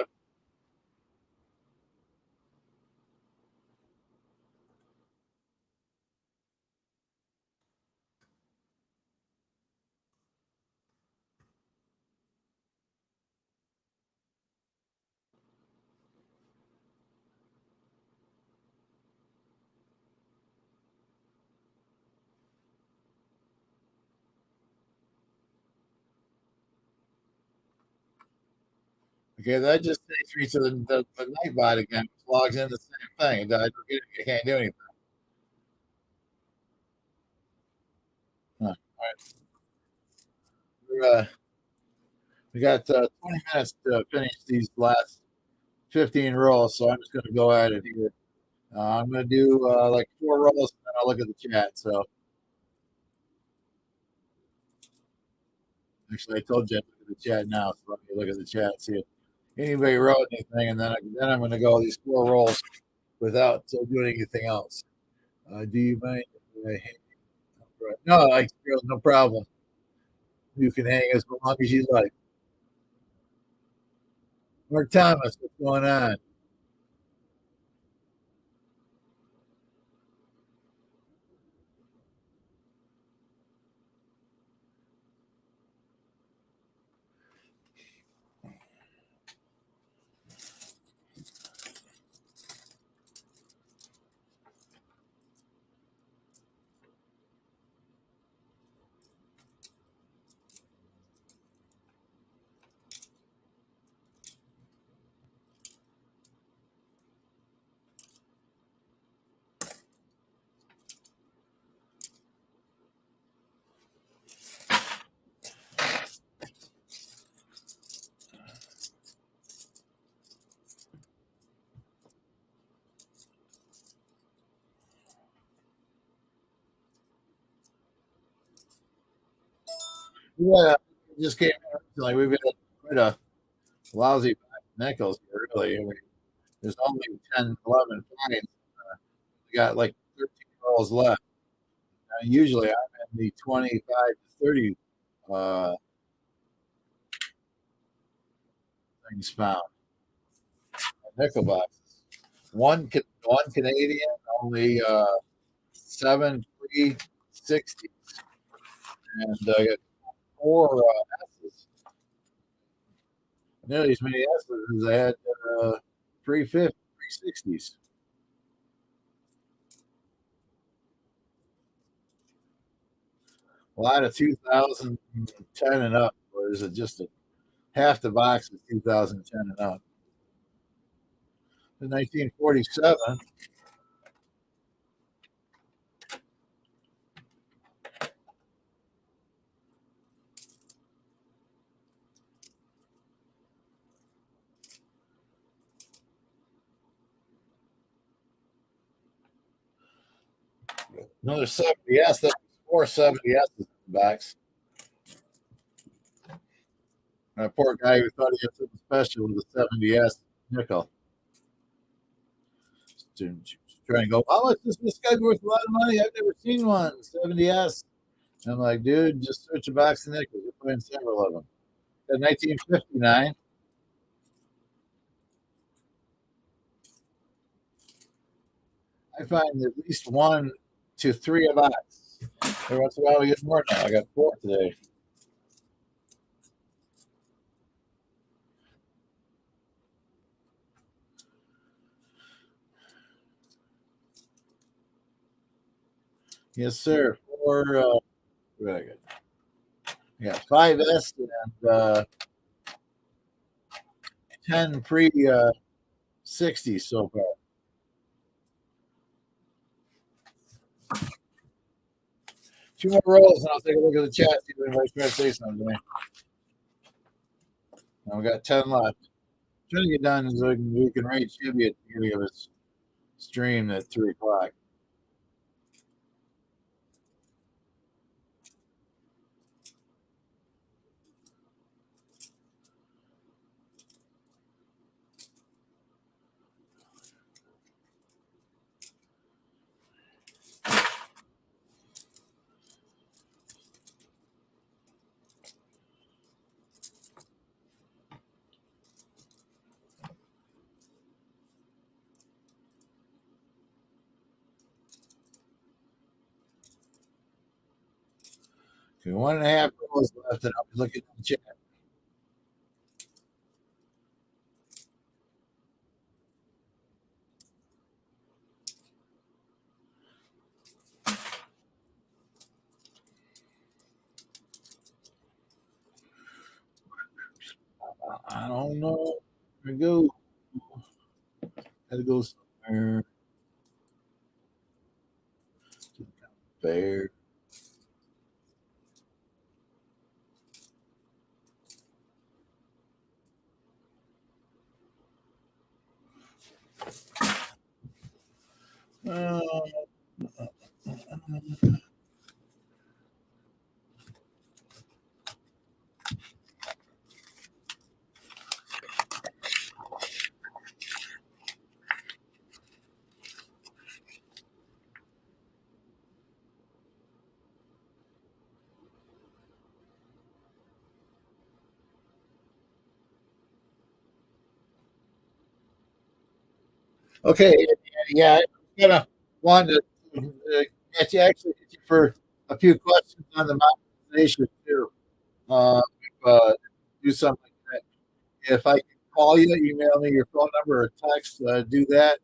okay? That just takes me to the Nightbot again. It logs in the same thing. I can't do anything. Huh. All right. We got 20 minutes to finish these last 15 rolls, so I'm just going to go at it here. I'm going to do like 4 rolls, and then I'll look at the chat. So actually, I told you to look at the chat now, so let me look at the chat, see if anybody wrote anything, and then I'm going to go these 4 rolls without doing anything else. Do you mind? No, no problem. You can hang as long as you like. Mark Thomas, what's going on? Yeah, just came in recently. We've got quite a lousy nickels here, really. I mean, there's only 10, 11 finds. We got like 13 rolls left. Usually I'm in the 25 to 30 uh, things found. Nickel boxes. One Canadian, only 7 free 60s. And I got 4 S's. Nearly as many S's as I had 350, 360s. A lot of 2010 and up, or is it just half the box is 2010 and up? In 1947, another 70S. That's 4 70S's in the box. That poor guy who thought he had something special with the 70S nickel. Trying to go, how much is this guy worth? A lot of money. I've never seen one. 70S. And I'm like, dude, just search a box of nickels. You'll find several of them. In 1959. I find at least 1 to 3 a box. Every once in a while we get more now. I got 4 today. Yes, sir. 4 what I got? I got 5S and 10 pre 60 so far. Two more rolls and I'll take a look at the chat, see if anybody's trying to say something to me. Now we got 10 left. Trying to get done so we can rate Chibby at the beginning of his stream at 3 o'clock. Okay, 1.5 rolls left, and I'll be looking at the chat. I don't know. Where to go? Gotta go somewhere. Fair. Uh, okay, yeah, I kind of wanted to actually get you for a few questions on the monetization too. Do something like that. If I can call you, email me your phone number or text, do that,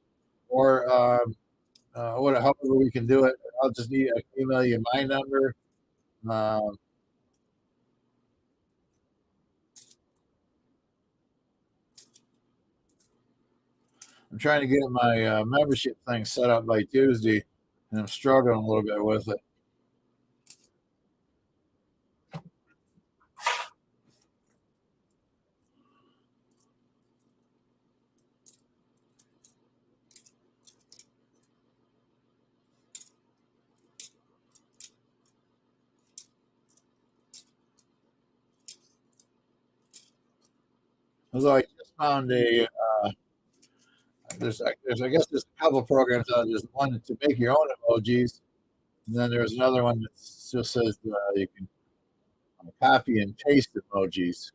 or however we can do it. I'll just need I can email you my number. Um, I'm trying to get my membership thing set up by Tuesday, and I'm struggling a little bit with it. Although I just found there's I guess there's a couple programs out. There's one to make your own emojis, and then there's another one that just says you can copy and paste emojis.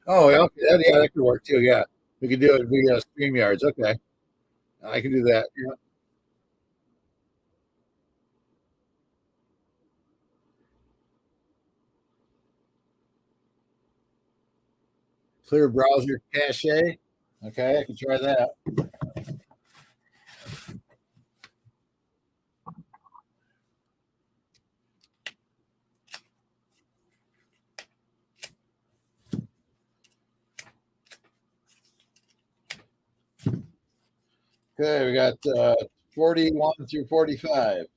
Oh, yeah, okay, yeah, that could work too. Yeah, we could do it via StreamYards. Okay, I can do that. Yeah. Clear browser cache. Okay, I can try that. Okay, we got 41 through 45.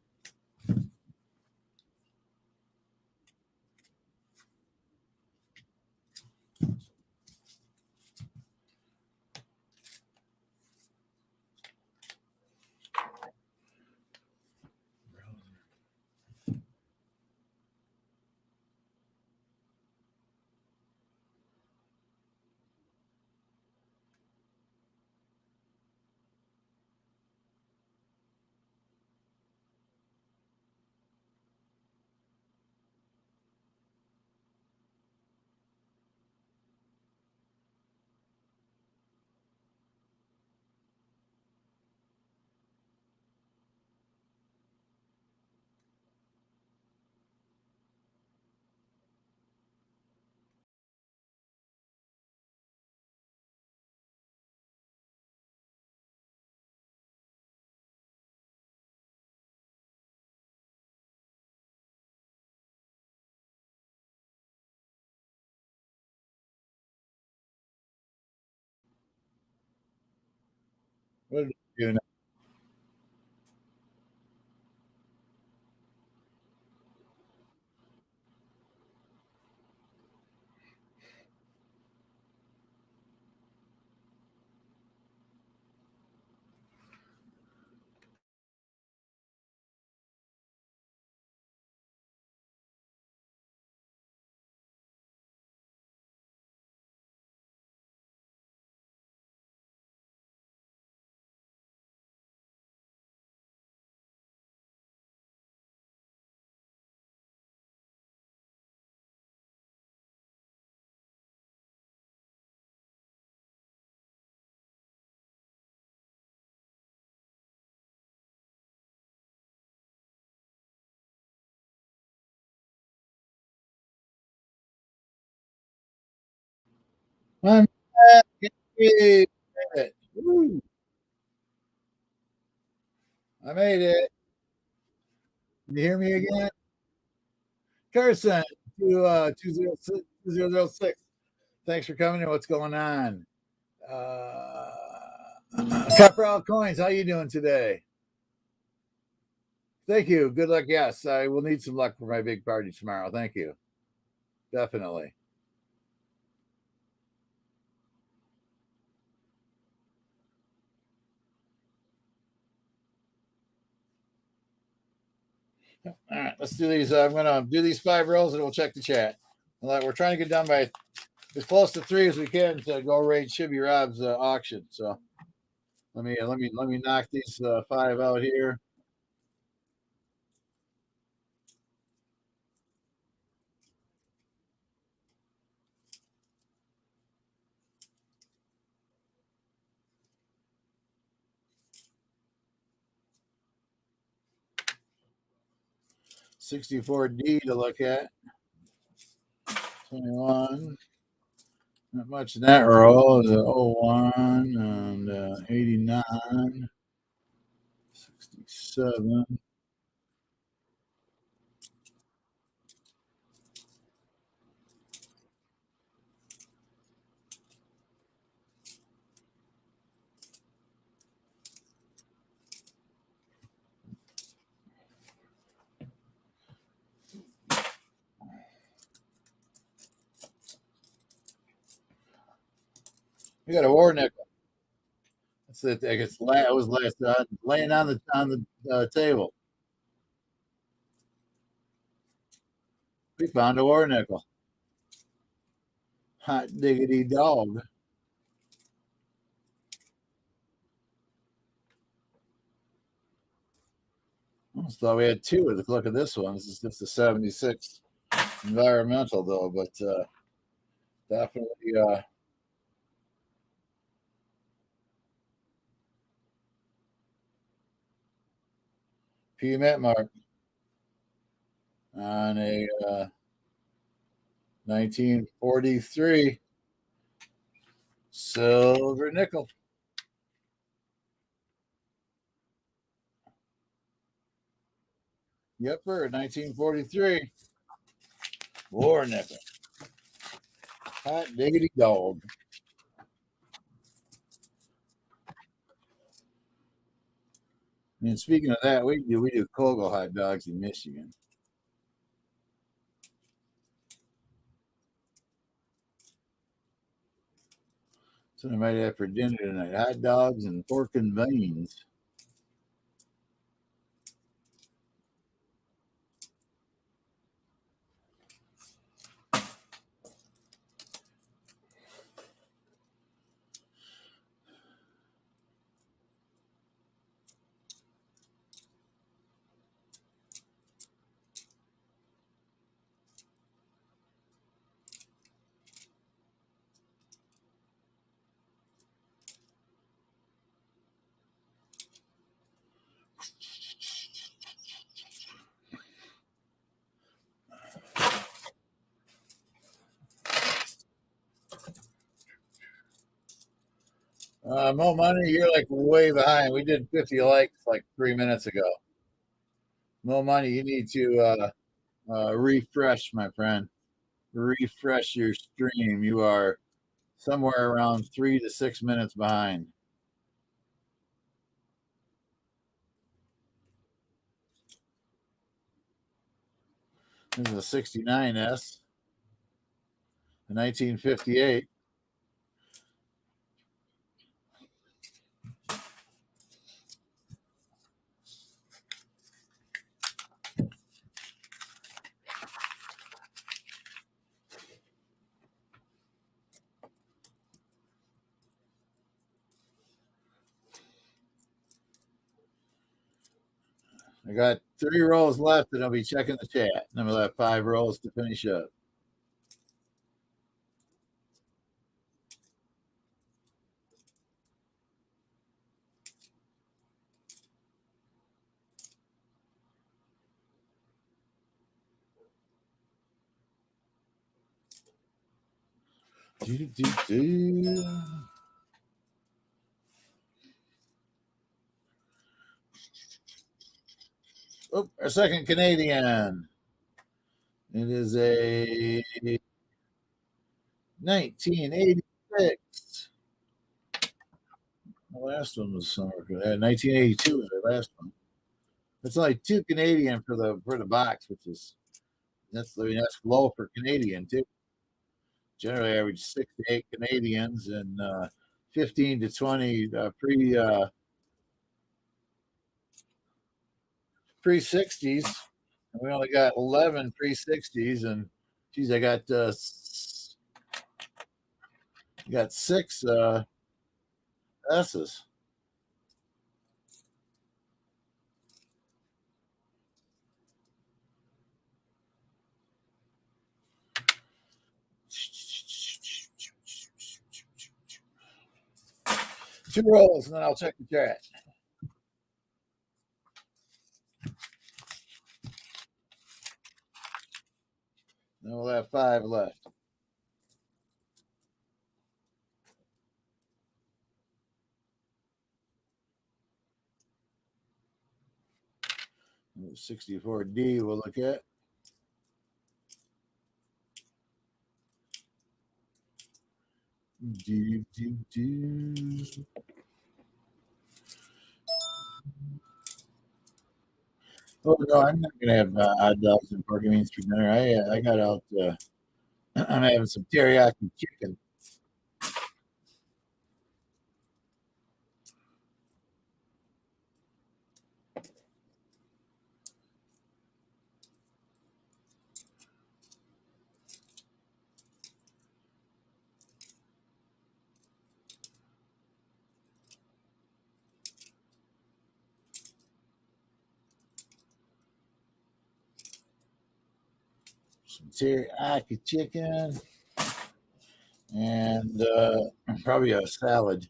What did you do? I'm back. Yay. Woo. I made it. Can you hear me again? Carson, 2006. Thanks for coming in. What's going on? Uh, Caporal Coins, how you doing today? Thank you. Good luck. Yes, I will need some luck for my big party tomorrow. Thank you. Definitely. All right, let's do these. I'm going to do these 5 rolls and we'll check the chat. We're trying to get done by as close to 3 as we can to go raid Shibby Rob's auction. So let me knock these 5 out here. $64D to look at. 21. Not much in that row. The 01 and 89. 67. We got a war nickel. That's it. I guess it was last laying on the table. We found a war nickel. Hot diggity dog. Almost thought we had 2 with a look at this one. This is just a 76 environmental though, but definitely PM mark on a 1943 silver nickel. Yep, for 1943 war nickel. Hot diggity dog. And speaking of that, we do Kogo hot dogs in Michigan. So I might have for dinner tonight: hot dogs and pork and beans. Mo Money, you're like way behind. We did 50 likes like 3 minutes ago. Mo Money, you need to refresh, my friend. Refresh your stream. You are somewhere around 3 to 6 minutes behind. This is a 69S, a 1958. I got 3 rolls left, and I'll be checking the chat. And we'll have 5 rolls to finish up. Oh, our second Canadian. It is a 1986. The last one was somewhere. 1982 was our last one. It's only 2 Canadian for the box, which is that's low for Canadian too. Generally, average 6 to 8 Canadians and 15 to 20 pre 60s. And we only got 11 pre 60s, and geez, I got 6 S's. Two rolls, and then I'll check the chat. Then we'll have 5 left. The 64D we'll look at. Oh no, I'm not gonna have hot dogs and pork and beans for dinner. I got out. I'm having some teriyaki chicken. Some teriyaki chicken, and probably a salad.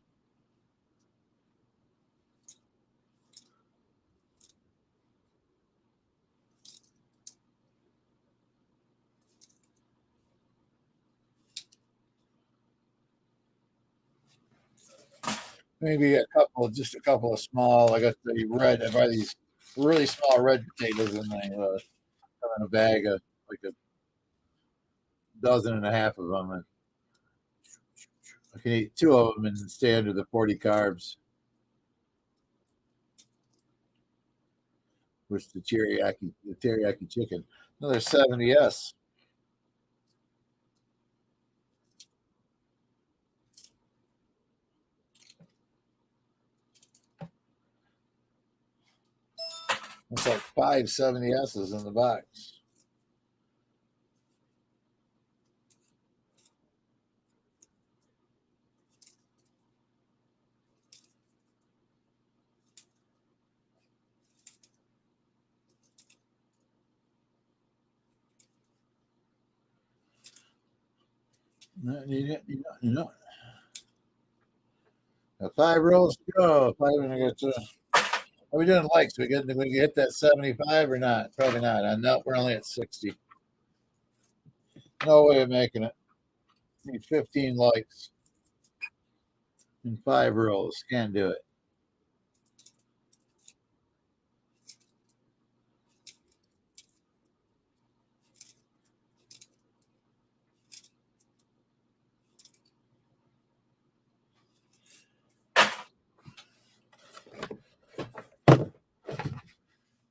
Maybe just a couple of small. I got the red. I buy these really small red potatoes, and they come in a bag of like a dozen and a half of them. And I can eat 2 of them and stay under the 40 carbs. Which the teriyaki chicken. Another 70S. It's like 5 70S's in the box. You know. 5 rolls to go. 5 and I got are we doing likes? We get hit that 75 or not? Probably not. No, we're only at 60. No way of making it. Need 15 likes in 5 rolls. Can't do it.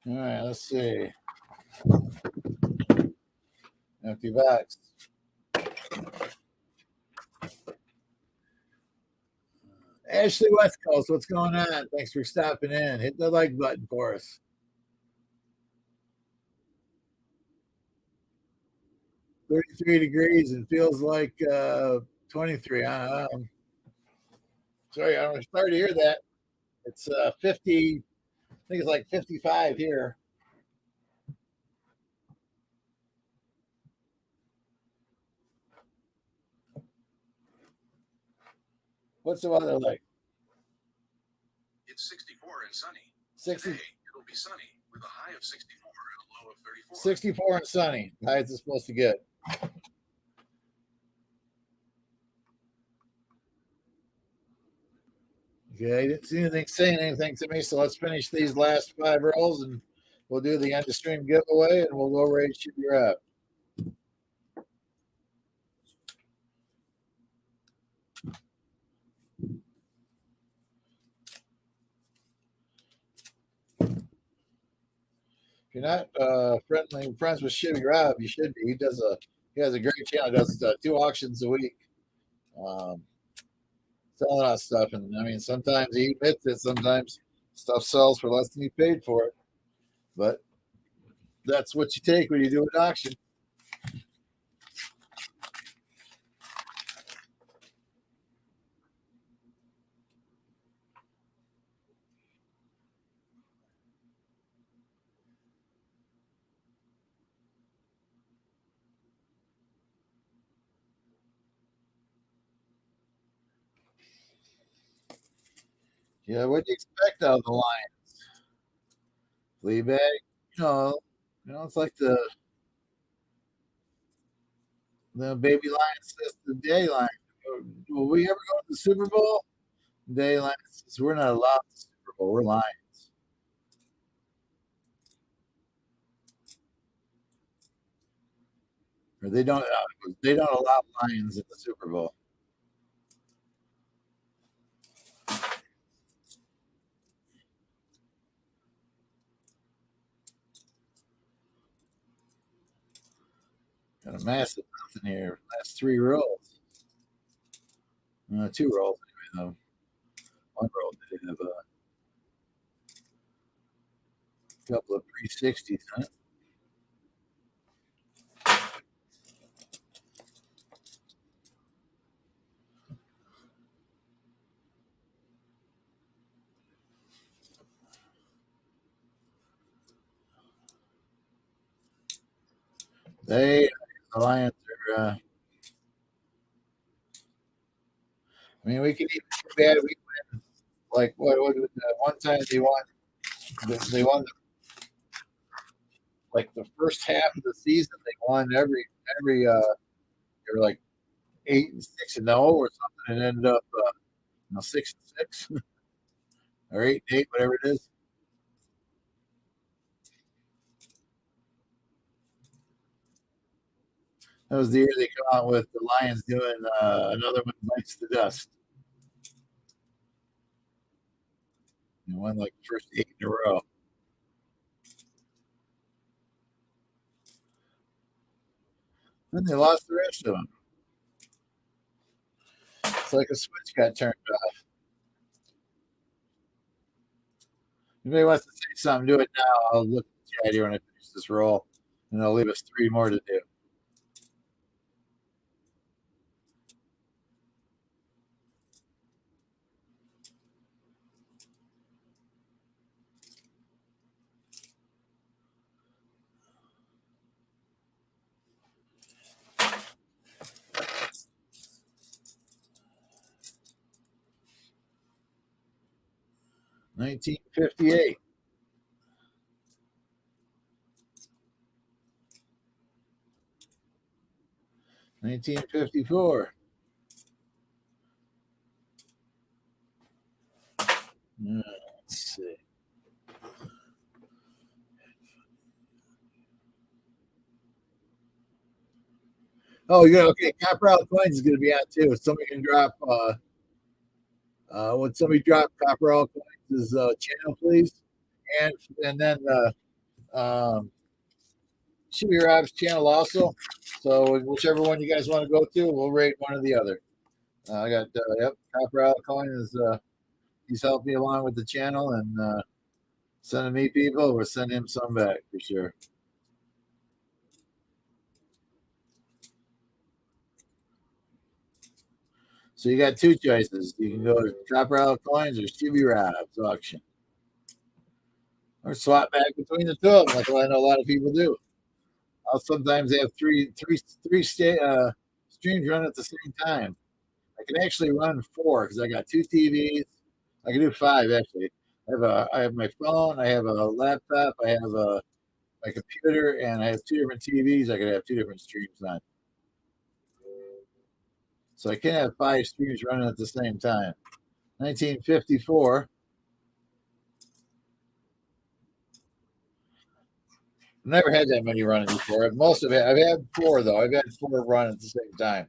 All right, let's see. Empty box. Ashley West Coast, what's going on? Thanks for stopping in. Hit the like button for us. 33 degrees and feels like 23. Sorry, I'm sorry to hear that. It's 50. I think it's like 55 here. What's the weather like? It's 64 and sunny. 60. Today, it'll be sunny with a high of 64 and a low of 34. 64 and sunny. How is it supposed to get? Okay, I didn't see anything saying anything to me, so let's finish these last 5 rolls and we'll do the end of stream giveaway and we'll go right to your app. If you're not friends with Shivy Rob, you should be. He has a great channel. He does 2 auctions a week, selling us stuff. And I mean, sometimes he admits it. Sometimes stuff sells for less than he paid for it. But that's what you take when you do an auction. Yeah, what do you expect out of the Lions? Fleabag, it's like the baby lion says the day lion. Will we ever go to the Super Bowl? Day lion says we're not allowed to the Super Bowl. We're Lions. Or they don't allow Lions in the Super Bowl. Got a massive nothing here. Last 3 rolls. 2 rolls anyway, though. 1 roll did have a couple of 360s on it. The Lions are. I mean, we could even do bad. We win. Like what? One time they won. They won like the first half of the season. They won every. They were like 8-6-0 or something, and ended up 6-6 or 8-8, whatever it is. That was the year they come out with the Lions doing another one bites the dust. They won like the first 8 in a row. Then they lost the rest of them. It's like a switch got turned off. Anybody wants to say something, do it now. I'll look at the chat here when I finish this roll, and I'll leave us 3 more to do. $19.58. $19.54. Let's see. Oh, yeah. Okay. Copper Out Coins is going to be on too. Somebody can drop. Would somebody drop Copper Out Coins' channel, please? And then Shimmy Rob's channel also. So whichever one you guys want to go to, we'll rate one or the other. I got yep, Copper Alkaline is he's helped me along with the channel and sending me people. We'll send him some back for sure. So you got two choices. You can go to Copper Alkalines or Stevie Rob's auction, or swap back between the two of them, like I know a lot of people do. I'll sometimes have three streams run at the same time. I can actually run four because I got two TVs. I can do five actually. I have my phone, I have a laptop, I have my computer, and I have two different TVs. I could have two different streams on. So I can have five streams running at the same time. 1954. Never had that many running before. Most of it, I've had four though. I've had four run at the same time.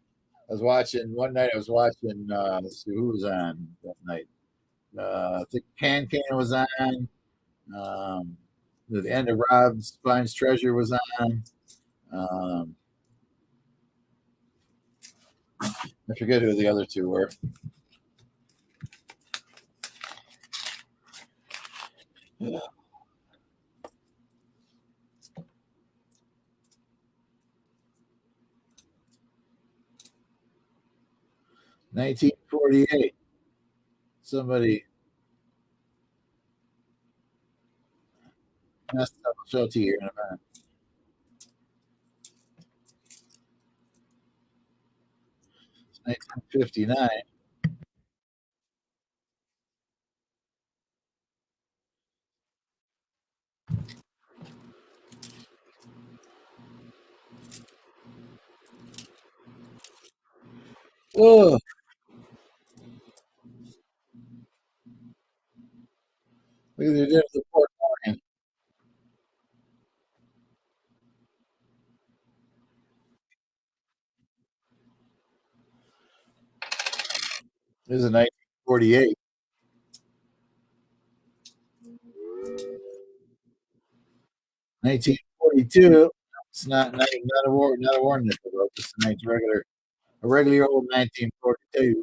I was watching one night. I was watching. Let's see who was on that night. I think Can was on. The end of Rob Spine's Treasure was on. I forget who the other two were. Yeah. $1948. Somebody messed up. I'll show it to you here in a minute. It's 1959. Oh, look at the difference of Port Morgan. This is a 1948. 1942. It's not a war nickel, though. Just a nice regular old 1942.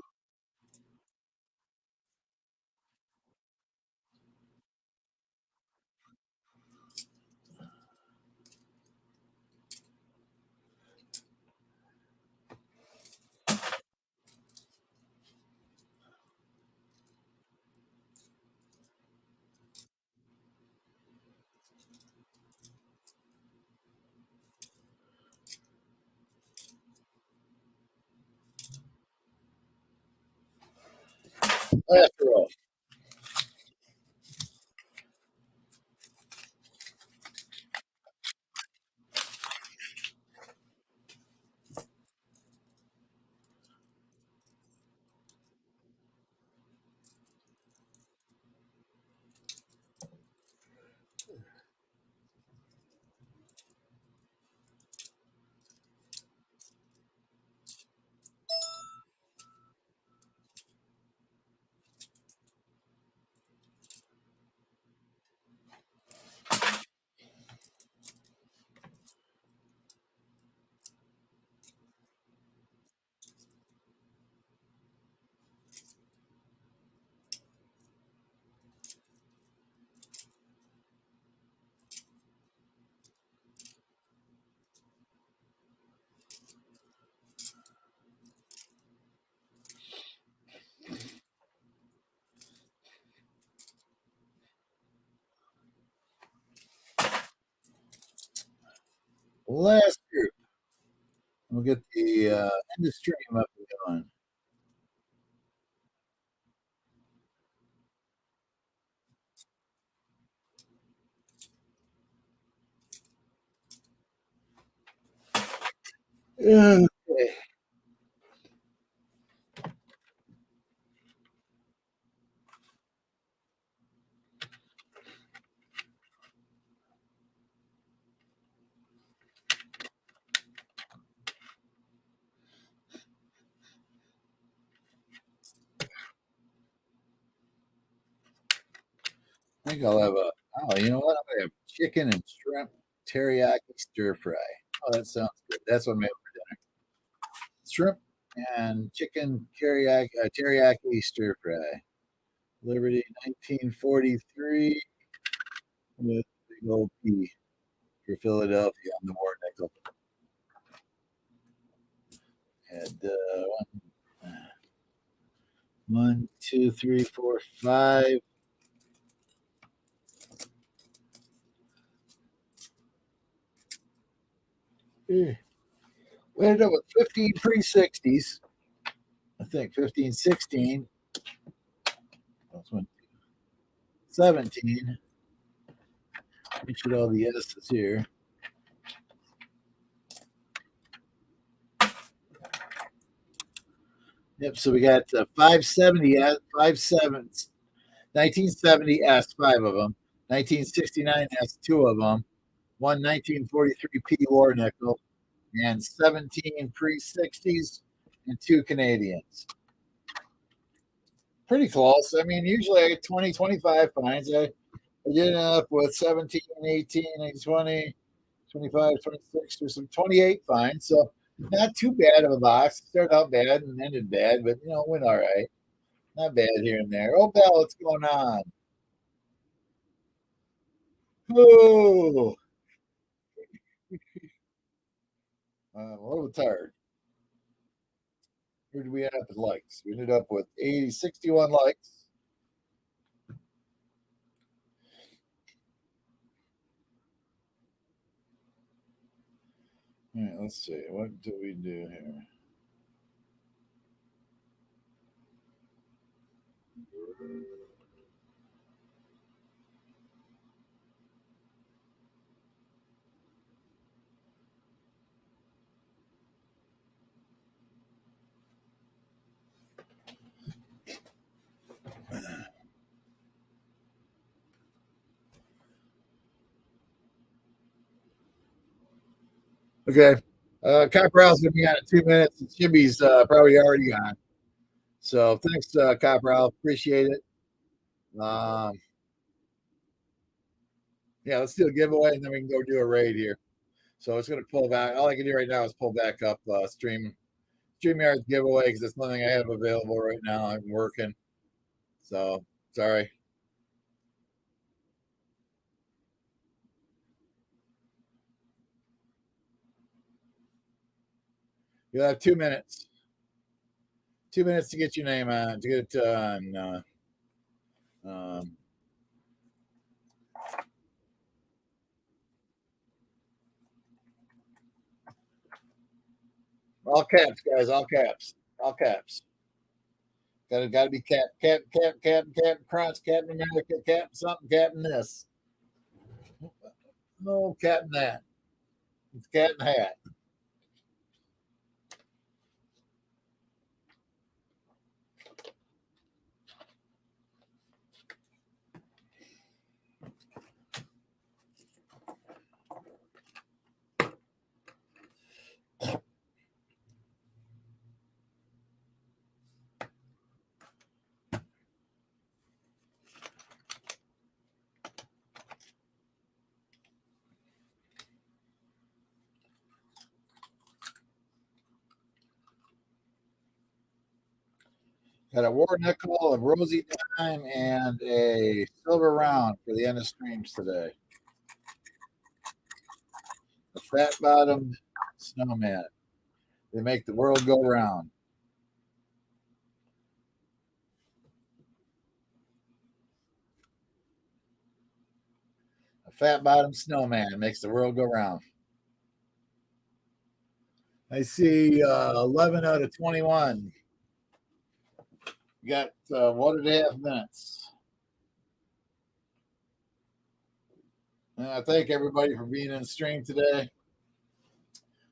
After all, last group. We'll get the end of stream up and going. Okay. I think I'll have you know what? I'm going to have chicken and shrimp teriyaki stir fry. Oh, that sounds good. That's what I made for dinner. Shrimp and chicken teriyaki stir fry. Liberty 1943 with big old P for Philadelphia on the war nickel. Had one, two, three, four, five. We ended up with 15 pre-60s. I think 15, 16. That's one, 17. We should all the S's here. Yep, so we got 570 1970 S, 5 of them. 1969 S, 2 of them. One 1943 P war nickel, and 17 pre-60s and 2 Canadians. Pretty close. I mean, usually I get 20, 25 fines. I ended up with 17, 18, 20, 25, 26, or some 28 fines. So not too bad of a box. Started out bad and ended bad, but went all right. Not bad here and there. Oh, Bell, what's going on? Oh, I'm a little tired. Where did we end up with likes? We ended up with 61 likes. All right, let's see. What do we do here? Okay. Copperal's going to be on in 2 minutes. And Chibi's probably already on. So thanks, Copperal. Appreciate it. Yeah, let's do a giveaway and then we can go do a raid here. So it's going to pull back. All I can do right now is pull back up StreamYard's giveaway because it's the only thing I have available right now. I'm working. So sorry. You'll have 2 minutes. 2 minutes to get your name on, to get it on. All caps, guys. All caps. All caps. Got to be Captain Crunch, Captain America, Captain something, Captain this. No, Captain that. It's Captain Hat. Got a war nickel, a rosy dime, and a silver round for the end of streams today. A fat bottomed snowman. They make the world go round. A fat bottomed snowman makes the world go round. I see 11 out of 21. You got 1.5 minutes. And I thank everybody for being in the stream today.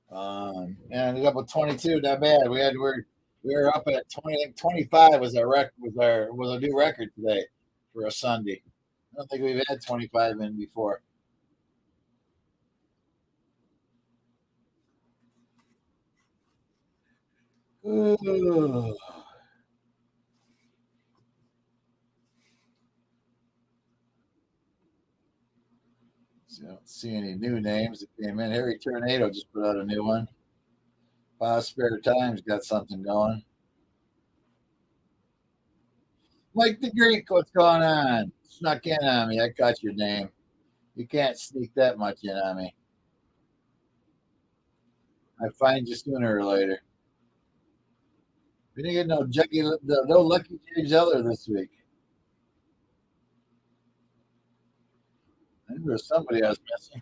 And ended up with 22. Not bad. We were up at 20. I think 25 was our was a new record today for a Sunday. I don't think we've had 25 in before. Ooh. I don't see any new names that came in. Harry Tornado just put out a new one. Spare Time's got something going. Mike the Greek, what's going on? Snuck in on me. I got your name. You can't sneak that much in on me. I find you sooner or later. We didn't get no Lucky James Eller this week. I knew there was somebody I was missing.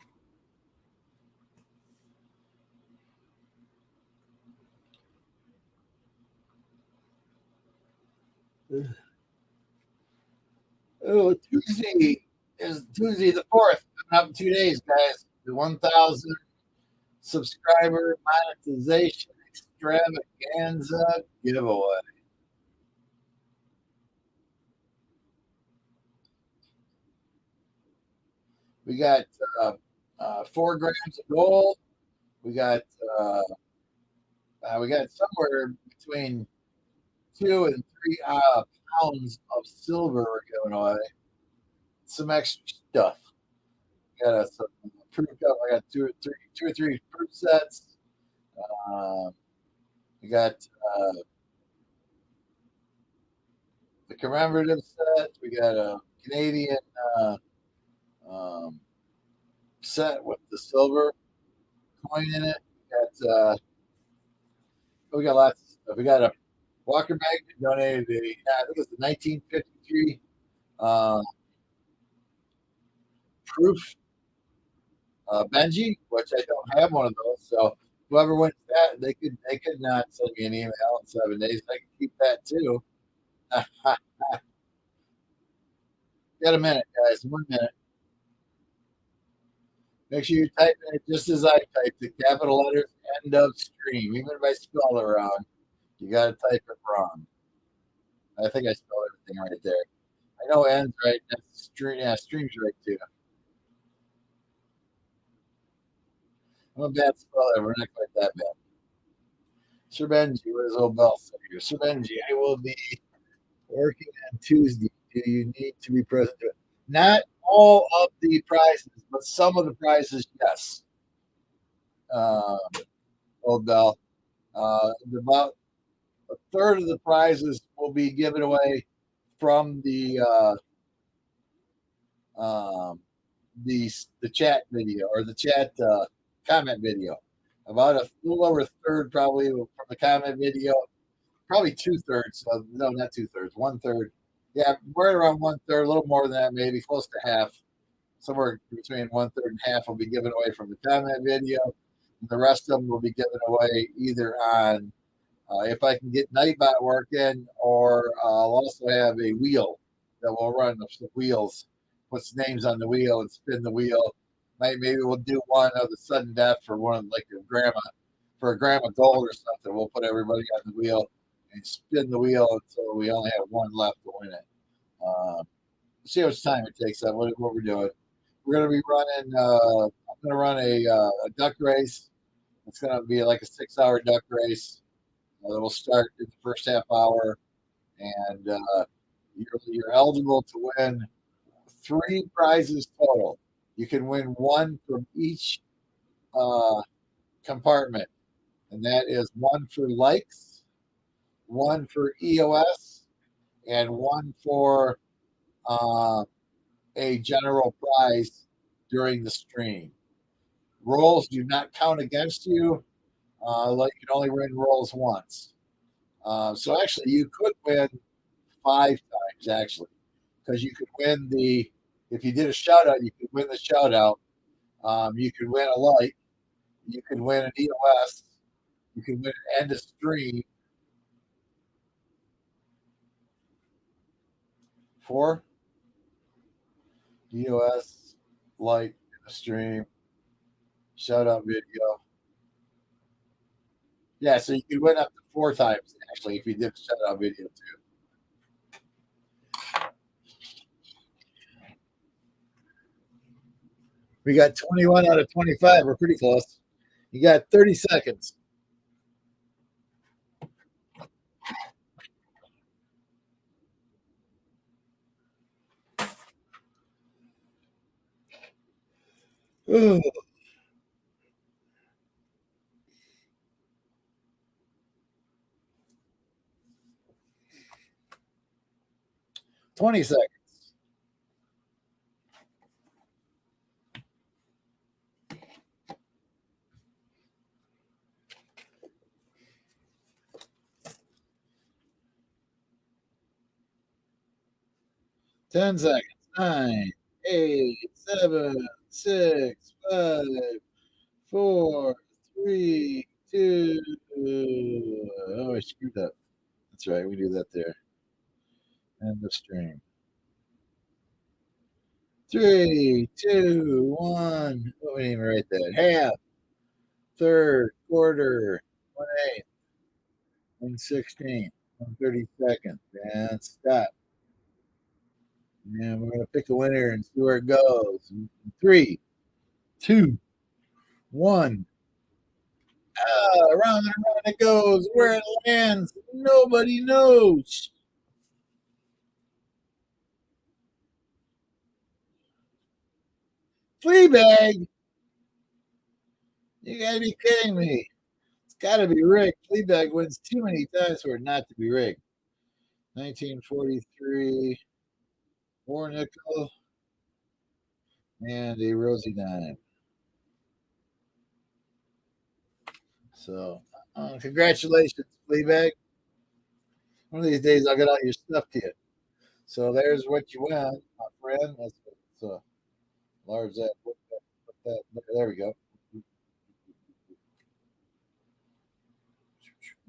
Oh, Tuesday is Tuesday the 4th. Coming up in 2 days, guys. The 1,000 subscriber monetization extravaganza giveaway. We got 4 grams of gold. We got somewhere between 2 and 3 pounds of silver we're giving away. Some extra stuff. We got some proof cup. I got two or three proof sets. We got the commemorative set. We got a Canadian set with the silver coin in it. We got lots of stuff. We got a Walker magnet donated. I think it was the 1953 proof Benji, which I don't have one of those. So whoever wins that, they could not send me an email in 7 days. I can keep that too. Got a minute, guys. 1 minute. Make sure you type in it just as I typed the capital letters end of stream. Even if I spell it wrong, you got to type it wrong. I think I spelled everything right there. I know end's right. That's stream. Yeah, stream's right too. I'm a bad speller. We're not quite that bad. Sir Benji, what does old Bell say here? Sir Benji, I will be working on Tuesday. Do you need to be present? Not all of the prizes, but some of the prizes, yes. Old Bell. About a third of the prizes will be given away from the chat video or the chat comment video. About a little over a third, probably from the comment video. Probably 2/3. No, not 2/3. 1/3. Yeah, right around 1/3. A little more than that, maybe close to half. Somewhere between 1/3 and half will be given away from the comment video. The rest of them will be given away either on if I can get Nightbot working, or I'll also have a wheel that will run the wheels, puts names on the wheel and spin the wheel. Maybe we'll do one of the sudden death for one of like a grandma gold or something. We'll put everybody on the wheel and spin the wheel until we only have one left to win it. See how much time it takes. What we're doing. We're going to be running. I'm going to run a duck race. It's going to be like a 6-hour duck race. It'll start in the first half hour, and you're eligible to win 3 prizes total. You can win 1 from each compartment, and that is 1 for likes, 1 for EOS, and 1 for a general prize during the stream. Rolls do not count against you. You can only win rolls once. So actually, you could win 5 times actually, because you could win if you did a shout out, you could win the shout out. You could win a like. You could win an EOS. You could win an end of stream. 4 EOS, like, a stream, shout out video. Yeah, so you could win up to 4 times actually if you did a shout out video too. We got 21 out of 25. We're pretty close. You got 30 seconds. Ooh. 20 seconds. Ten seconds. 9, 8, 7, 6, 5, 4, 3, 2. Oh, I screwed up. That's right. We do that there. End of stream. 3, 2, 1. Oh, we didn't even write that. Half, third, quarter, 1/8, 1/16, 1/32. And stop. And we're going to pick a winner and see where it goes. 3, 2, 1. Around and around it goes. Where it lands, nobody knows. Fleabag. You gotta be kidding me. It's gotta be rigged. Fleabag wins too many times for it not to be rigged. 1943, four nickel, and a rosy dime. So, congratulations, Fleabag. One of these days I'll get out your stuff to you. So there's what you won, my friend. That's large that. There we go.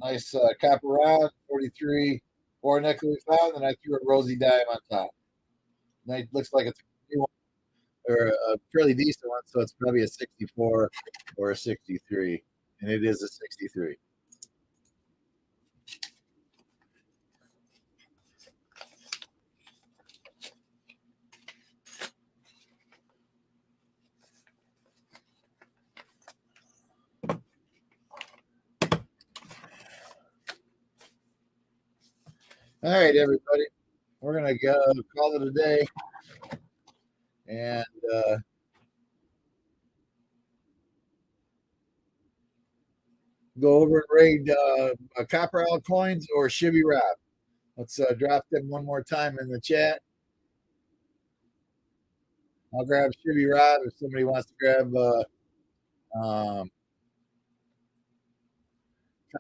Nice copper round, 43, four nickel we found, and I threw a rosy dime on top. And it looks like it's a new one, or a fairly decent one, so it's probably a 64 or a 63, and it is a 63. All right, everybody. We're going to go call it a day. And go over and raid Copper Owl coins or Shibby Rob. Let's drop them one more time in the chat. I'll grab Shibby Rob if somebody wants to grab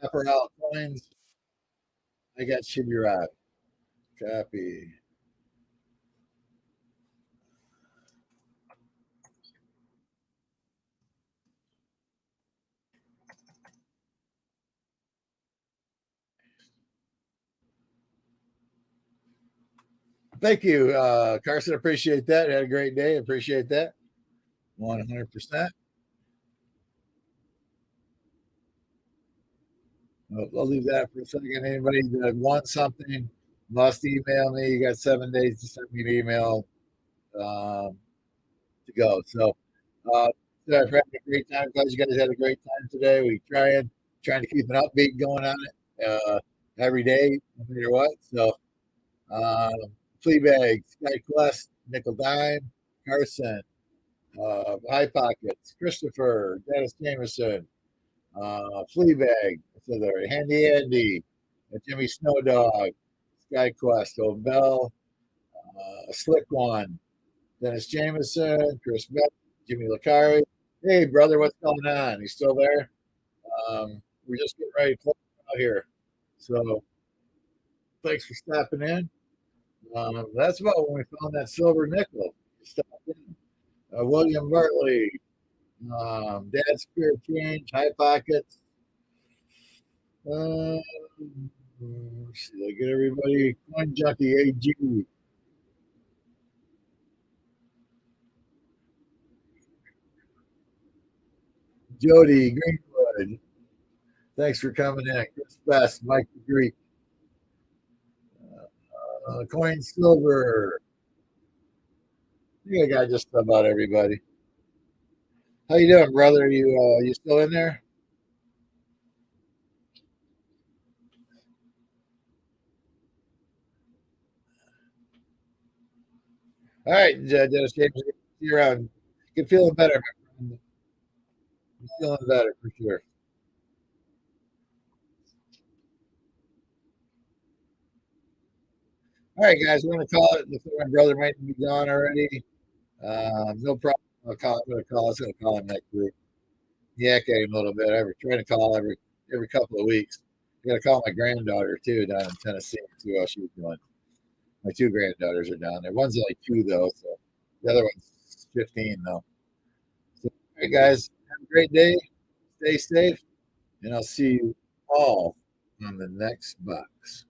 Copper Owl coins. I got Shibby Rob. Copy. Thank you, Carson. Appreciate that. Had a great day. Appreciate that. 100%. I'll leave that for a second. Anybody that wants something must email me. You got 7 days to send me an email to go. So, sorry for having a great time. Glad you guys had a great time today. We trying to keep an upbeat going on it every day, no matter what. So, Fleabag, Sky Quest, Nickel Dime, Carson, High Pockets, Christopher, Dennis Jameson, Fleabag, so there, Handy Andy, Jimmy Snowdog, Sky Quest, Obel, Slick One, Dennis Jameson, Chris Beck, Jimmy Lacari. Hey, brother, what's going on? You still there? We're just getting ready to close out here. So thanks for stopping in. That's about when we found that silver nickel. William Bartley, Dad's Spare Change, High Pockets. See, I get everybody. Coin Junkie AG. Jody Greenwood. Thanks for coming in. Chris Best, Mike the Greek. Coin Silver. I think I got just about everybody. How you doing, brother? You still in there? All right, Dennis James. See you around. Get feeling better. I'm feeling better for sure. All right, guys, we're going to call it. Looks like my brother might be gone already. No problem. I'm going to call. I was going to call him next week. Yak at him a little bit. I'm trying to call every couple of weeks. I got to call my granddaughter too down in Tennessee and see how she's doing. My two granddaughters are down there. One's only 2 though, so the other one's 15 though. So, all right, guys, have a great day. Stay safe, and I'll see you all on the next box.